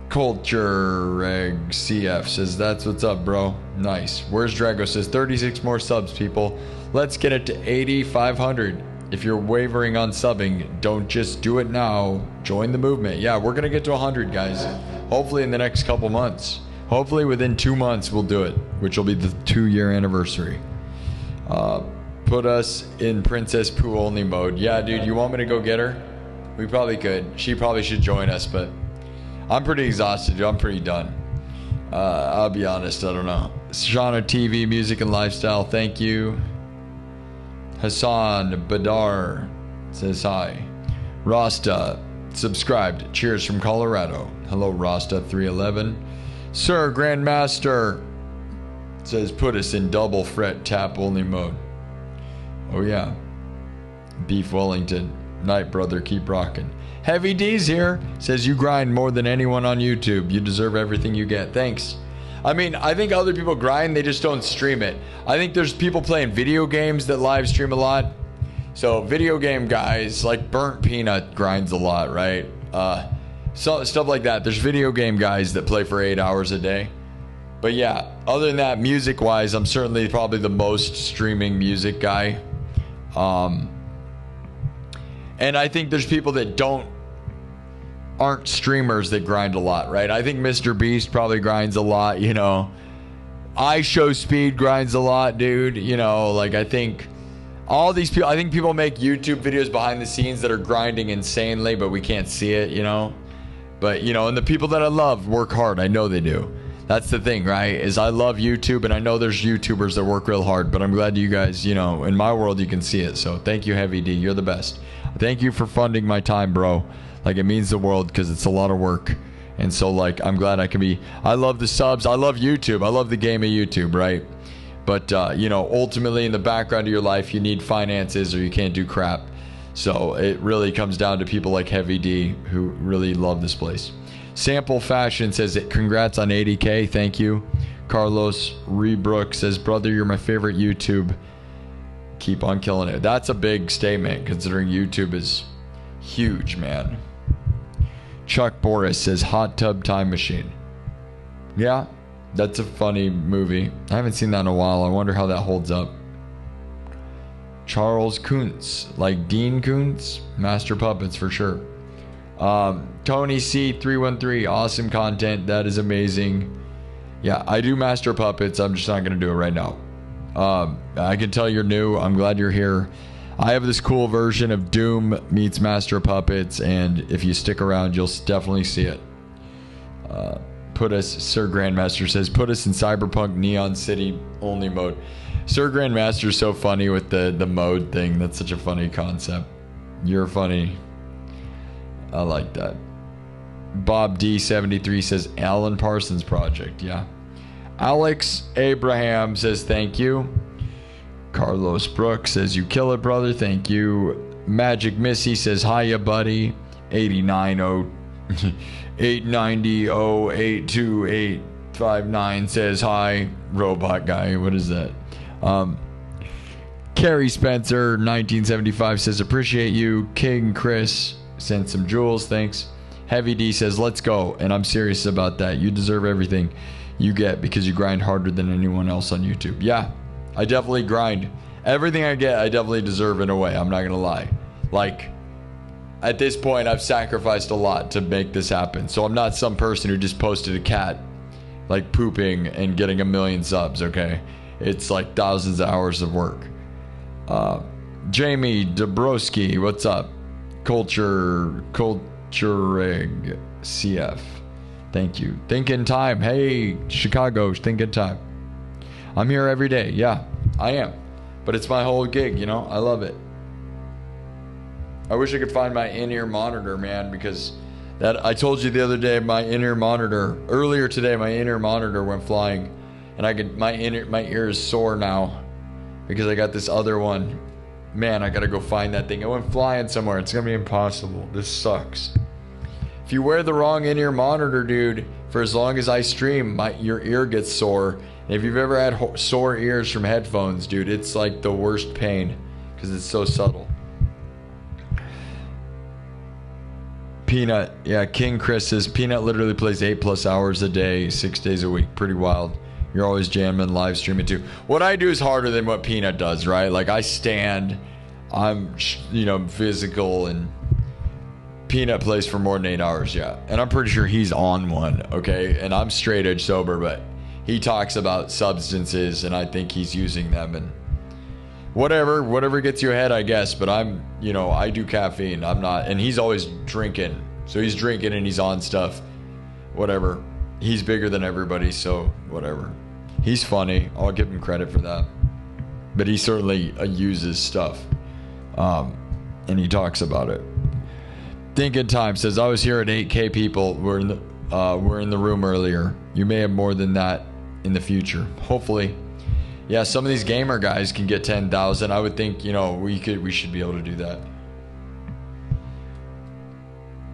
Culture Reg CF says, that's what's up, bro. Nice. Where's Drago says, 36 more subs, people. Let's get it to 8,500. If you're wavering on subbing, don't just do it now. Join the movement. Yeah, we're going to get to 100, guys. Hopefully in the next couple months. Hopefully within 2 months we'll do it, which will be the 2-year anniversary. Put us in Princess Pooh only mode. Yeah, dude, you want me to go get her? We probably could. She probably should join us, but I'm pretty exhausted, dude. I'm pretty done. I'll be honest, I don't know. Shauna TV, Music and Lifestyle, thank you. Hassan Badar says hi. Rasta, subscribed. Cheers from Colorado. Hello, Rasta311. Sir Grandmaster says, put us in double fret tap only mode. Oh, yeah. Beef Wellington. Night, brother. Keep rocking. Heavy D's here. Says, you grind more than anyone on YouTube. You deserve everything you get. Thanks. I mean, I think other people grind. They just don't stream it. I think there's people playing video games that live stream a lot. So video game guys, like Burnt Peanut grinds a lot, right? So stuff like that. There's video game guys that play for 8 hours a day. But yeah, other than that, music-wise, I'm certainly probably the most streaming music guy. And I think there's people that aren't streamers that grind a lot, right? I think Mr. Beast probably grinds a lot, you know. I Show Speed grinds a lot, dude. You know, like I think all these people, I think people make YouTube videos behind the scenes that are grinding insanely, but we can't see it, you know. But, you know, and the people that I love work hard. I know they do. That's the thing, right? Is I love YouTube, and I know there's YouTubers that work real hard, but I'm glad you guys, you know, in my world you can see it. So thank you, Heavy D. You're the best. Thank you for funding my time, bro. Like, it means the world because it's a lot of work. And so, like, I'm glad I can be... I love the subs. I love YouTube. I love the game of YouTube, right? But, you know, ultimately in the background of your life, you need finances or you can't do crap. So it really comes down to people like Heavy D who really love this place. Sample Fashion says, congrats on 80K. Thank you. Carlos Rebrook says, brother, you're my favorite YouTube. Keep on killing it. That's a big statement considering YouTube is huge, man. Chuck Boris says, Hot Tub Time Machine. Yeah, that's a funny movie. I haven't seen that in a while. I wonder how that holds up. Charles Kuntz, like Dean Kuntz, Master Puppets for sure. Tony C313, awesome content. That is amazing. Yeah, I do Master Puppets. I'm just not going to do it right now. I can tell you're new. I'm glad you're here. I have this cool version of Doom meets Master Puppets, and if you stick around, you'll definitely see it. Sir Grandmaster says, put us in Cyberpunk Neon City only mode. Sir Grandmaster is so funny with the mode thing. That's such a funny concept. You're funny. I like that. Bob D73 says, Alan Parsons Project. Yeah. Alex Abraham says thank you. Carlos Brooks says you kill it, brother. Thank you. Magic Missy says hiya, buddy. 890-828-22859 says hi. Robot guy, what is that? Carrie Spencer 1975 says appreciate you. King Chris sent some jewels, thanks. Heavy D says let's go, and I'm serious about that. You deserve everything you get because you grind harder than anyone else on YouTube. Yeah, I definitely grind. Everything I get, I definitely deserve in a way. I'm not gonna lie. Like, at this point, I've sacrificed a lot to make this happen. So I'm not some person who just posted a cat, like, pooping and getting 1 million subs, okay? It's like thousands of hours of work. Jamie Dabrowski, what's up? Culture Egg CF. Thank you. Thinking time. Hey, Chicago, thinking time. I'm here every day. Yeah, I am. But it's my whole gig, you know? I love it. I wish I could find my in-ear monitor, man, because that I told you the other day, my in-ear monitor, earlier today, my in-ear monitor went flying, and my ear is sore now because I got this other one. Man, I gotta go find that thing. It went flying somewhere. It's gonna be impossible. This sucks. If you wear the wrong in-ear monitor, dude, for as long as I stream, your ear gets sore. And if you've ever had sore ears from headphones, dude, it's like the worst pain because it's so subtle. Peanut, yeah, King Chris says Peanut literally plays 8+ hours a day, 6 days a week. Pretty wild. You're always jamming, live streaming too. What I do is harder than what Peanut does, right? Like I stand, I'm, physical, and Peanut plays for more than 8 hours, yeah. And I'm pretty sure he's on one, okay? And I'm straight edge sober, but he talks about substances, and I think he's using them, and whatever gets you ahead, I guess. But I'm, I do caffeine. I'm not, and he's always drinking. So he's drinking and he's on stuff. Whatever. He's bigger than everybody, so whatever. He's funny. I'll give him credit for that. But he certainly uses stuff. And he talks about it. Thinking Time says, I was here at 8K people. We're in the room earlier. You may have more than that in the future. Hopefully. Yeah, some of these gamer guys can get 10,000. I would think, we should be able to do that.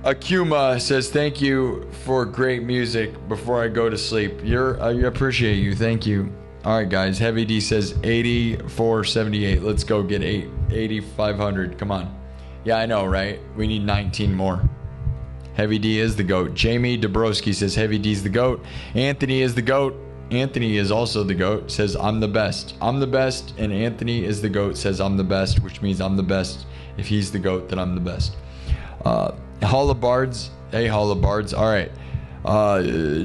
Akuma says, thank you for great music before I go to sleep. I appreciate you. Thank you. All right, guys. Heavy D says 8478. Let's go get 8,500. Come on. Yeah, I know, right? We need 19 more. Heavy D is the GOAT. Jamie Dabrowski says Heavy D's the GOAT. Anthony is the GOAT. Anthony is also the GOAT, says I'm the best. I'm the best, and Anthony is the GOAT, says I'm the best, which means I'm the best. If he's the GOAT, then I'm the best. Hall of Bards. Hey, Hall of Bards. All right.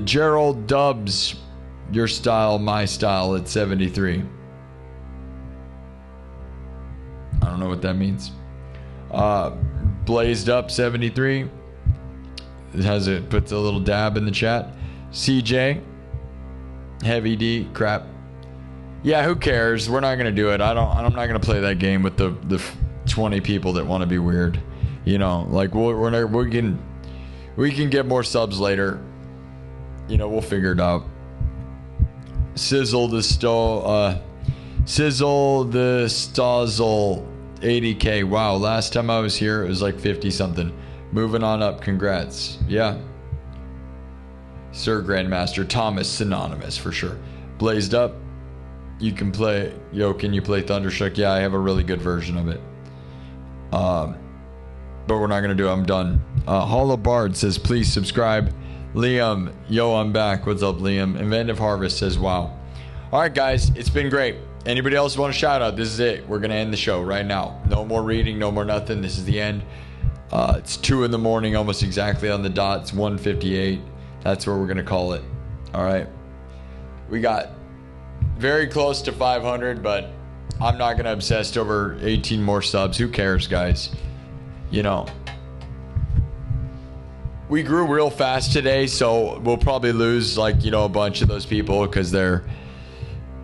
Gerald Dubs, your style, my style at 73. I don't know what that means. Blazed Up 73. It puts a little dab in the chat. CJ. Heavy D, crap. Yeah, who cares? We're not gonna do it. I'm not gonna play that game with the 20 people that want to be weird. Like we can get more subs later. We'll figure it out. Sizzle the Stozzle 80K. Wow, last time I was here it was like 50 something. Moving on up. Congrats. Yeah. Sir Grandmaster Thomas Synonymous for sure. Blazed Up. You can play. Can you play Thunderstruck? Yeah, I have a really good version of it. But we're not gonna do it. I'm done. Hollow Bard says please subscribe. Liam, I'm back. What's up, Liam? Inventive Harvest says wow. All right, guys, it's been great. Anybody else want a shout out? This is it. We're gonna end the show right now. No more reading. No more nothing. This is the end. It's 2 in the morning, almost exactly on the dot. It's 1:58. That's where we're going to call it. All right. We got very close to 500, but I'm not going to obsess over 18 more subs. Who cares, guys? We grew real fast today, so we'll probably lose a bunch of those people because they're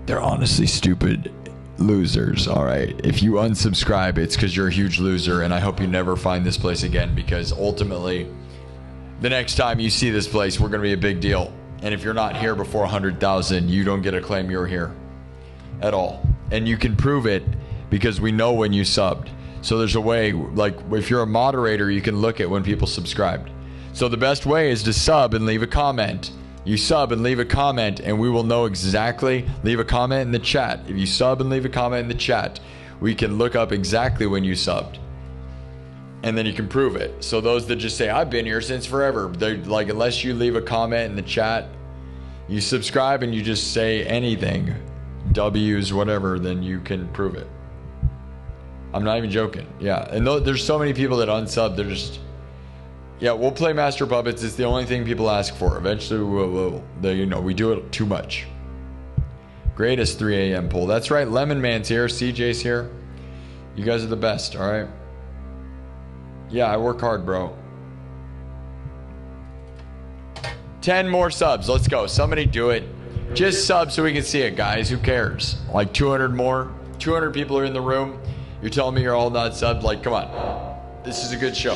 honestly stupid losers. All right. If you unsubscribe, it's because you're a huge loser, and I hope you never find this place again because ultimately the next time you see this place, we're going to be a big deal. And if you're not here before 100,000, you don't get to claim you're here at all. And you can prove it because we know when you subbed. So there's a way, like if you're a moderator, you can look at when people subscribed. So the best way is to sub and leave a comment. You sub and leave a comment and we will know exactly. Leave a comment in the chat. If you sub and leave a comment in the chat, we can look up exactly when you subbed. And then you can prove it. So those that just say, I've been here since forever, they're like, unless you leave a comment in the chat, you subscribe and you just say anything, W's, whatever, then you can prove it. I'm not even joking. Yeah. And there's so many people that unsub, they're just, yeah, we'll play Master Puppets. It's the only thing people ask for. Eventually we do it too much. Greatest 3 a.m. poll. That's right. Lemon Man's here. CJ's here. You guys are the best. All right. Yeah, I work hard, bro. 10 more subs. Let's go. Somebody do it. Just sub so we can see it, guys. Who cares? Like 200 more. 200 people are in the room. You're telling me you're all not subbed? Like, come on. This is a good show.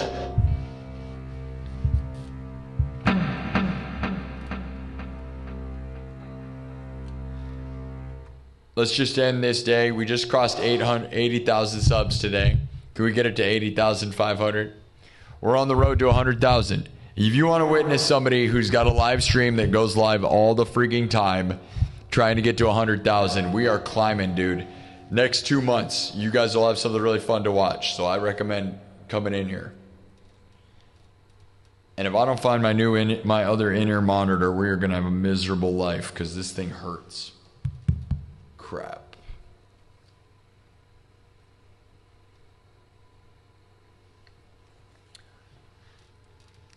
Let's just end this day. We just crossed 80,000 subs today. Can we get it to 80,500? We're on the road to 100,000. If you want to witness somebody who's got a live stream that goes live all the freaking time, trying to get to 100,000, we are climbing, dude. Next 2 months, you guys will have something really fun to watch. So I recommend coming in here. And if I don't find my other in-ear monitor, we are going to have a miserable life because this thing hurts. Crap.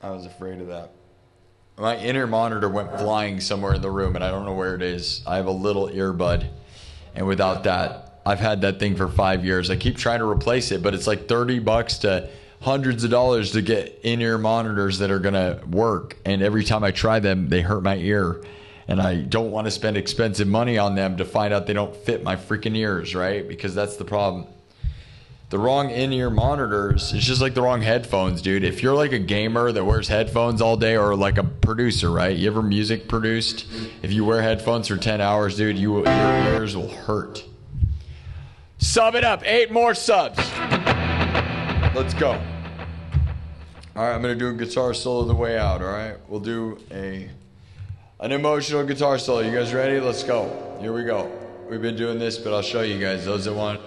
I was afraid of that. My in-ear monitor went flying somewhere in the room and I don't know where it is. I have a little earbud. And without that, I've had that thing for 5 years. I keep trying to replace it, but it's like $30 to hundreds of dollars to get in-ear monitors that are going to work. And every time I try them, they hurt my ear. And I don't want to spend expensive money on them to find out they don't fit my freaking ears, right? Because that's the problem. The wrong in-ear monitors, it's just like the wrong headphones, dude. If you're like a gamer that wears headphones all day or like a producer, right? You ever music produced? If you wear headphones for 10 hours, dude, your ears will hurt. Sub it up. 8 more subs. Let's go. All right, I'm going to do a guitar solo the way out, all right? We'll do an emotional guitar solo. You guys ready? Let's go. Here we go. We've been doing this, but I'll show you guys. Those that want.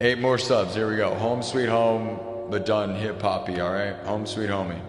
8 more subs. Here we go. Home Sweet Home, but done hip-hoppy, all right? Home Sweet Homie.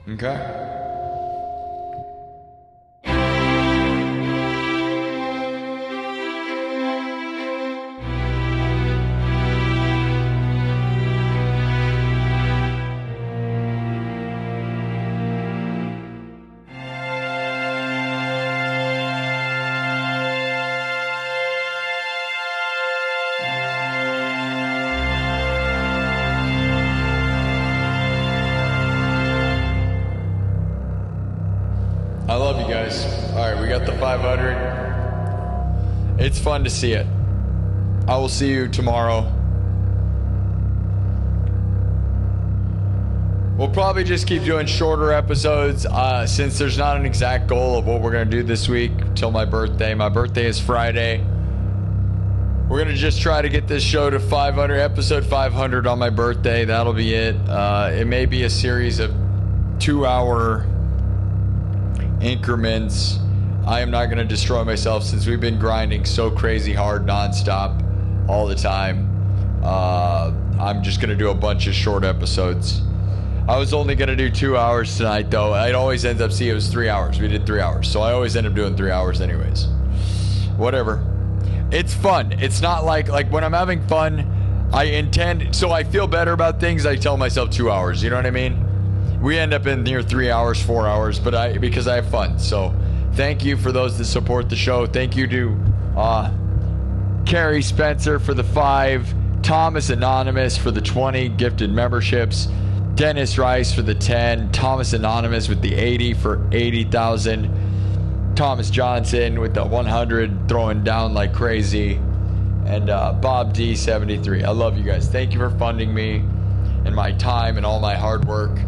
Okay? I love you guys. All right, we got the 500. It's fun to see it. I will see you tomorrow. We'll probably just keep doing shorter episodes since there's not an exact goal of what we're going to do this week till my birthday. My birthday is Friday. We're going to just try to get this show to 500, episode 500 on my birthday. That'll be it. It may be a series of 2-hour increments. I am not going to destroy myself since we've been grinding so crazy hard nonstop all the time. I'm just going to do a bunch of short episodes. I was only going to do 2 hours tonight though. I'd always end up seeing it was 3 hours. We did 3 hours. So I always end up doing 3 hours anyways. Whatever. It's fun. It's not like when I'm having fun, I intend, so I feel better about things, I tell myself 2 hours. You know what I mean? We end up in near 3 hours, 4 hours, but because I have fun. So thank you for those that support the show. Thank you to Carrie Spencer for the 5, Thomas Anonymous for the 20 gifted memberships, Dennis Rice for the 10, Thomas Anonymous with the 80 for 80,000, Thomas Johnston with the 100 throwing down like crazy, and Bob D 73. I love you guys. Thank you for funding me and my time and all my hard work.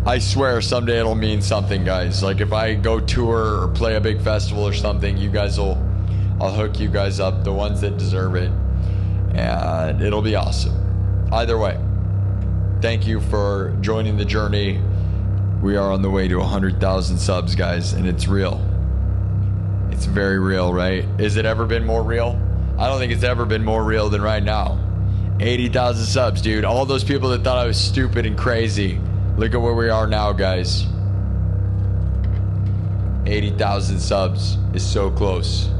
I swear someday it'll mean something, guys. Like if I go tour or play a big festival or something, I'll hook you guys up, the ones that deserve it, and it'll be awesome. Either way, thank you for joining the journey. We are on the way to 100,000 subs, guys, and it's real. It's very real, right? Has it ever been more real? I don't think it's ever been more real than right now. 80,000 subs, dude. All those people that thought I was stupid and crazy. Look at where we are now, guys. 80,000 subs is so close.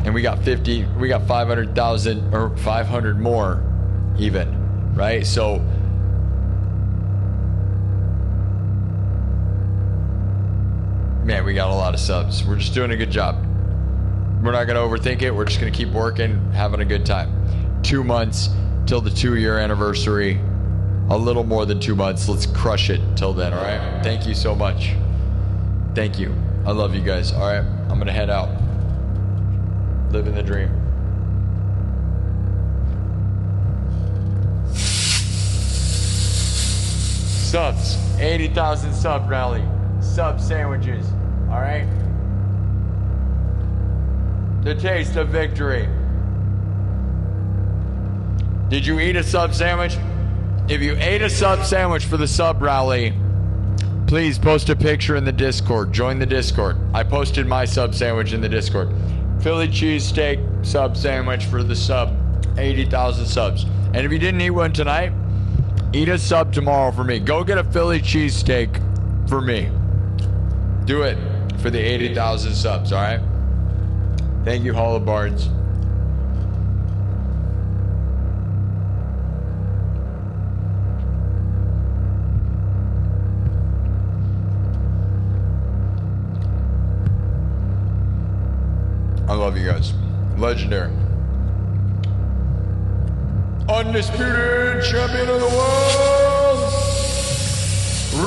And we got 500,000 or 500 more even, right? So man, we got a lot of subs. We're just doing a good job. We're not going to overthink it. We're just going to keep working, having a good time. 2 months till the 2-year anniversary. A little more than 2 months. Let's crush it till then, all right? Thank you so much. Thank you. I love you guys. All right, I'm going to head out. Living the dream. Subs. 80,000 sub rally. Sub sandwiches. All right? The taste of victory. Did you eat a sub sandwich? If you ate a sub sandwich for the sub rally, please post a picture in the Discord. Join the Discord. I posted my sub sandwich in the Discord. Philly cheesesteak sub sandwich for the sub. 80,000 subs. And if you didn't eat one tonight, eat a sub tomorrow for me. Go get a Philly cheesesteak for me. Do it for the 80,000 subs, all right? Thank you, Hall of Bards. I love you guys. Legendary. Undisputed champion of the world.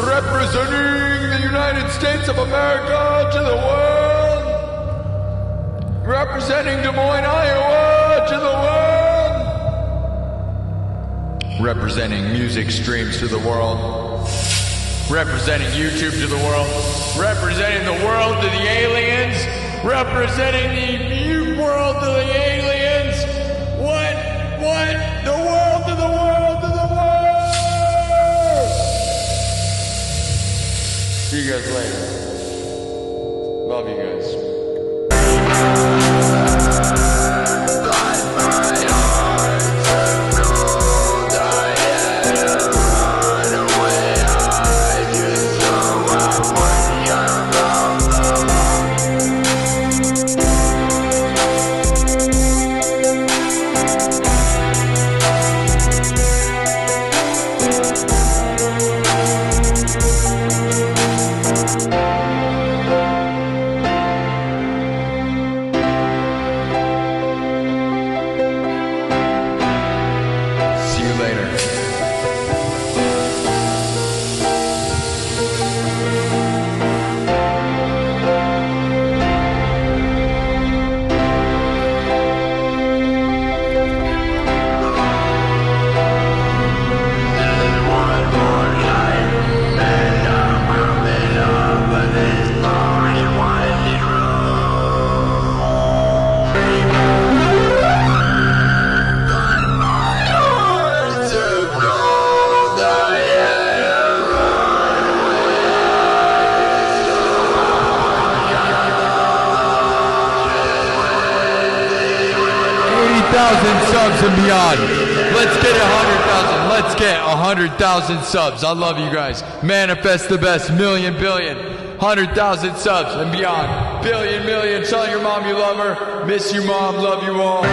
Representing the United States of America to the world. Representing Des Moines, Iowa to the world. Representing music streams to the world. Representing YouTube to the world. Representing the world to the aliens. Representing the new world to the aliens. What? The world to the world to the world. See you guys later. Love you guys. later. Subs and beyond. Let's get 100,000. Let's get 100,000 subs. I love you guys. Manifest the best. Million, billion, 100,000 subs and beyond. Billion, million. Tell your mom you love her. Miss you, mom. Love you all.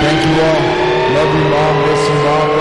Thank you all. Love you, mom. Miss you, mom.